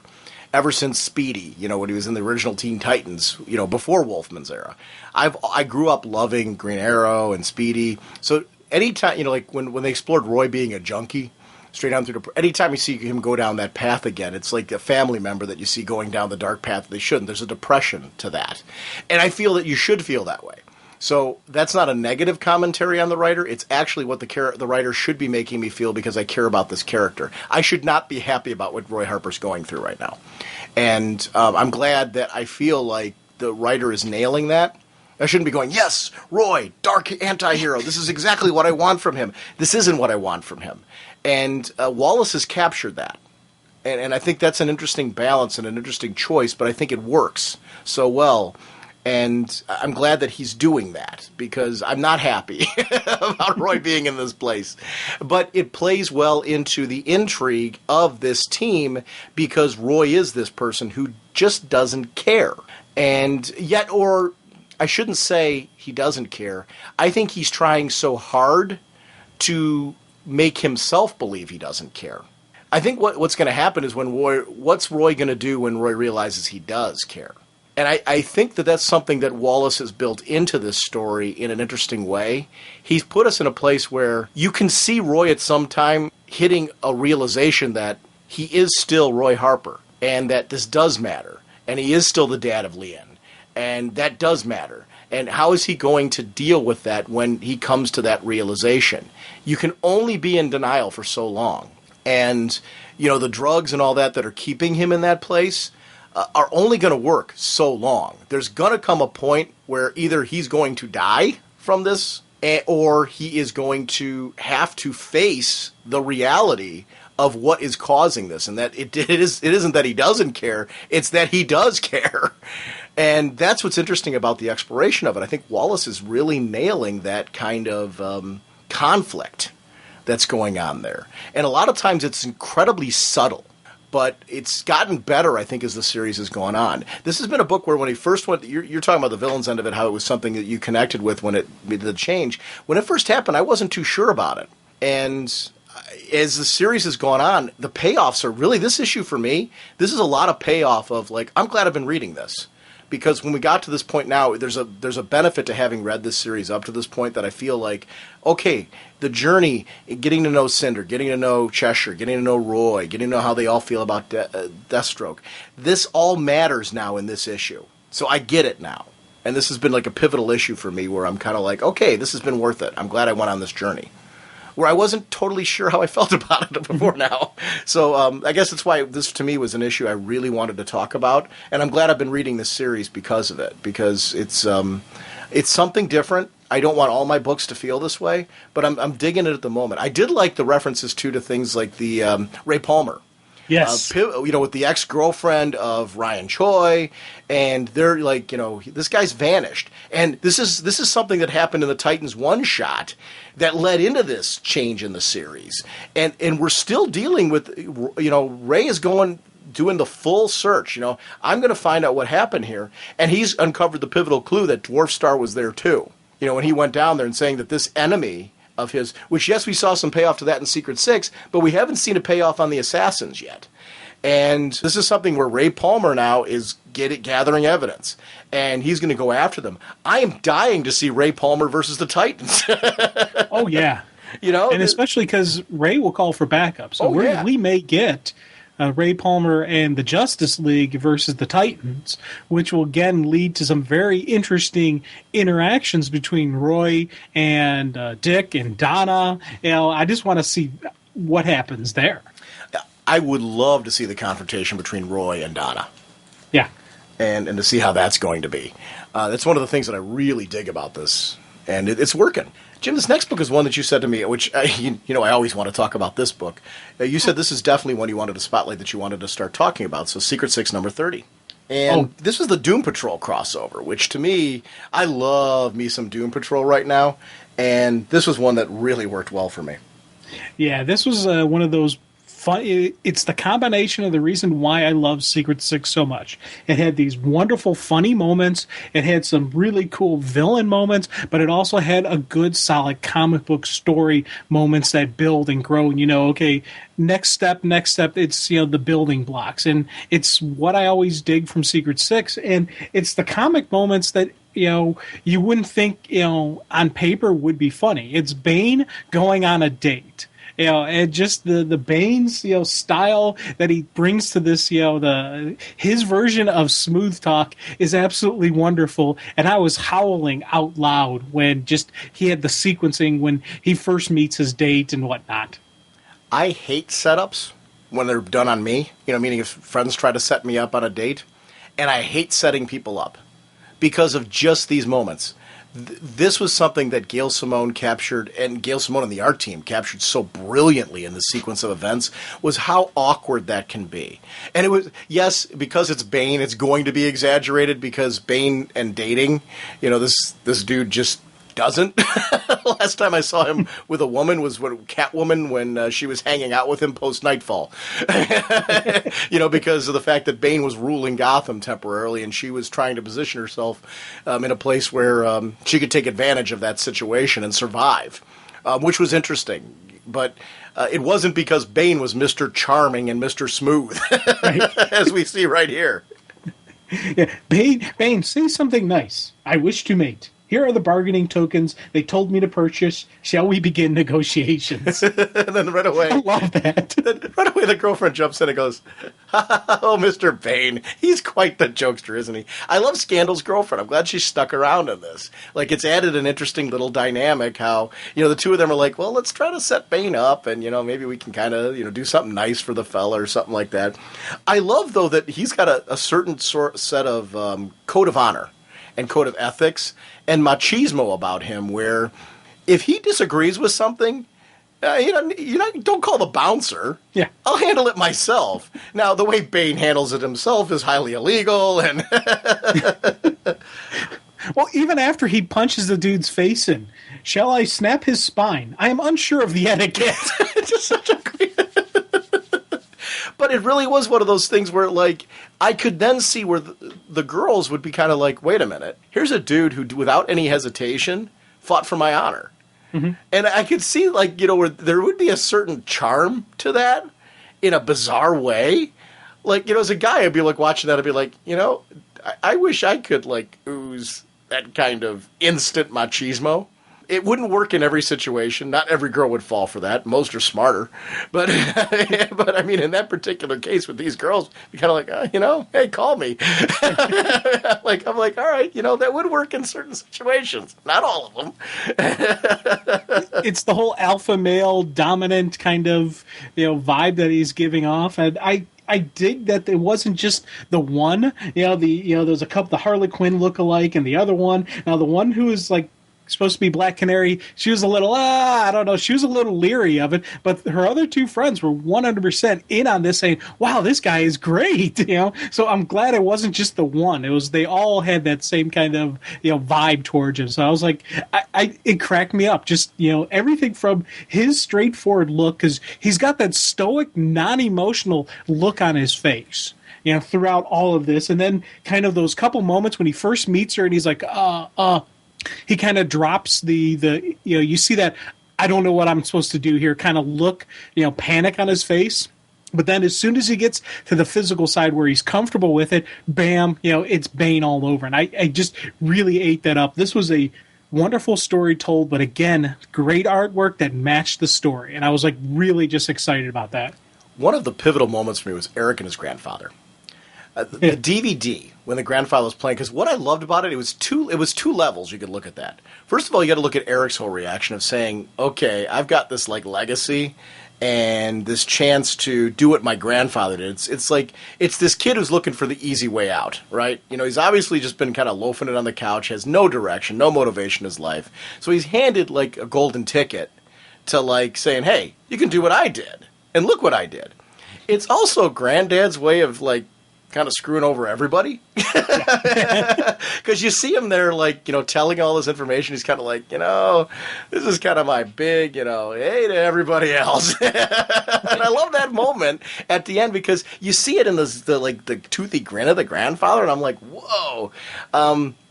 ever since Speedy, when he was in the original Teen Titans, before Wolfman's era. I grew up loving Green Arrow and Speedy. So anytime, like when they explored Roy being a junkie, straight down through anytime you see him go down that path again, it's like a family member that you see going down the dark path that they shouldn't. There's a depression to that. And I feel that you should feel that way. So that's not a negative commentary on the writer. It's actually what the writer should be making me feel because I care about this character. I should not be happy about what Roy Harper's going through right now. And I'm glad that I feel like the writer is nailing that. I shouldn't be going, yes, Roy, dark anti-hero. This is exactly what I want from him. This isn't what I want from him. And Wallace has captured that. And I think that's an interesting balance and an interesting choice, but I think it works so well. And I'm glad that he's doing that because I'm not happy about Roy being in this place. But it plays well into the intrigue of this team because Roy is this person who just doesn't care. And yet, or I shouldn't say he doesn't care. I think he's trying so hard to make himself believe he doesn't care. I think what's going to happen is what's Roy going to do when Roy realizes he does care? And I think that that's something that Wallace has built into this story in an interesting way. He's put us in a place where you can see Roy at some time hitting a realization that he is still Roy Harper and that this does matter. And he is still the dad of Leanne. And that does matter. And how is he going to deal with that when he comes to that realization? You can only be in denial for so long. And, the drugs and all that are keeping him in that place are only going to work so long. There's going to come a point where either he's going to die from this or he is going to have to face the reality of what is causing this, and that it isn't that he doesn't care, it's that he does care. And that's what's interesting about the exploration of it. I think Wallace is really nailing that kind of conflict that's going on there. And a lot of times it's incredibly subtle. But it's gotten better, I think, as the series has gone on. This has been a book where when he first went, you're talking about the villain's end of it, how it was something that you connected with when it made the change. When it first happened, I wasn't too sure about it. And as the series has gone on, the payoffs are really, this issue for me, this is a lot of payoff of like, I'm glad I've been reading this. Because when we got to this point now, there's a benefit to having read this series up to this point that I feel like, okay, the journey, getting to know Cinder, getting to know Cheshire, getting to know Roy, getting to know how they all feel about Deathstroke, this all matters now in this issue. So I get it now. And this has been like a pivotal issue for me where I'm kind of like, okay, this has been worth it. I'm glad I went on this journey. Where I wasn't totally sure how I felt about it before now. So I guess that's why this, to me, was an issue I really wanted to talk about. And I'm glad I've been reading this series because of it. Because it's something different. I don't want all my books to feel this way. But I'm digging it at the moment. I did like the references, too, to things like the Ray Palmer. Yes. With the ex-girlfriend of Ryan Choi, and they're like, this guy's vanished. And this is something that happened in the Titans one-shot that led into this change in the series. And we're still dealing with, Ray is doing the full search. I'm going to find out what happened here. And he's uncovered the pivotal clue that Dwarf Star was there too. When he went down there and saying that this enemy of his, which, yes, we saw some payoff to that in Secret Six, but we haven't seen a payoff on the Assassins yet. And this is something where Ray Palmer now is gathering evidence, and he's going to go after them. I am dying to see Ray Palmer versus the Titans. Oh, yeah. And especially because Ray will call for backup. So we may get Ray Palmer and the Justice League versus the Titans, which will again lead to some very interesting interactions between Roy and Dick and Donna. I just want to see what happens there. I would love to see the confrontation between Roy and Donna. Yeah. And to see how that's going to be. That's one of the things that I really dig about this. And it's working. Jim, this next book is one that you said to me, which, I always want to talk about this book. You said this is definitely one you wanted to spotlight that you wanted to start talking about. So Secret Six, number 30. And this was the Doom Patrol crossover, which to me, I love me some Doom Patrol right now. And this was one that really worked well for me. Yeah, this was one of those it's the combination of the reason why I love Secret Six so much. It had these wonderful, funny moments. It had some really cool villain moments, but it also had a good, solid comic book story moments that build and grow. And, okay, next step. It's, the building blocks. And it's what I always dig from Secret Six. And it's the comic moments that, you wouldn't think, on paper would be funny. It's Bane going on a date. And just the Bane's, style that he brings to this, his version of smooth talk is absolutely wonderful. And I was howling out loud when he had the sequencing when he first meets his date and whatnot. I hate setups when they're done on me, meaning if friends try to set me up on a date, and I hate setting people up because of just these moments. This was something that Gail Simone captured, and Gail Simone and the art team captured so brilliantly in the sequence of events, was how awkward that can be. And it was, yes, because it's Bane, it's going to be exaggerated because Bane and dating, this dude just doesn't. Last time I saw him with a woman was when Catwoman, when she was hanging out with him post Nightfall. Because of the fact that Bane was ruling Gotham temporarily, and she was trying to position herself in a place where she could take advantage of that situation and survive, which was interesting. But it wasn't because Bane was Mr. Charming and Mr. Smooth, as we see right here. Yeah. Bane, say something nice. I wish to mate. Here are the bargaining tokens they told me to purchase. Shall we begin negotiations? And then right away, I love that. Then right away, the girlfriend jumps in and goes, "Oh, Mr. Bane, he's quite the jokester, isn't he?" I love Scandal's girlfriend. I'm glad she stuck around in this. Like, it's added an interesting little dynamic. How the two of them are like, "Well, let's try to set Bane up, and maybe we can kind of do something nice for the fella or something like that." I love though that he's got a certain set of code of honor and code of ethics and machismo about him, where if he disagrees with something, don't call the bouncer. Yeah, I'll handle it myself. Now, the way Bane handles it himself is highly illegal, and well, even after he punches the dude's face in, shall I snap his spine? I am unsure of the etiquette. It's just such a great. But it really was one of those things where, like, I could then see where the girls would be kind of like, wait a minute, here's a dude who, without any hesitation, fought for my honor. Mm-hmm. And I could see, like, where there would be a certain charm to that in a bizarre way. Like, as a guy, I'd be, like, watching that, I'd be like, I wish I could, like, ooze that kind of instant machismo. It wouldn't work in every situation. Not every girl would fall for that. Most are smarter. But I mean, in that particular case with these girls, you're kind of like, hey, call me. I'm like, all right, that would work in certain situations. Not all of them. It's the whole alpha male dominant kind of, vibe that he's giving off. And I dig that it wasn't just the one, there's a couple, the Harley Quinn lookalike and the other one. Now, the one who is like, supposed to be Black Canary, she was a little, I don't know, she was a little leery of it, but her other two friends were 100% in on this, saying, wow, this guy is great, so I'm glad it wasn't just the one. They all had that same kind of, vibe towards him, so I was like, it cracked me up, just, everything from his straightforward look, because he's got that stoic, non-emotional look on his face, throughout all of this, and then kind of those couple moments when he first meets her, and he's like, he kind of drops the you see that I don't know what I'm supposed to do here kind of look, panic on his face. But then as soon as he gets to the physical side where he's comfortable with it, bam, it's Bane all over. And I just really ate that up. This was a wonderful story told, but again, great artwork that matched the story. And I was like really just excited about that. One of the pivotal moments for me was Eric and his grandfather. The DVD when the grandfather was playing, because what I loved about it, it was two levels. You could look at that. First of all, you got to look at Eric's whole reaction of saying, "Okay, I've got this like legacy and this chance to do what my grandfather did." It's like it's this kid who's looking for the easy way out, right? He's obviously just been kind of loafing it on the couch, has no direction, no motivation in his life. So he's handed like a golden ticket to like saying, "Hey, you can do what I did, and look what I did." It's also Granddad's way of like kind of screwing over everybody, because you see him there like telling all this information. He's kind of like, this is kind of my big hey to everybody else. And I love that moment at the end because you see it in the toothy grin of the grandfather, and I'm like, whoa.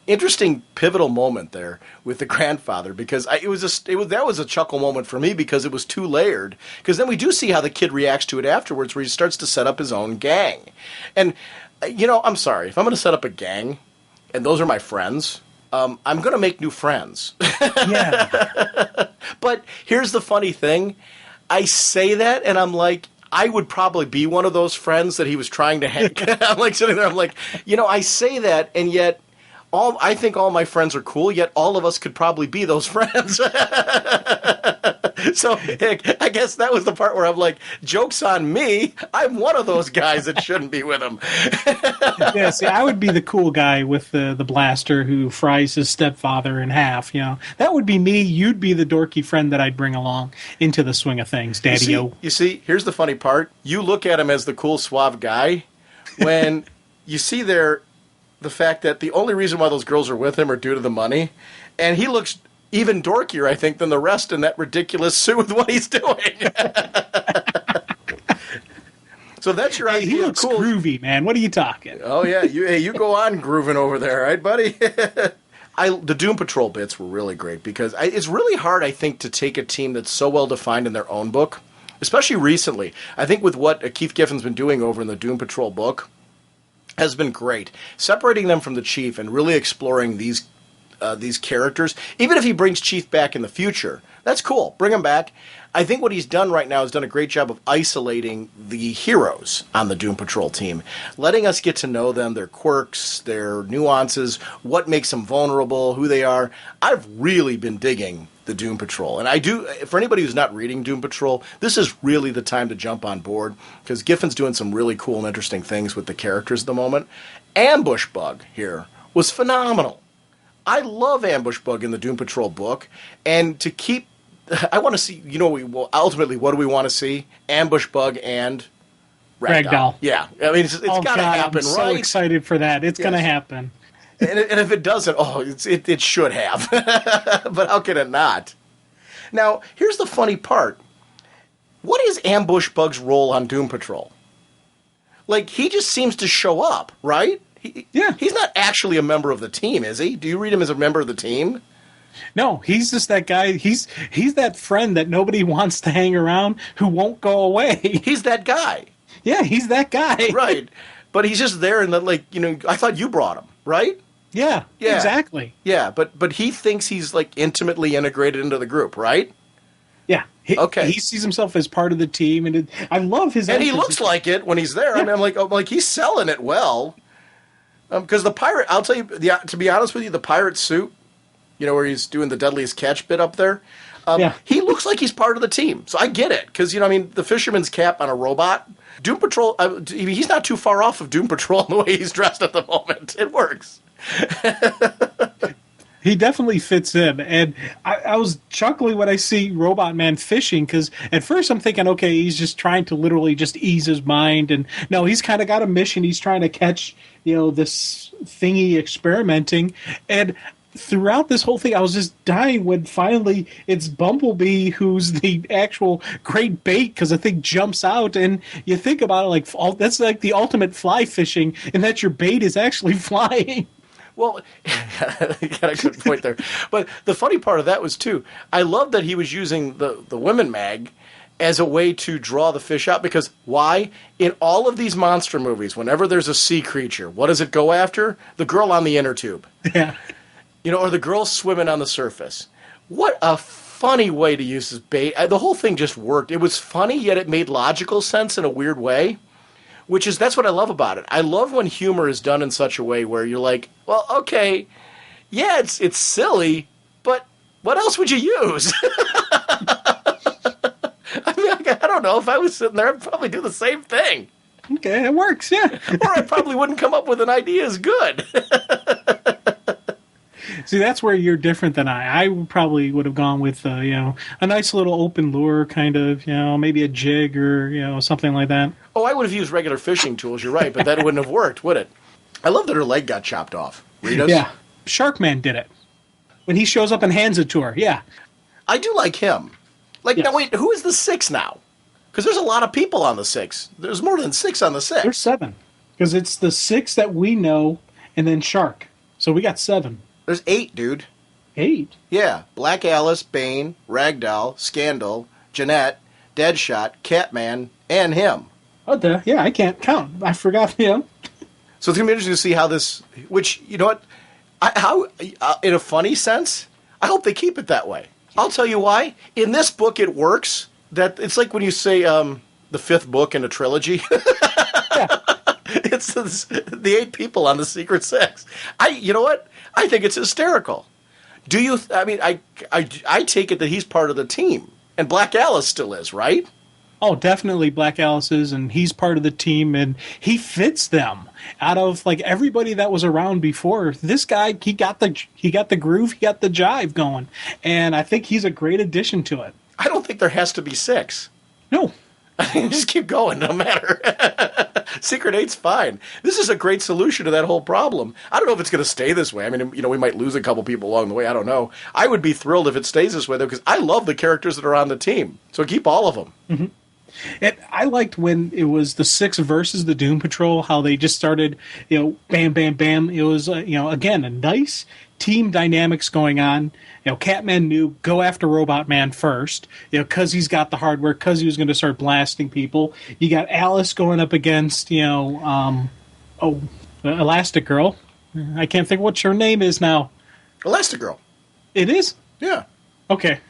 Interesting pivotal moment there with the grandfather, because that was a chuckle moment for me because it was too layered. Because then we do see how the kid reacts to it afterwards, where he starts to set up his own gang. And I'm sorry, if I'm going to set up a gang, and those are my friends, I'm going to make new friends. Yeah. But here's the funny thing. I say that, and I'm like, I would probably be one of those friends that he was trying to hang. I'm like sitting there, I'm like, I say that, and yet I think all my friends are cool, yet all of us could probably be those friends. So I guess that was the part where I'm like, joke's on me. I'm one of those guys that shouldn't be with him. Yeah, see, I would be the cool guy with the blaster who fries his stepfather in half. That would be me. You'd be the dorky friend that I'd bring along into the swing of things, Daddy-o. You see, here's the funny part. You look at him as the cool, suave guy when you see the fact that the only reason why those girls are with him are due to the money, and he looks even dorkier, I think, than the rest in that ridiculous suit with what he's doing. So that's your idea. He looks cool. Groovy, man. What are you talking? Oh yeah, you go on grooving over there, right, buddy? The Doom Patrol bits were really great because it's really hard, I think, to take a team that's so well defined in their own book, especially recently. I think with what Keith Giffen's been doing over in the Doom Patrol book has been great, separating them from the Chief and really exploring these characters. Even if he brings Chief back in the future, that's cool. Bring him back. I think what he's done right now is done a great job of isolating the heroes on the Doom Patrol team, letting us get to know them, their quirks, their nuances, what makes them vulnerable, who they are. I've really been digging the Doom Patrol. And I do, for anybody who's not reading Doom Patrol, this is really the time to jump on board because Giffen's doing some really cool and interesting things with the characters at the moment. Ambush Bug here was phenomenal. I love Ambush Bug in the Doom Patrol book, and I want to see, ultimately, what do we want to see? Ambush Bug and Ragdoll. Yeah, I mean, it's got to happen, I'm right? so excited for that. It's going to happen. And if it doesn't, it should have. But how can it not? Now, here's the funny part. What is Ambush Bug's role on Doom Patrol? Like, he just seems to show up, right? He's not actually a member of the team, is he? Do you read him as a member of the team? No, he's just that guy. He's that friend that nobody wants to hang around who won't go away. He's that guy. Yeah, he's that guy. Right. But he's just there and I thought you brought him, right? Yeah, exactly. Yeah, but he thinks he's intimately integrated into the group, right? Yeah. Okay. He sees himself as part of the team, and I love his. And he looks like it when he's there. Yeah. I mean, I'm like he's selling it well. Because the pirate, I'll tell you, to be honest with you, the pirate suit, where he's doing the deadliest catch bit up there, he looks like he's part of the team. So I get it. Because, the fisherman's cap on a robot, Doom Patrol, he's not too far off of Doom Patrol in the way he's dressed at the moment. It works. He definitely fits in, and I was chuckling when I see Robot Man fishing, because at first I'm thinking, okay, he's just trying to literally just ease his mind, and no, he's kind of got a mission. He's trying to catch, this thingy experimenting, and throughout this whole thing, I was just dying when finally it's Bumblebee who's the actual great bait, because the thing jumps out, and you think about it that's like the ultimate fly fishing, and that your bait is actually flying. Well, you got a good point there. But the funny part of that was, too, I love that he was using the Women Mag as a way to draw the fish out. Because why? In all of these monster movies, whenever there's a sea creature, what does it go after? The girl on the inner tube. Yeah. Or the girl swimming on the surface. What a funny way to use this bait. The whole thing just worked. It was funny, yet it made logical sense in a weird way. That's what I love about it. I love when humor is done in such a way where you're like, well, okay, yeah, it's silly, but what else would you use? I mean, I don't know. If I was sitting there, I'd probably do the same thing. Okay, it works, yeah. Or I probably wouldn't come up with an idea as good. See, that's where you're different than I. I probably would have gone with, a nice little open lure kind of, maybe a jig or, something like that. Oh, I would have used regular fishing tools, you're right, but that wouldn't have worked, would it? I love that her leg got chopped off. Rita's? Yeah. Sharkman did it. When he shows up and hands it to her, yeah. I do like him. Yes. Now wait, who is the 6 now? Because there's a lot of people on the 6. There's more than 6 on the 6. There's 7. Because it's the 6 that we know, and then Shark. So we got 7. There's 8, dude. 8? Yeah. Black Alice, Bane, Ragdoll, Scandal, Jeanette, Deadshot, Catman, and him. Oh, yeah, I can't count. I forgot him. So it's going to be interesting to see how this... Which, you know what? In a funny sense, I hope they keep it that way. I'll tell you why. In this book, it works. that it's like when you say the fifth book in a trilogy. Yeah. It's the 8 people on the Secret Six. You know what? I think it's hysterical. Do you? I mean, I take it that he's part of the team, and Black Alice still is, right? Oh, definitely Black Alice is, and he's part of the team, and he fits them. Out of like everybody that was around before, this guy he got the groove, he got the jive going, and I think he's a great addition to it. I don't think there has to be 6. No. Just keep going, no matter. Secret 8's fine. This is a great solution to that whole problem. I don't know if it's going to stay this way. I mean, we might lose a couple people along the way. I don't know. I would be thrilled if it stays this way, though, because I love the characters that are on the team. So keep all of them. Mm-hmm. And I liked when it was the 6 versus the Doom Patrol, how they just started, bam, bam, bam. It was, again, a nice team dynamics going on. Catman knew go after Robot Man first, because he's got the hardware, because he was going to start blasting people. You got Alice going up against, Elastigirl. I can't think what her name is now. Elastigirl. It is? Yeah. Okay.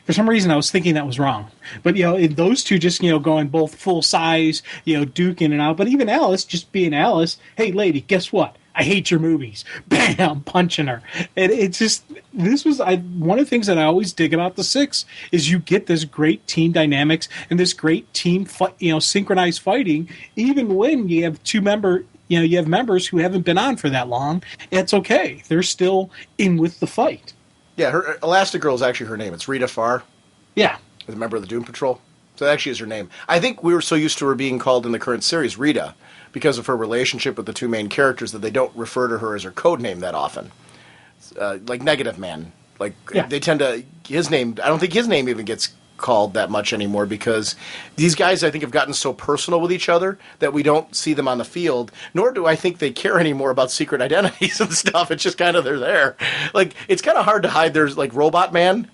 For some reason, I was thinking that was wrong. But, those two just, going both full size, duking and out. But even Alice, just being Alice, hey, lady, guess what? I hate your movies. Bam, punching her. And it's just, one of the things that I always dig about the 6 is you get this great team dynamics and this great team, synchronized fighting, even when you have you have members who haven't been on for that long. It's okay. They're still in with the fight. Yeah, Elastigirl is actually her name. It's Rita Farr. Yeah. As a member of the Doom Patrol. So that actually is her name. I think we were so used to her being called in the current series Rita because of her relationship with the 2 main characters that they don't refer to her as her code name that often. Like Negative Man. They tend to... His name... I don't think his name even gets called that much anymore because these guys, I think, have gotten so personal with each other that we don't see them on the field, nor do I think they care anymore about secret identities and stuff. It's just kind of they're there. It's kind of hard to hide there's Robot Man.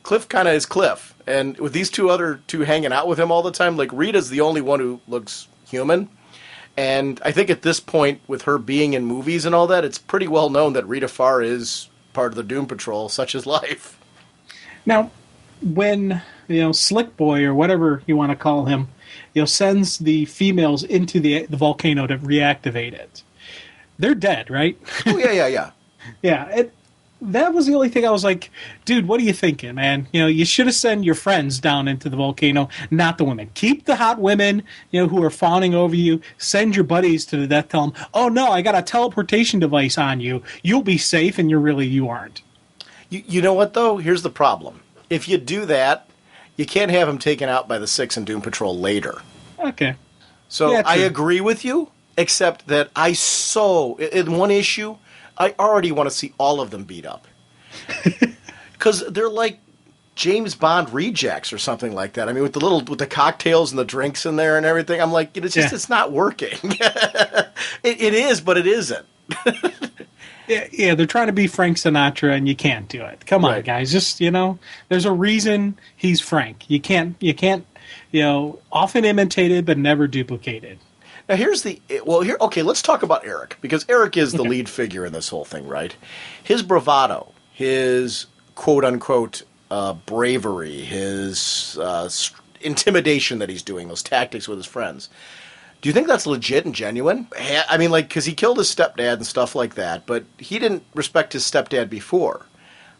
Cliff kind of is Cliff. And with these other two hanging out with him all the time, Rita's the only one who looks human. And I think at this point, with her being in movies and all that, it's pretty well known that Rita Farr is part of the Doom Patrol, such is life. Now, when, Slick Boy, or whatever you want to call him, sends the females into the volcano to reactivate it, they're dead, right? Oh, yeah. Yeah, that was the only thing I was like, dude, what are you thinking, man? You should have sent your friends down into the volcano, not the women. Keep the hot women, who are fawning over you. Send your buddies to the death. Tell them, oh, no, I got a teleportation device on you. You'll be safe, and you aren't. You know what, though? Here's the problem. If you do that, you can't have him taken out by the 6 and Doom Patrol later. Okay. So yeah, I agree with you, except that in one issue, I already want to see all of them beat up. Because they're like James Bond rejects or something like that. I mean, with the cocktails and the drinks in there and everything, I'm like, it's not working. It is, but it isn't. Yeah, they're trying to be Frank Sinatra, and you can't do it. Come on, guys. Just, there's a reason he's Frank. You can't, often imitated, but never duplicated. Now, let's talk about Eric, because Eric is the lead figure in this whole thing, right? His bravado, his quote-unquote bravery, his intimidation that he's doing, those tactics with his friends. Do you think that's legit and genuine? I mean, because he killed his stepdad and stuff like that, but he didn't respect his stepdad before.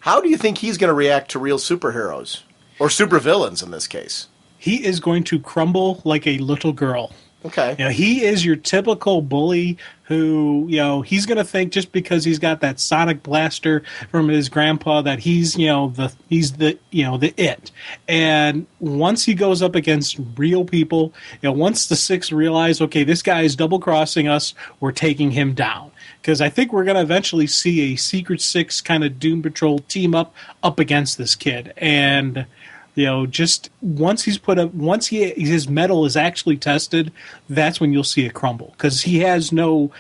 How do you think he's going to react to real superheroes? Or supervillains, in this case? He is going to crumble like a little girl. Okay. He is your typical bully who, he's going to think just because he's got that sonic blaster from his grandpa that he's the it. And once he goes up against real people, once the 6 realize, okay, this guy is double crossing us, we're taking him down. Because I think we're going to eventually see a Secret 6 kind of Doom Patrol team up against this kid. And just once his metal is actually tested, that's when you'll see it crumble. Because he has no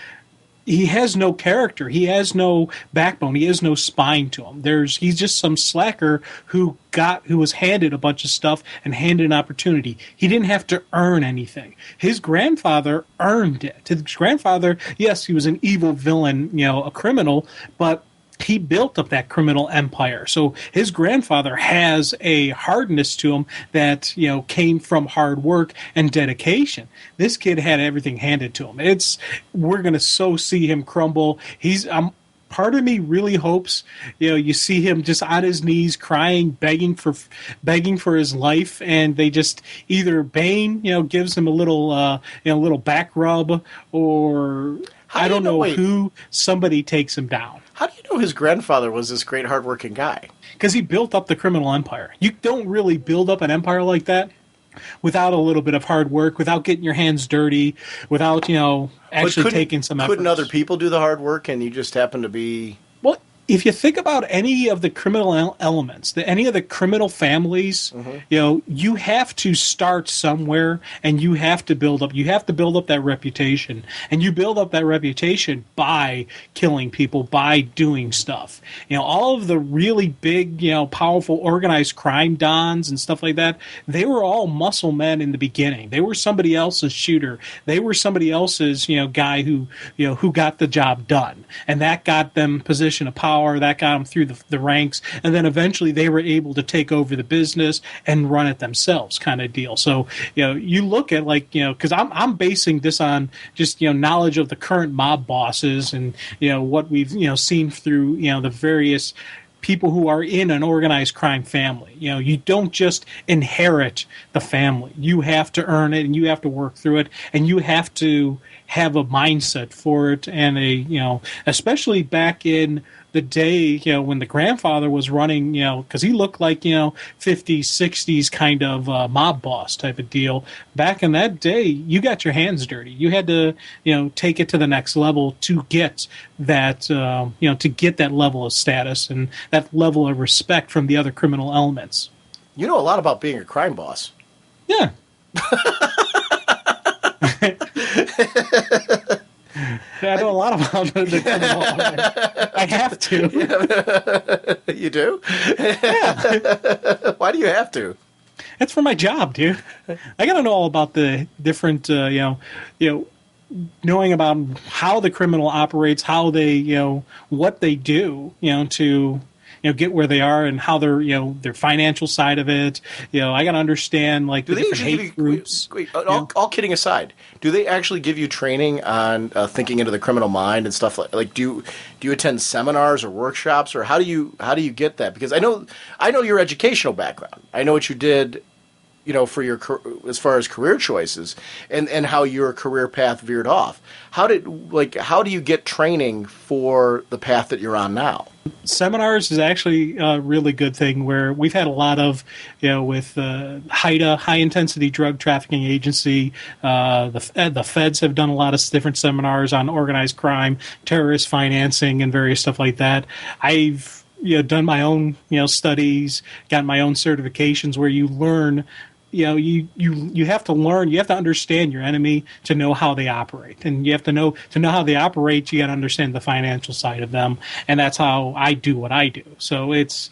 character, he has no backbone, he has no spine to him. He's just some slacker who was handed a bunch of stuff and handed an opportunity. He didn't have to earn anything. His grandfather earned it. His grandfather, yes, he was an evil villain, a criminal, but he built up that criminal empire. So his grandfather has a hardness to him that, came from hard work and dedication. This kid had everything handed to him. We're going to see him crumble. Part of me really hopes, you see him just on his knees crying, begging for his life, and they just either Bane, gives him a little back rub, or I don't know who, somebody takes him down. How do you know his grandfather was this great hardworking guy? Because he built up the criminal empire. You don't really build up an empire like that without a little bit of hard work, without getting your hands dirty, without, actually taking some effort. Couldn't other people do the hard work and you just happen to be... Well, if you think about any of the criminal elements, any of the criminal families, you have to start somewhere, and you have to build up that reputation, and you build up that reputation by killing people, by doing stuff. All of the really big, powerful organized crime dons and stuff like that, they were all muscle men in the beginning. They were somebody else's shooter. They were somebody else's, guy who got the job done, and that got them position of power. That got them through the ranks, and then eventually they were able to take over the business and run it themselves, kind of deal. So you look at because I'm basing this on just knowledge of the current mob bosses and what we've seen through the various people who are in an organized crime family. You don't just inherit the family. You have to earn it, and you have to work through it, and you have to have a mindset for it, and especially back in the day, when the grandfather was running, because he looked like, 50s, 60s kind of mob boss type of deal. Back in that day, you got your hands dirty. You had to, take it to the next level to get that, to get that level of status and that level of respect from the other criminal elements. You know a lot about being a crime boss. Yeah. I know a lot about the criminal. I have to. You do? Yeah. Why do you have to? That's for my job, dude. I got to know all about the different, knowing about how the criminal operates, how they, what they do, to get where they are, and how their financial side of it. I got to understand the different hate groups. All kidding aside, do they actually give you training on thinking into the criminal mind and stuff like? Do you attend seminars or workshops, or how do you get that? Because I know your educational background. I know what you did, for your as far as career choices and how your career path veered off. How do you get training for the path that you're on now? Seminars is actually a really good thing, where we've had a lot of, with HIDA, High Intensity Drug Trafficking Agency. The feds have done a lot of different seminars on organized crime, terrorist financing, and various stuff like that. I've done my own studies, got my own certifications, where you learn. You have to learn. You have to understand your enemy to know how they operate, and you have to know how they operate. You got to understand the financial side of them, and that's how I do what I do. So it's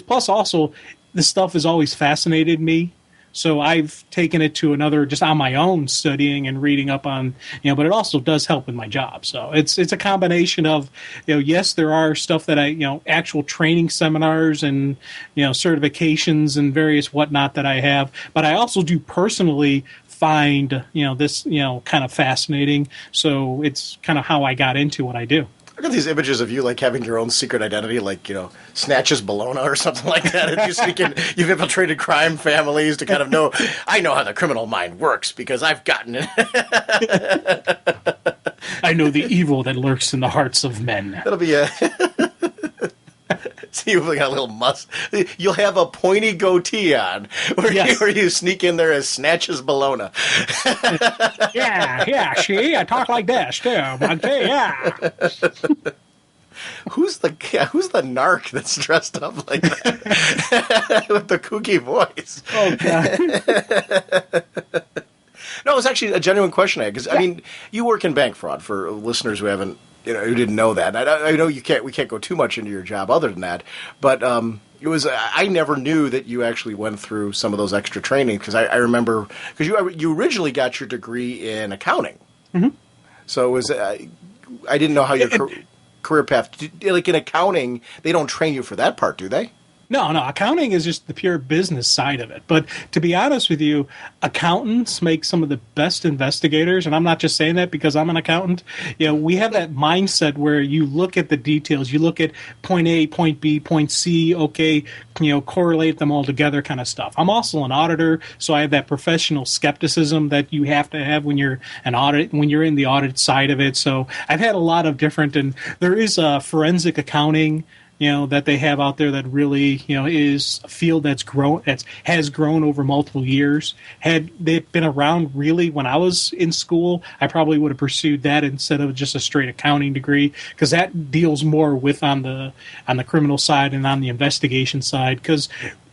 plus also this stuff has always fascinated me. So I've taken it to another, just on my own, studying and reading up on, but it also does help with my job. So it's a combination of, yes, there are stuff that actual training seminars and, certifications and various whatnot that I have, but I also do personally find, this, kind of fascinating. So it's kind of how I got into what I do. I got these images of you having your own secret identity, Snatches Bologna or something like that. And you speak you've infiltrated crime families to kind of know. I know how the criminal mind works because I've gotten it. I know the evil that lurks in the hearts of men. That'll be a. See, you've got a little You'll have a pointy goatee on where you sneak in there as Snatches Bologna. Yeah, see, I talk like this too. Yeah. Who's the narc that's dressed up like that with the kooky voice? Oh God. No, it's actually a genuine question I had, because you work in bank fraud, for listeners who haven't. Who didn't know that. I know we can't go too much into your job other than that, but I never knew that you actually went through some of those extra training, because I remember, because you originally got your degree in accounting. Mm-hmm. So it was I didn't know how your career path? Like in accounting, they don't train you for that part, do they? No, accounting is just the pure business side of it. But to be honest with you, accountants make some of the best investigators, and I'm not just saying that because I'm an accountant. We have that mindset where you look at the details, you look at point A, point B, point C, okay, correlate them all together kind of stuff. I'm also an auditor, so I have that professional skepticism that you have to have when you're when you're in the audit side of it. So I've had a lot of different, and there is a forensic accounting that they have out there that really, is a field has grown over multiple years. Had they been around really when I was in school, I probably would have pursued that instead of just a straight accounting degree, because that deals more with on the criminal side and on the investigation side. Because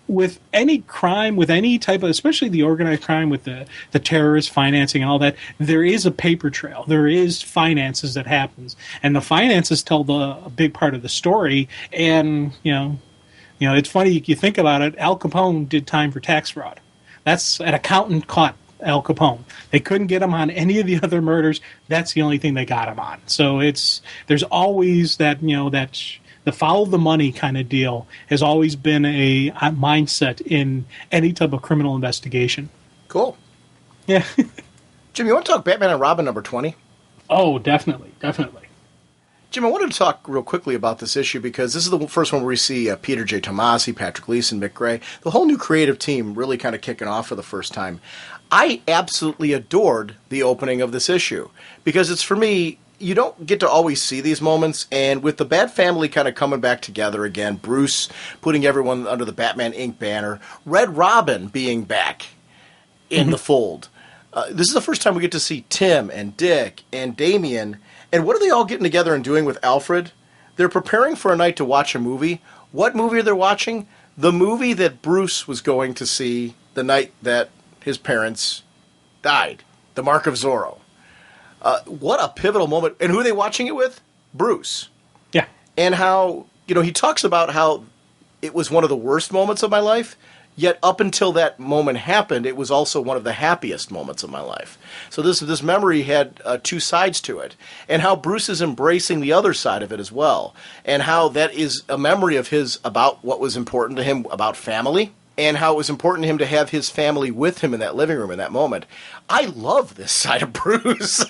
with any crime, with any type of, especially the organized crime with the terrorist financing and all that, there is a paper trail. There is finances that happens, and the finances tell a big part of the story. And it's funny you think about it. Al Capone did time for tax fraud. That's an accountant caught Al Capone. They couldn't get him on any of the other murders. That's the only thing they got him on. So there's always that the follow the money kind of deal has always been a mindset in any type of criminal investigation. Cool. Yeah. Jim, you want to talk Batman and Robin number 20? Oh, definitely. Jim, I wanted to talk real quickly about this issue because this is the first one where we see Peter J. Tomasi, Patrick Gleason, Mick Gray, the whole new creative team really kind of kicking off for the first time. I absolutely adored the opening of this issue because it's, for me, you don't get to always see these moments, and with the Bat family kind of coming back together again, Bruce putting everyone under the Batman Inc. banner, Red Robin being back in the fold. This is the first time we get to see Tim and Dick and Damian, and what are they all getting together and doing with Alfred? They're preparing for a night to watch a movie. What movie are they watching? The movie that Bruce was going to see the night that his parents died, The Mark of Zorro. What a pivotal moment. And who are they watching it with? Bruce. Yeah. And how, he talks about how it was one of the worst moments of my life, yet up until that moment happened, it was also one of the happiest moments of my life. So this memory had two sides to it. And how Bruce is embracing the other side of it as well. And how that is a memory of his about what was important to him about family. And how it was important to him to have his family with him in that living room in that moment. I love this side of Bruce.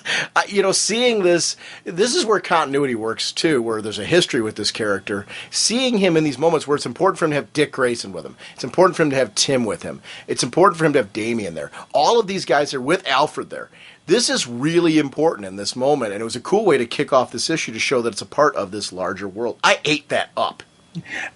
Seeing this is where continuity works too, where there's a history with this character. Seeing him in these moments where it's important for him to have Dick Grayson with him. It's important for him to have Tim with him. It's important for him to have Damian there. All of these guys are with Alfred there. This is really important in this moment, and it was a cool way to kick off this issue to show that it's a part of this larger world. I ate that up.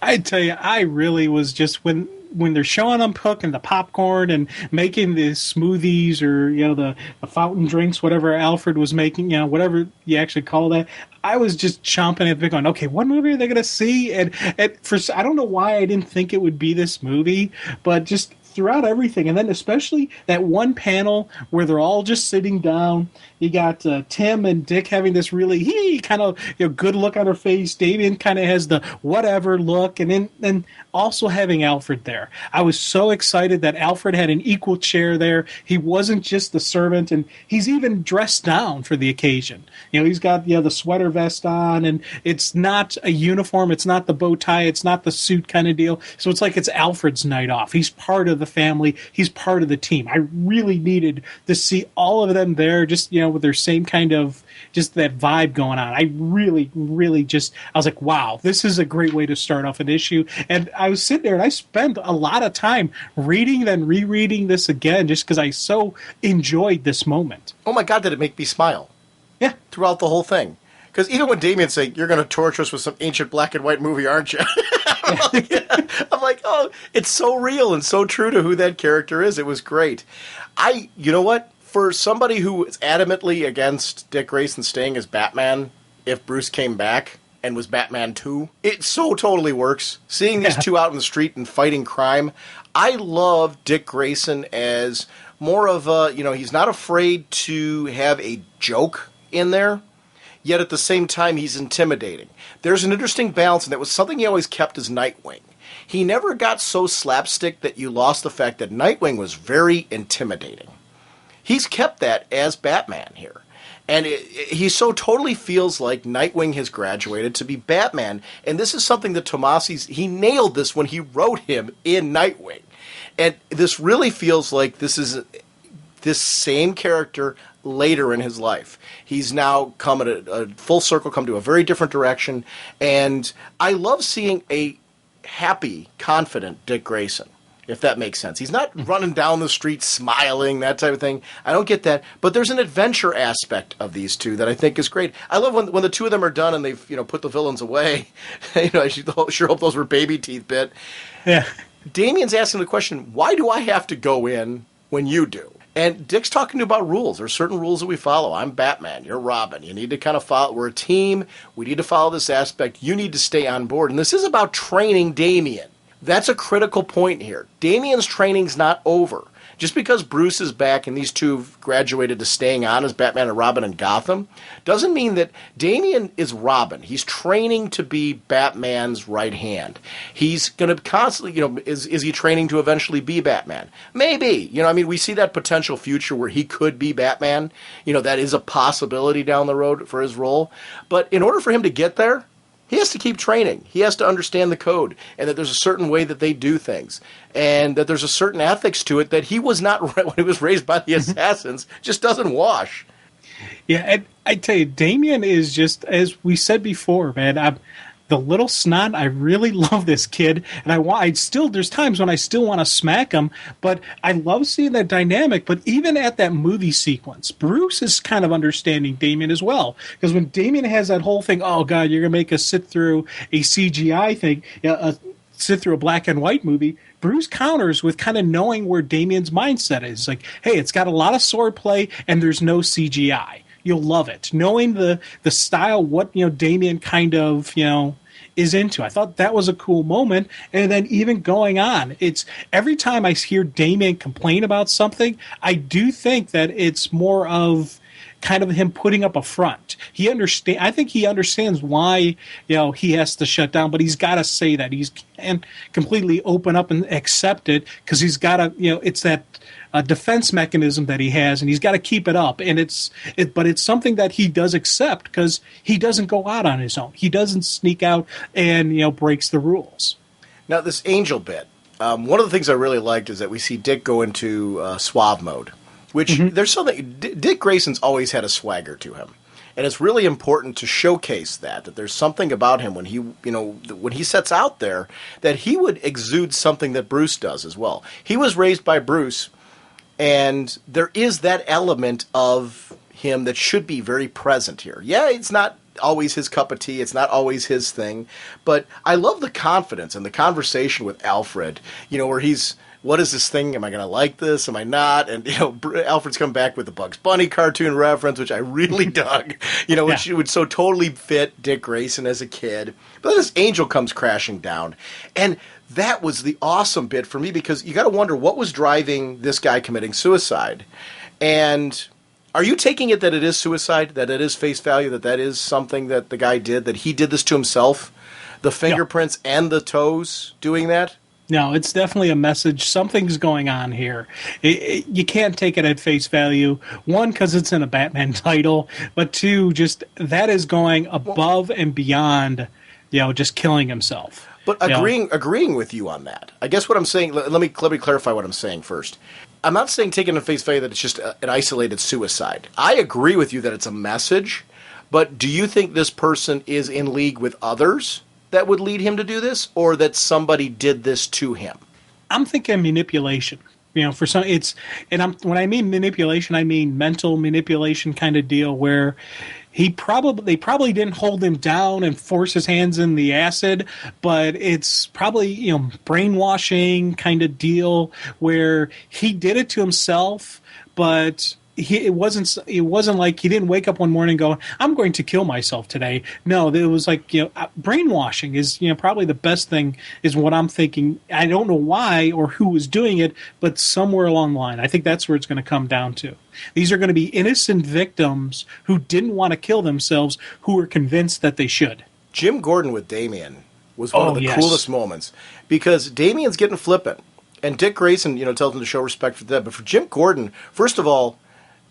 I tell you, I really was just when they're showing them cooking the popcorn and making the smoothies or the fountain drinks, whatever Alfred was making, whatever you actually call that, I was just chomping at the bit going, okay, what movie are they going to see? And I don't know why I didn't think it would be this movie, but just throughout everything, and then especially that one panel where they're all just sitting down. You got Tim and Dick having this really kind of good look on her face. Damian kind of has the whatever look, and then also having Alfred there. I was so excited that Alfred had an equal chair there. He wasn't just the servant, and he's even dressed down for the occasion. He's got the sweater vest on, and it's not a uniform. It's not the bow tie. It's not the suit kind of deal. So it's like it's Alfred's night off. He's part of the family. He's part of the team. I really needed to see all of them there, just with their same kind of just that vibe going on. I really, really I was like, wow, this is a great way to start off an issue. And I was sitting there and I spent a lot of time reading then rereading this again just because I so enjoyed this moment. Oh my God, did it make me smile? Yeah. Throughout the whole thing. Because even when Damian's saying, you're going to torture us with some ancient black and white movie, aren't you? I'm like, oh, it's so real and so true to who that character is. It was great. You know what? For somebody who is adamantly against Dick Grayson staying as Batman, if Bruce came back and was Batman 2, it so totally works. Seeing these two out in the street and fighting crime, I love Dick Grayson as more of a, he's not afraid to have a joke in there, yet at the same time he's intimidating. There's an interesting balance, and that was something he always kept as Nightwing. He never got so slapstick that you lost the fact that Nightwing was very intimidating. He's kept that as Batman here. And he so totally feels like Nightwing has graduated to be Batman. And this is something that he nailed this when he wrote him in Nightwing. And this really feels like this is this same character later in his life. He's now come at a full circle, come to a very different direction. And I love seeing a happy, confident Dick Grayson, if that makes sense. He's not running down the street smiling, that type of thing. I don't get that. But there's an adventure aspect of these two that I think is great. I love when the two of them are done and they've put the villains away. I sure hope those were baby teeth bit. Yeah. Damian's asking the question, why do I have to go in when you do? And Dick's talking about rules. There's certain rules that we follow. I'm Batman. You're Robin. You need to kind of follow. We're a team. We need to follow this aspect. You need to stay on board. And this is about training Damian. That's a critical point here. Damian's training's not over. Just because Bruce is back and these two have graduated to staying on as Batman and Robin in Gotham doesn't mean that Damian is Robin. He's training to be Batman's right hand. He's going to constantly, is he training to eventually be Batman? Maybe. We see that potential future where he could be Batman. That is a possibility down the road for his role. But in order for him to get there, he has to keep training. He has to understand the code, and that there's a certain way that they do things, and that there's a certain ethics to it that he was not when he was raised by the assassins just doesn't wash. Yeah, I tell you, Damian is just, as we said before, man. The little snot, I really love this kid, and there's times when I still want to smack him, but I love seeing that dynamic. But even at that movie sequence, Bruce is kind of understanding Damian as well, because when Damian has that whole thing, oh God, you're gonna make us sit through a CGI thing, sit through a black and white movie. Bruce counters with kind of knowing where Damian's mindset is, like, hey, it's got a lot of swordplay and there's no CGI. You'll love it. Knowing the style, what Damian kind of is into. I thought that was a cool moment. And then even going on, it's every time I hear Damian complain about something, I do think that it's more of kind of him putting up a front. I think he understands why he has to shut down, but he's got to say that. He can't completely open up and accept it, because he's got to it's that defense mechanism that he has, and he's got to keep it up. And but it's something that he does accept, because he doesn't go out on his own. He doesn't sneak out and breaks the rules. Now, this Angel bit, one of the things I really liked is that we see Dick go into suave mode, which there's something. Dick Grayson's always had a swagger to him. And it's really important to showcase that there's something about him when he sets out there, that he would exude something that Bruce does as well. He was raised by Bruce, and there is that element of him that should be very present here. Yeah, it's not always his cup of tea. It's not always his thing. But I love the confidence and the conversation with Alfred, where he's, what is this thing? Am I going to like this? Am I not? And, Alfred's come back with the Bugs Bunny cartoon reference, which I really dug, which would so totally fit Dick Grayson as a kid. But then this Angel comes crashing down. And that was the awesome bit for me, because you got to wonder what was driving this guy committing suicide. And are you taking it that it is suicide, that it is face value, that is something that the guy did, that he did this to himself? The fingerprints and the toes doing that? No, it's definitely a message. Something's going on here. You can't take it at face value. One, because it's in a Batman title, but two, just that is going above and beyond, just killing himself. But agreeing with you on that. I guess what I'm saying, let me clarify what I'm saying first. I'm not saying taking at face value that it's just an isolated suicide. I agree with you that it's a message, but do you think this person is in league with others that would lead him to do this, or that somebody did this to him? I'm thinking manipulation. For some, when I mean manipulation, I mean mental manipulation kind of deal, where they probably didn't hold him down and force his hands in the acid, but it's probably brainwashing kind of deal where he did it to himself, but it wasn't like he didn't wake up one morning and go, I'm going to kill myself today. No, it was like, brainwashing is, probably the best thing, is what I'm thinking. I don't know why or who was doing it, but somewhere along the line, I think that's where it's going to come down to. These are going to be innocent victims who didn't want to kill themselves, who were convinced that they should. Jim Gordon with Damian was one of the coolest moments, because Damian's getting flippant, and Dick Grayson, tells him to show respect for that. But for Jim Gordon, first of all,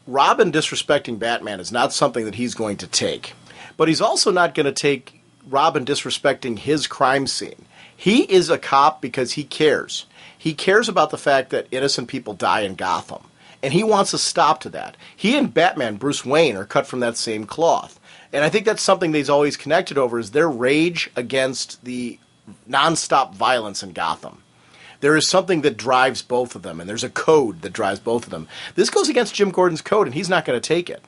Robin disrespecting Batman is not something that he's going to take. But he's also not going to take Robin disrespecting his crime scene. He is a cop because he cares. He cares about the fact that innocent people die in Gotham. And he wants a stop to that. He and Batman, Bruce Wayne, are cut from that same cloth. And I think that's something that he's always connected over, is their rage against the nonstop violence in Gotham. There is something that drives both of them, and there's a code that drives both of them. This goes against Jim Gordon's code, and he's not going to take it.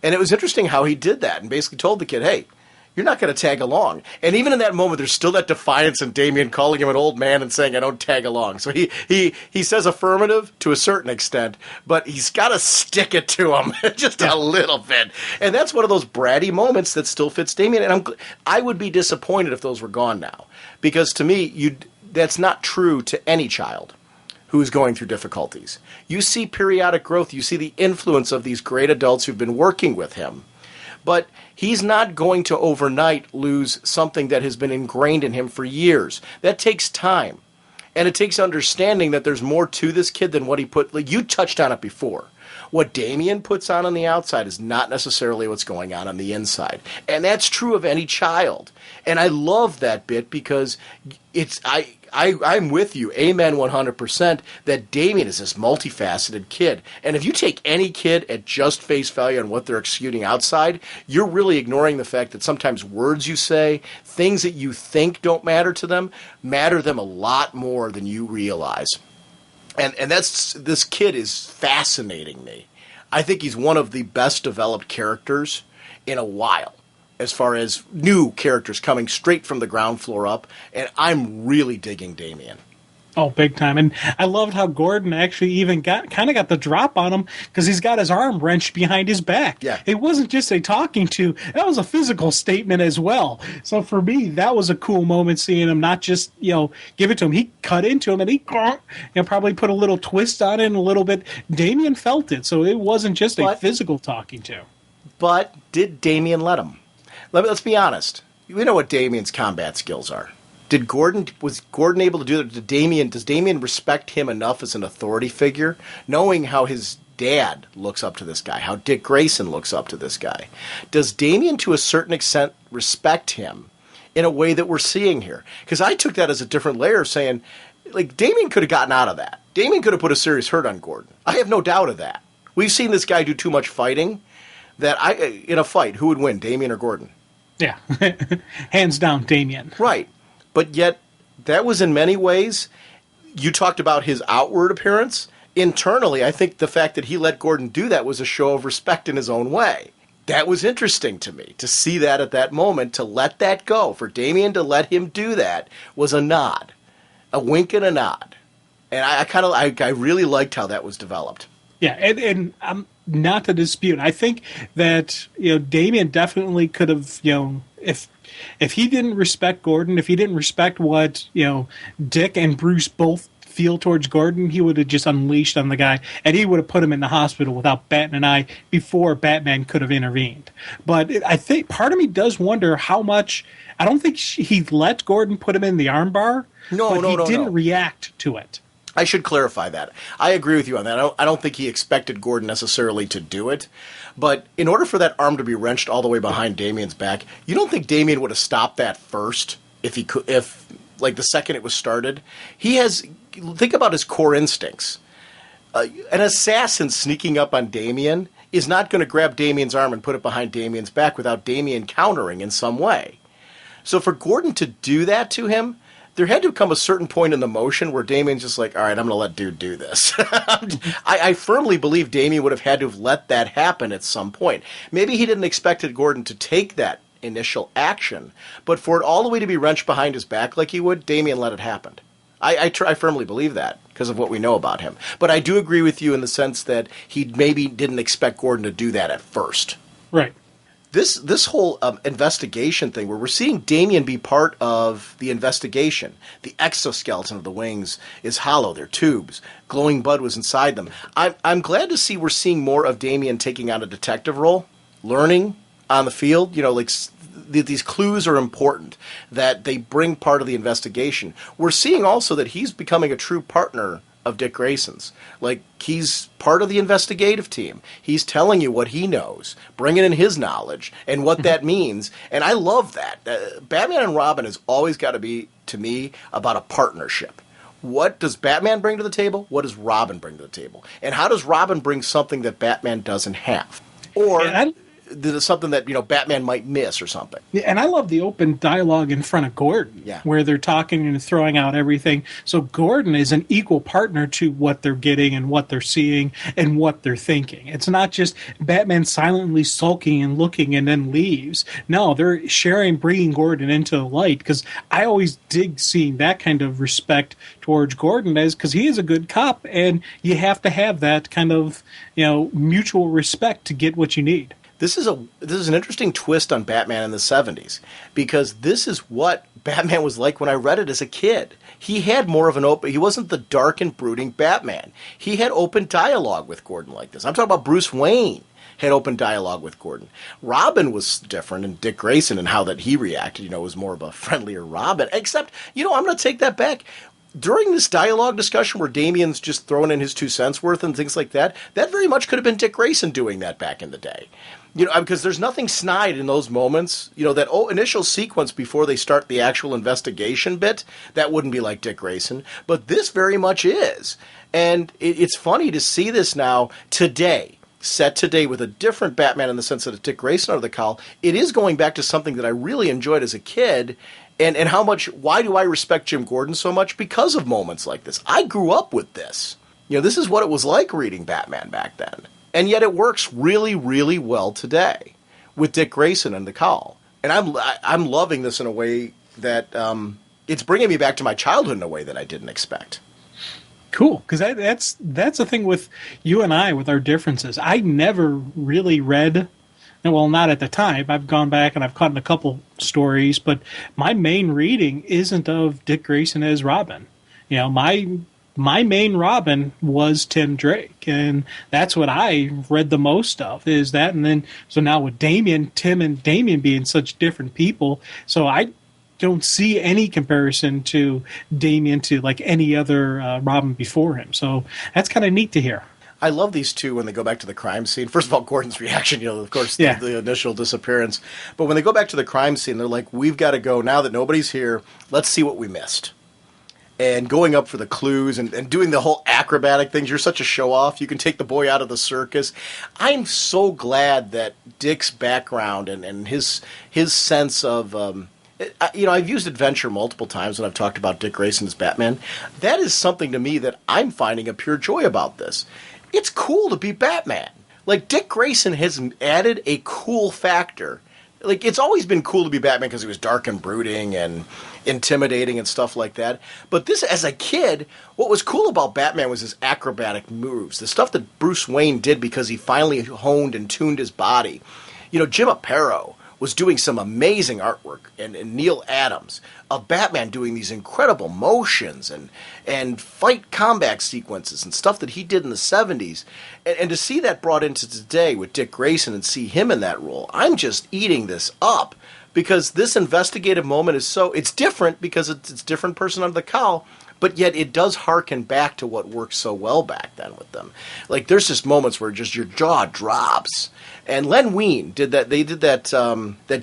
And it was interesting how he did that and basically told the kid, hey, you're not going to tag along. And even in that moment, there's still that defiance in Damian calling him an old man and saying, I don't tag along. So he says affirmative to a certain extent, but he's got to stick it to him just a little bit. And that's one of those bratty moments that still fits Damian. And I would be disappointed if those were gone now. Because to me, that's not true to any child who is going through difficulties. You see periodic growth. You see the influence of these great adults who've been working with him. But he's not going to overnight lose something that has been ingrained in him for years. That takes time. And it takes understanding that there's more to this kid than what he put. Like you touched on it before. What Damian puts on the outside is not necessarily what's going on the inside. And that's true of any child. And I love that bit because I'm with you, amen 100%, that Damian is this multifaceted kid. And if you take any kid at just face value on what they're executing outside, you're really ignoring the fact that sometimes words you say, things that you think don't matter to them a lot more than you realize. And this kid is fascinating me. I think he's one of the best developed characters in a while, as far as new characters coming straight from the ground floor up, and I'm really digging Damian. Oh, big time. And I loved how Gordon actually even got the drop on him because he's got his arm wrenched behind his back. Yeah. It wasn't just a talking to, that was a physical statement as well. So for me, that was a cool moment seeing him not just, give it to him. He cut into him and he probably put a little twist on it and a little bit. Damian felt it. So it wasn't just a physical talking to. But did Damian let him? Let's be honest. We know what Damian's combat skills are. Was Gordon able to do that? Does Damian respect him enough as an authority figure, knowing how his dad looks up to this guy, how Dick Grayson looks up to this guy? Does Damian, to a certain extent, respect him in a way that we're seeing here? Because I took that as a different layer, saying, like, Damian could have gotten out of that. Damian could have put a serious hurt on Gordon. I have no doubt of that. We've seen this guy do too much fighting that in a fight, who would win, Damian or Gordon? Yeah, hands down, Damian. Right. But yet, that was in many ways, you talked about his outward appearance. Internally, I think the fact that he let Gordon do that was a show of respect in his own way. That was interesting to me, to see that at that moment, to let that go. For Damian to let him do that was a nod, a wink and a nod. And I really liked how that was developed. Yeah, and I'm not to dispute. I think that Damian definitely could have if he didn't respect Gordon, if he didn't respect what Dick and Bruce both feel towards Gordon, he would have just unleashed on the guy, and he would have put him in the hospital without batting an eye before Batman could have intervened. But I think part of me does wonder how much. I don't think he let Gordon put him in the armbar. No, he didn't react to it. I should clarify that. I agree with you on that. I don't think he expected Gordon necessarily to do it. But in order for that arm to be wrenched all the way behind Damian's back, you don't think Damian would have stopped that first if he could, like the second it was started? Think about his core instincts. An assassin sneaking up on Damian is not going to grab Damian's arm and put it behind Damian's back without Damian countering in some way. So for Gordon to do that to him, there had to come a certain point in the motion where Damian's just like, all right, I'm going to let dude do this. I firmly believe Damian would have had to have let that happen at some point. Maybe he didn't expect Gordon to take that initial action, but for it all the way to be wrenched behind his back like he would, Damian let it happen. I firmly believe that because of what we know about him. But I do agree with you in the sense that he maybe didn't expect Gordon to do that at first. Right. This whole investigation thing where we're seeing Damian be part of the investigation. The exoskeleton of the wings is hollow. They're tubes. Glowing Bud was inside them. I'm glad to see we're seeing more of Damian taking on a detective role, learning on the field. These clues are important, that they bring part of the investigation. We're seeing also that he's becoming a true partner of Dick Grayson's. Like, he's part of the investigative team. He's telling you what he knows, bringing in his knowledge and what that means. And I love that. Batman and Robin has always got to be, to me, about a partnership. What does Batman bring to the table? What does Robin bring to the table? And how does Robin bring something that Batman doesn't have? Or there's something that, Batman might miss or something. Yeah, and I love the open dialogue in front of Gordon, where they're talking and throwing out everything. So Gordon is an equal partner to what they're getting and what they're seeing and what they're thinking. It's not just Batman silently sulking and looking and then leaves. No, they're sharing, bringing Gordon into the light, because I always dig seeing that kind of respect towards Gordon, because he is a good cop, and you have to have that kind of mutual respect to get what you need. This is an interesting twist on Batman in the 70s, because this is what Batman was like when I read it as a kid. He had more of he wasn't the dark and brooding Batman. He had open dialogue with Gordon like this. I'm talking about Bruce Wayne had open dialogue with Gordon. Robin was different, and Dick Grayson and how that he reacted, was more of a friendlier Robin. Except, I'm going to take that back. During this dialogue discussion where Damian's just throwing in his 2 cents worth and things like that, that very much could have been Dick Grayson doing that back in the day. Because there's nothing snide in those moments. That initial sequence before they start the actual investigation bit, that wouldn't be like Dick Grayson. But this very much is. And it's funny to see this now today, set today with a different Batman in the sense that it's Dick Grayson out of the cowl. It is going back to something that I really enjoyed as a kid. And why do I respect Jim Gordon so much? Because of moments like this. I grew up with this. This is what it was like reading Batman back then. And yet it works really, really well today with Dick Grayson and the cowl. And I'm loving this in a way that it's bringing me back to my childhood in a way that I didn't expect. Cool, because that's the thing with you and I with our differences. I never really read, well, not at the time. I've gone back and I've caught in a couple stories, but my main reading isn't of Dick Grayson as Robin. My main Robin was Tim Drake, and that's what I read the most of, is that. And then, so now with Tim and Damian being such different people, so I don't see any comparison to Damian to like any other Robin before him. So that's kind of neat to hear. I love these two when they go back to the crime scene. First of all, Gordon's reaction, of course, the initial disappearance. But when they go back to the crime scene, they're like, we've got to go now that nobody's here. Let's see what we missed. And going up for the clues and doing the whole acrobatic things. You're such a show-off. You can take the boy out of the circus. I'm so glad that Dick's background and his sense of... I've used adventure multiple times when I've talked about Dick Grayson as Batman. That is something to me that I'm finding a pure joy about this. It's cool to be Batman. Like, Dick Grayson has added a cool factor. Like, it's always been cool to be Batman because he was dark and brooding and intimidating and stuff like that. But this, as a kid, what was cool about Batman was his acrobatic moves. The stuff that Bruce Wayne did because he finally honed and tuned his body. Jim Aparo was doing some amazing artwork, and Neil Adams of Batman doing these incredible motions and fight combat sequences and stuff that he did in the 70s. And to see that brought into today with Dick Grayson and see him in that role, I'm just eating this up, because this investigative moment is it's different because it's different person under the cowl, but yet it does harken back to what worked so well back then with them. Like, there's just moments where just your jaw drops. And Len Wein did that. They did that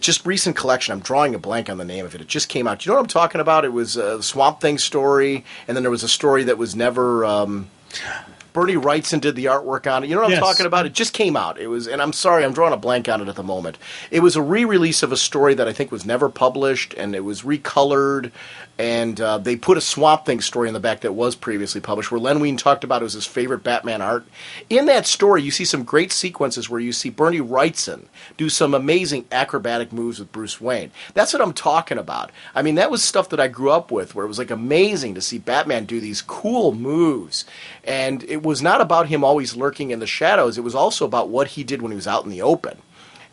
just recent collection. I'm drawing a blank on the name of it. It just came out. Do you know what I'm talking about? It was a Swamp Thing story, and then there was a story that was never... Bernie Wrightson did the artwork on it. You know what I'm talking about? It just came out. It was, and I'm sorry, I'm drawing a blank on it at the moment. It was a re-release of a story that I think was never published, and it was recolored, and they put a Swamp Thing story in the back that was previously published, where Len Wein talked about it was his favorite Batman art. In that story, you see some great sequences where you see Bernie Wrightson do some amazing acrobatic moves with Bruce Wayne. That's what I'm talking about. I mean, that was stuff that I grew up with, where it was like amazing to see Batman do these cool moves. And it was not about him always lurking in the shadows. It was also about what he did when he was out in the open.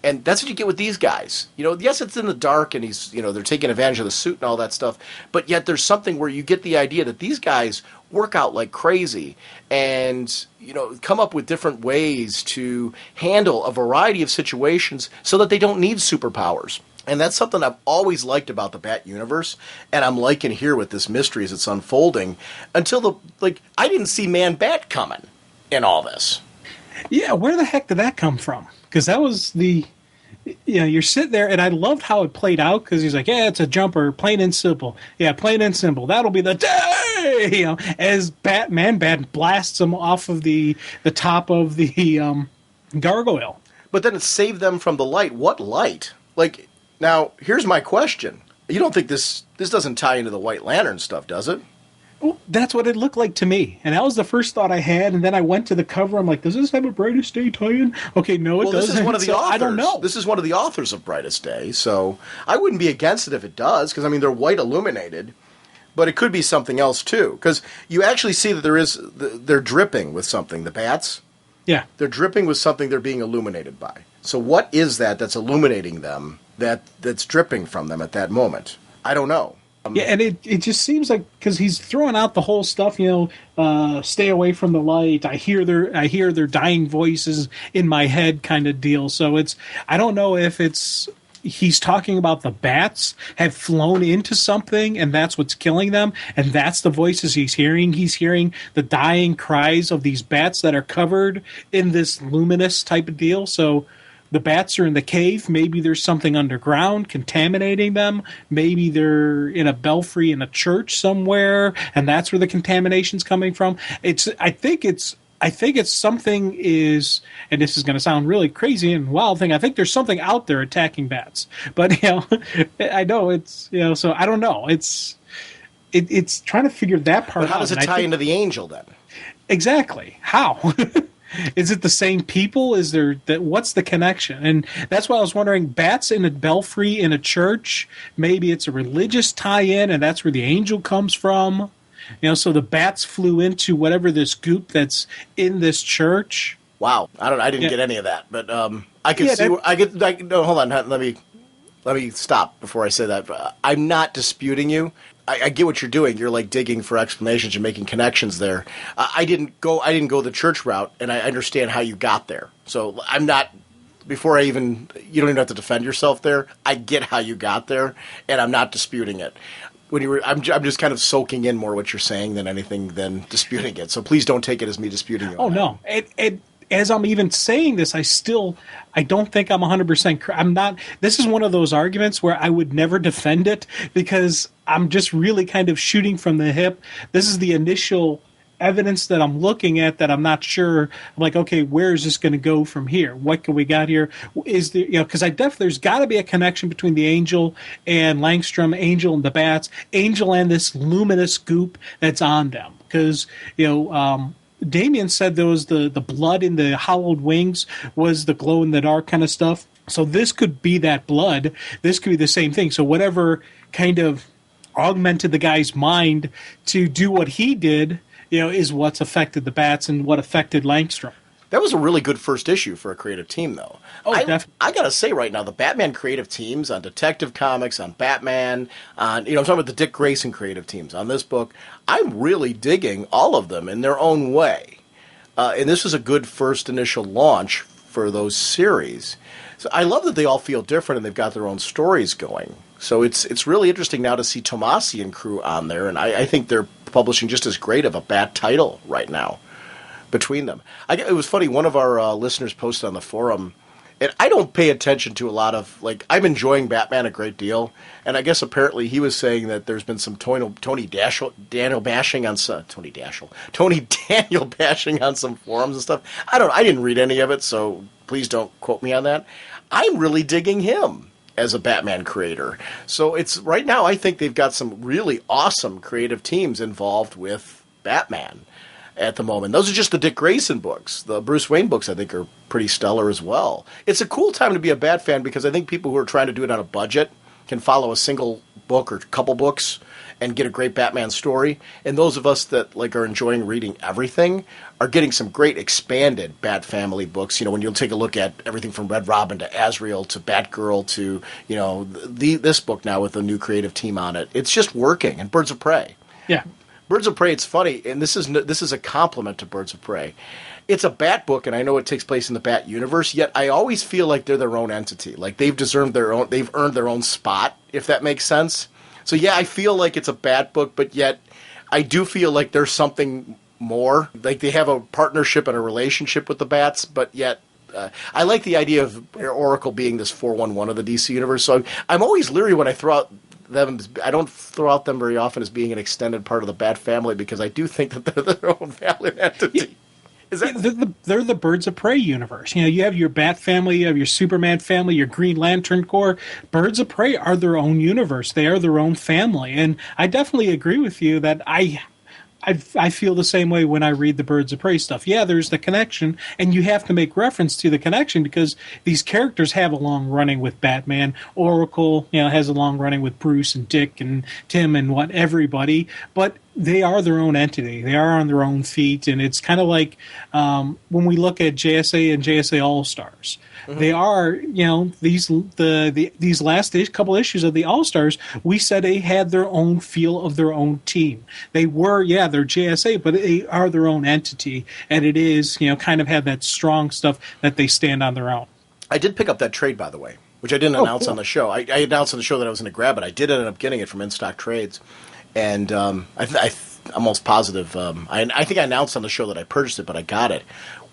And that's what you get with these guys. Yes, it's in the dark, and they're taking advantage of the suit and all that stuff. But yet there's something where you get the idea that these guys work out like crazy and, come up with different ways to handle a variety of situations so that they don't need superpowers. And that's something I've always liked about the Bat universe, and I'm liking here with this mystery as it's unfolding. Until I didn't see Man-Bat coming in all this. Yeah, where the heck did that come from? Because that was you're sitting there, and I loved how it played out, because he's like, yeah, it's a jumper, plain and simple. Yeah, plain and simple. That'll be the day! As Man-Bat blasts him off of the top of the gargoyle. But then it saved them from the light. What light? Now, here's my question. You don't think this doesn't tie into the White Lantern stuff, does it? Well, that's what it looked like to me. And that was the first thought I had. And then I went to the cover. I'm like, does this have a Brightest Day tie-in? Okay, no, it doesn't. This is one of the authors. I don't know. This is one of the authors of Brightest Day. So I wouldn't be against it if it does, because, they're white illuminated. But it could be something else, too. Because you actually see that they're dripping with something, the bats. Yeah. They're dripping with something they're being illuminated by. So what is that's illuminating them, that's dripping from them at that moment? I don't know. Yeah, and it just seems like, because he's throwing out the whole stuff, stay away from the light. I hear their dying voices in my head kind of deal. So I don't know if he's talking about the bats have flown into something and that's what's killing them, and that's the voices he's hearing. He's hearing the dying cries of these bats that are covered in this luminous type of deal. So the bats are in the cave. Maybe there's something underground contaminating them. Maybe they're in a belfry in a church somewhere, and that's where the contamination's coming from. I think it's something is, and this is going to sound really crazy and wild thing, I think there's something out there attacking bats. But, I know it's, so I don't know. It's trying to figure that part out. But how does it tie into the Angel then? Exactly. How? Is it the same people? Is there what's the connection? And that's why I was wondering, bats in a belfry in a church, maybe it's a religious tie-in and that's where the Angel comes from. So the bats flew into whatever this goop that's in this church. Wow, I didn't get any of that, but I could see. No, hold on. Let me stop before I say that. I'm not disputing you. I get what you're doing. You're digging for explanations. You're making connections there. I didn't go the church route, and I understand how you got there. So I'm not. Before you don't even have to defend yourself there. I get how you got there, and I'm not disputing it. I'm just kind of soaking in more what you're saying than disputing it. So please don't take it as me disputing you. Oh, no. As I'm even saying this, I don't think I'm 100%. I'm not. This is one of those arguments where I would never defend it, because I'm just really kind of shooting from the hip. This is the initial evidence that I'm looking at that I'm not sure. I'm like, okay, where is this going to go from here? What can we got here? Is there, because there's got to be a connection between the Angel and Langstrom, Angel and the bats, Angel and this luminous goop that's on them. Because, Damien said there was the blood in the hollowed wings was the glow in the dark kind of stuff. So this could be that blood. This could be the same thing. So whatever kind of augmented the guy's mind to do what he did, is what's affected the bats and what affected Langstrom. That was a really good first issue for a creative team, though. Oh, definitely. I got to say right now, the Batman creative teams on Detective Comics, on Batman, on, I'm talking about the Dick Grayson creative teams on this book, I'm really digging all of them in their own way. And this was a good first initial launch for those series. So I love that they all feel different and they've got their own stories going. So it's really interesting now to see Tomasi and crew on there, and I think they're publishing just as great of a Bat title right now between them. It was funny, one of our listeners posted on the forum, and I don't pay attention to a lot of, I'm enjoying Batman a great deal, and I guess apparently he was saying that there's been some Tony Daniel bashing on some forums and stuff. I didn't read any of it, so please don't quote me on that. I'm really digging him as a Batman creator. So it's right now, I think they've got some really awesome creative teams involved with Batman at the moment. Those are just the Dick Grayson books. The Bruce Wayne books, I think, are pretty stellar as well. It's a cool time to be a Bat fan, because I think people who are trying to do it on a budget can follow a single book or couple books and get a great Batman story. And those of us that are enjoying reading everything are getting some great expanded Bat Family books. When you'll take a look at everything from Red Robin to Azrael to Batgirl to, this book now with a new creative team on it. It's just working. And Birds of Prey. Yeah. Birds of Prey, it's funny, and this is a compliment to Birds of Prey. It's a Bat book, and I know it takes place in the Bat universe, yet I always feel like they're their own entity. Like they've earned their own spot, if that makes sense. So yeah, I feel like it's a Bat book, but yet I do feel like there's something more. Like they have a partnership and a relationship with the Bats, but yet I like the idea of Oracle being this 411 of the DC universe. So I'm always leery when I throw out them. I don't throw out them very often as being an extended part of the Bat family because I do think that they're their own family entity. Yeah. They're the Birds of Prey universe. You have your Bat family, you have your Superman family, your Green Lantern Corps. Birds of Prey are their own universe. They are their own family. And I definitely agree with you that I feel the same way when I read the Birds of Prey stuff. Yeah, there's the connection, and you have to make reference to the connection because these characters have a long running with Batman. Oracle, has a long running with Bruce and Dick and Tim and everybody. But they are their own entity. They are on their own feet, and it's kind of like when we look at JSA and JSA All Stars. Mm-hmm. They are, these last couple issues of the All Stars. We said they had their own feel of their own team. They were, they're JSA, but they are their own entity, and it is, kind of have that strong stuff that they stand on their own. I did pick up that trade, by the way, which I didn't announce on the show. I announced on the show that I was going to grab it. I did end up getting it from In Stock Trades. And I'm almost positive. I think I announced on the show that I purchased it, but I got it.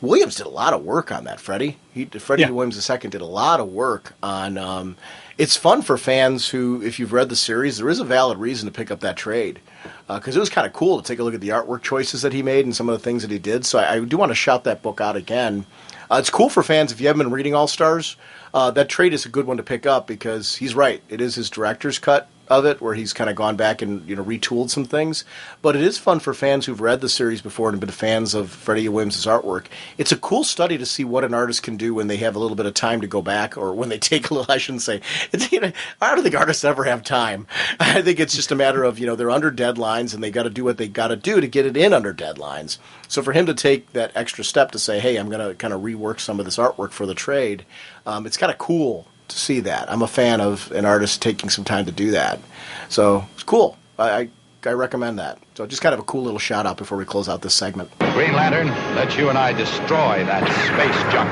Williams did a lot of work on that, Freddie. Freddie Williams II did a lot of work on. It's fun for fans who, if you've read the series, there is a valid reason to pick up that trade because it was kind of cool to take a look at the artwork choices that he made and some of the things that he did. So I do want to shout that book out again. It's cool for fans if you haven't been reading All Stars. That trade is a good one to pick up because he's right. It is his director's cut of it where he's kind of gone back and retooled some things, but it is fun for fans who've read the series before and been fans of Freddie Williams' artwork. It's a cool study to see what an artist can do when they have a little bit of time to go back, or when they take a little. I shouldn't say I don't think artists ever have time. I think it's just a matter of they're under deadlines and they got to do what they got to do to get it in under deadlines. So for him to take that extra step to say, hey, I'm going to kind of rework some of this artwork for the trade, it's kind of cool to see that. I'm a fan of an artist taking some time to do that. So it's cool. I recommend that. So just kind of a cool little shout out before we close out this segment. Green Lantern, let you and I destroy that space junk.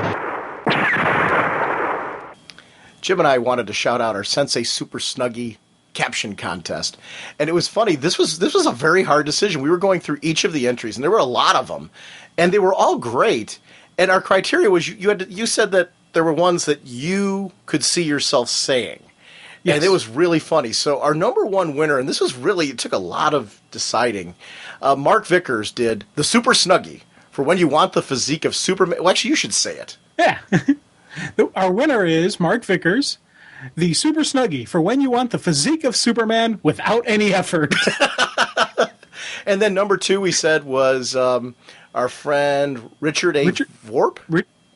Jim and I wanted to shout out our Sensei Super Snuggie Caption contest. And it was funny. This was a very hard decision. We were going through each of the entries, and there were a lot of them. And they were all great. And our criteria was you said that there were ones that you could see yourself saying. Yes. And it was really funny. So our number one winner, and this was really, it took a lot of deciding, Mark Vickers did the Super Snuggie for when you want the physique of Superman. Well, actually, you should say it. Yeah. Our winner is Mark Vickers, the Super Snuggie for when you want the physique of Superman without any effort. And then number two, we said, was our friend Richard Vorp?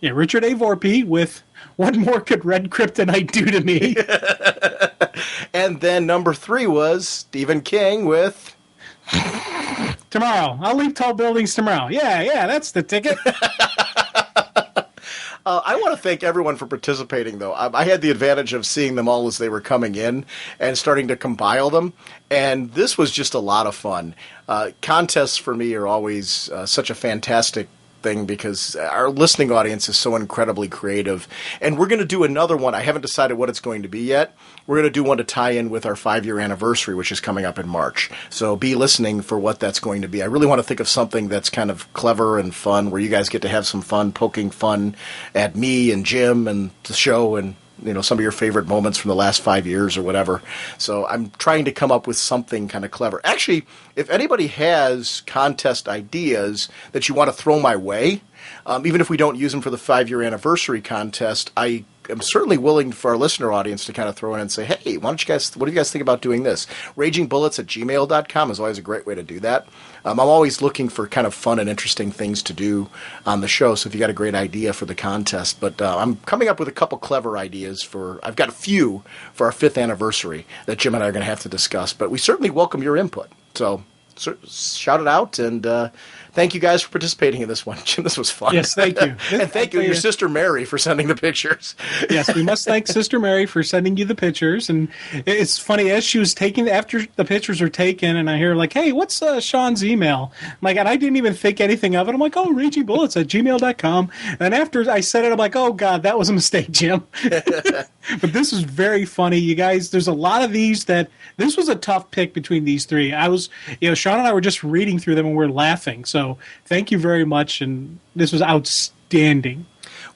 Richard A. Vorpy with What More Could Red Kryptonite Do to Me? And then number three was Stephen King with Tomorrow. I'll leave tall buildings tomorrow. Yeah, that's the ticket. I want to thank everyone for participating, though. I had the advantage of seeing them all as they were coming in and starting to compile them, and this was just a lot of fun. Contests for me are always such a fantastic thing because our listening audience is so incredibly creative. And we're going to do another one. I haven't decided what it's going to be yet. We're going to do one to tie in with our 5-year anniversary, which is coming up in March. So be listening for what that's going to be. I really want to think of something that's kind of clever and fun, where you guys get to have some fun, poking fun at me and Jim and the show and some of your favorite moments from the last 5 years or whatever. So I'm trying to come up with something kind of clever. Actually, if anybody has contest ideas that you want to throw my way, even if we don't use them for the 5-year anniversary contest, I am certainly willing for our listener audience to kind of throw in and say, hey, what do you guys think about doing this? RagingBullets@gmail.com is always a great way to do that. I'm always looking for kind of fun and interesting things to do on the show, so if you got a great idea for the contest. But I'm coming up with a couple clever ideas I've got a few for our 5th anniversary that Jim and I are going to have to discuss, but we certainly welcome your input. So shout it out, and thank you guys for participating in this one. Jim, this was fun. Yes, thank you. And thank you, your sister Mary, for sending the pictures. Yes, we must thank Sister Mary for sending you the pictures. And it's funny, as she was taking, after the pictures were taken, and I hear like, hey, what's Sean's email? I'm like, and I didn't even think anything of it. I'm like, oh, ragingbullets@gmail.com. And after I said it, I'm like, oh, God, that was a mistake, Jim. But this is very funny. You guys, there's a lot of these this was a tough pick between these three. Sean and I were just reading through them and we're laughing. So thank you very much. And this was outstanding.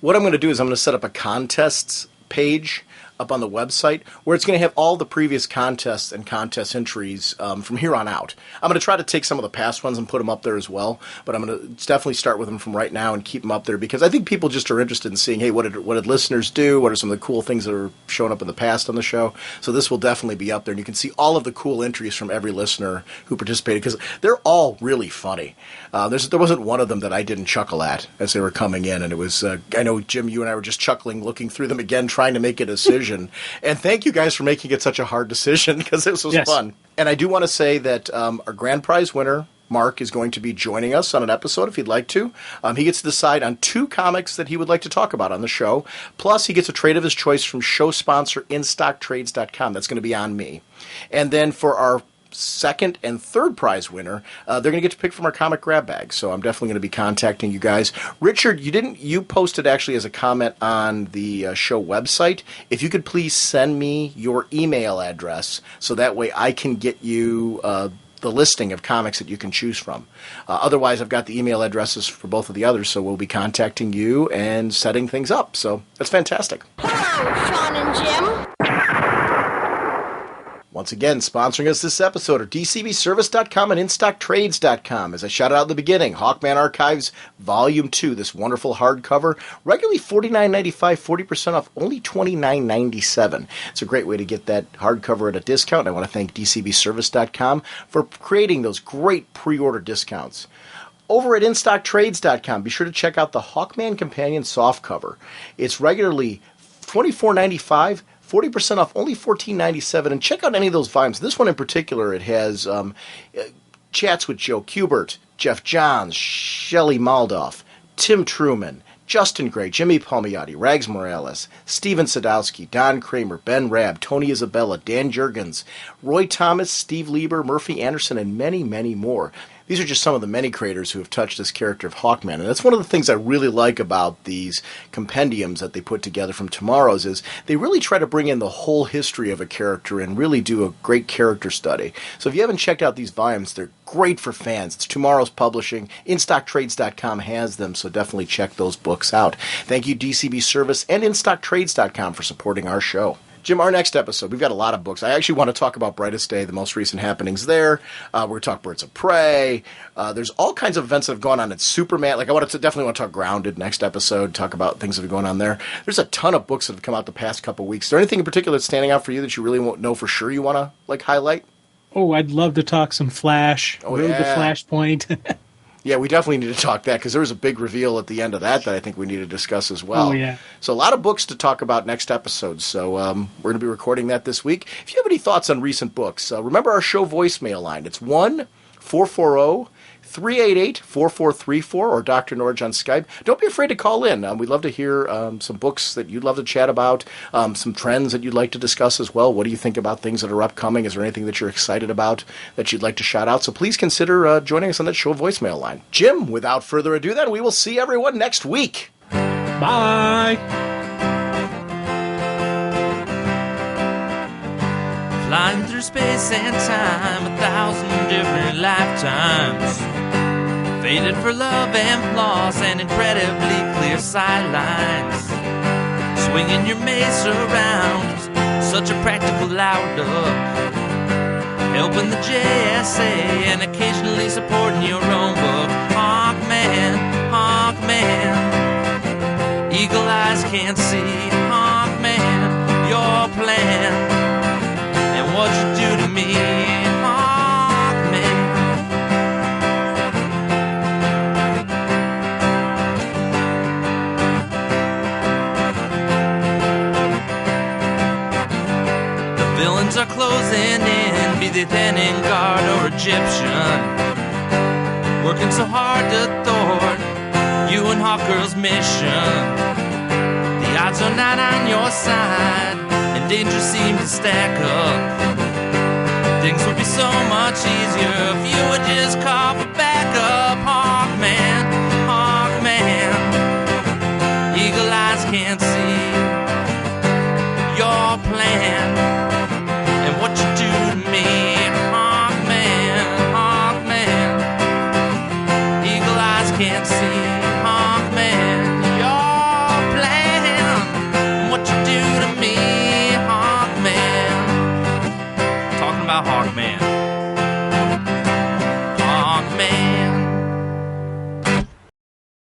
What I'm going to do is I'm going to set up a contests page up on the website where it's going to have all the previous contests and contest entries from here on out. I'm going to try to take some of the past ones and put them up there as well, but I'm going to definitely start with them from right now and keep them up there because I think people just are interested in seeing, hey, what did listeners do? What are some of the cool things that are showing up in the past on the show? So this will definitely be up there, and you can see all of the cool entries from every listener who participated because they're all really funny. There wasn't one of them that I didn't chuckle at as they were coming in, and it was, I know, Jim, you and I were just chuckling, looking through them again, trying to make a decision. And thank you guys for making it such a hard decision because this was fun. And I do want to say that our grand prize winner, Mark, is going to be joining us on an episode if he'd like to. He gets to decide on 2 comics that he would like to talk about on the show. Plus, he gets a trade of his choice from show sponsor InStockTrades.com. That's going to be on me. And then for our second and third prize winner, they're going to get to pick from our comic grab bag. So I'm definitely going to be contacting you guys. Richard, you posted actually as a comment on the show website. If you could please send me your email address so that way I can get you the listing of comics that you can choose from. Otherwise, I've got the email addresses for both of the others, so we'll be contacting you and setting things up. So that's fantastic. Hello, Sean and Jim. Once again, sponsoring us this episode are DCBService.com and InStockTrades.com. As I shouted out at the beginning, Hawkman Archives Volume 2, this wonderful hardcover, regularly $49.95, 40% off, only $29.97. It's a great way to get that hardcover at a discount. I want to thank DCBService.com for creating those great pre-order discounts. Over at InStockTrades.com, be sure to check out the Hawkman Companion softcover. It's regularly $24.95, 40% off, only $14.97. And check out any of those volumes. This one in particular, it has chats with Joe Kubert, Jeff Johns, Shelley Maldoff, Tim Truman, Justin Gray, Jimmy Palmiotti, Rags Morales, Steven Sadowski, Don Kramer, Ben Rabb, Tony Isabella, Dan Jurgens, Roy Thomas, Steve Lieber, Murphy Anderson, and many, many more. These are just some of the many creators who have touched this character of Hawkman. And that's one of the things I really like about these compendiums that they put together from Tomorrow's is they really try to bring in the whole history of a character and really do a great character study. So if you haven't checked out these volumes, they're great for fans. It's Tomorrow's Publishing. InStockTrades.com has them, so definitely check those books out. Thank you, DCB Service and InStockTrades.com for supporting our show. Jim, our next episode, we've got a lot of books. I actually want to talk about Brightest Day, the most recent happenings there. We're going to talk Birds of Prey. There's all kinds of events that have gone on in Superman. Like, definitely want to talk Grounded next episode, talk about things that have gone on there. There's a ton of books that have come out the past couple weeks. Is there anything in particular that's standing out for you that you really won't know for sure you want to, highlight? Oh, I'd love to talk some Flash. Oh, Road to yeah. Flashpoint. Yeah, we definitely need to talk that because there was a big reveal at the end of that I think we need to discuss as well. Oh, yeah. So a lot of books to talk about next episode. So we're going to be recording that this week. If you have any thoughts on recent books, remember our show voicemail line. It's 1-440-388-4434 or Dr. Norge on Skype. Don't be afraid to call in. We'd love to hear some books that you'd love to chat about, some trends that you'd like to discuss as well. What do you think about things that are upcoming? Is there anything that you're excited about that you'd like to shout out? So please consider joining us on that show voicemail line. Jim, without further ado then, we will see everyone next week. Bye. Flying through space and time, 1,000 different lifetimes. Faded for love and loss and incredibly clear sightlines. Swinging your mace around, such a practical outlook. Helping the JSA and occasionally supporting your own book. Hawkman, Hawkman, eagle eyes can't see. Hawkman, your plan. What you do to me, Hawkman. The villains are closing in, be they Thanin Guard or a Egyptian, working so hard to thwart you and Hawkgirl's mission. The odds are not on your side, and danger seems to stack up. Things would be so much easier if you would just call for backup. Hawkman, Hawkman, eagle eyes can't see your plan and what you do to me. Hawkman, Hawkman, eagle eyes can't see.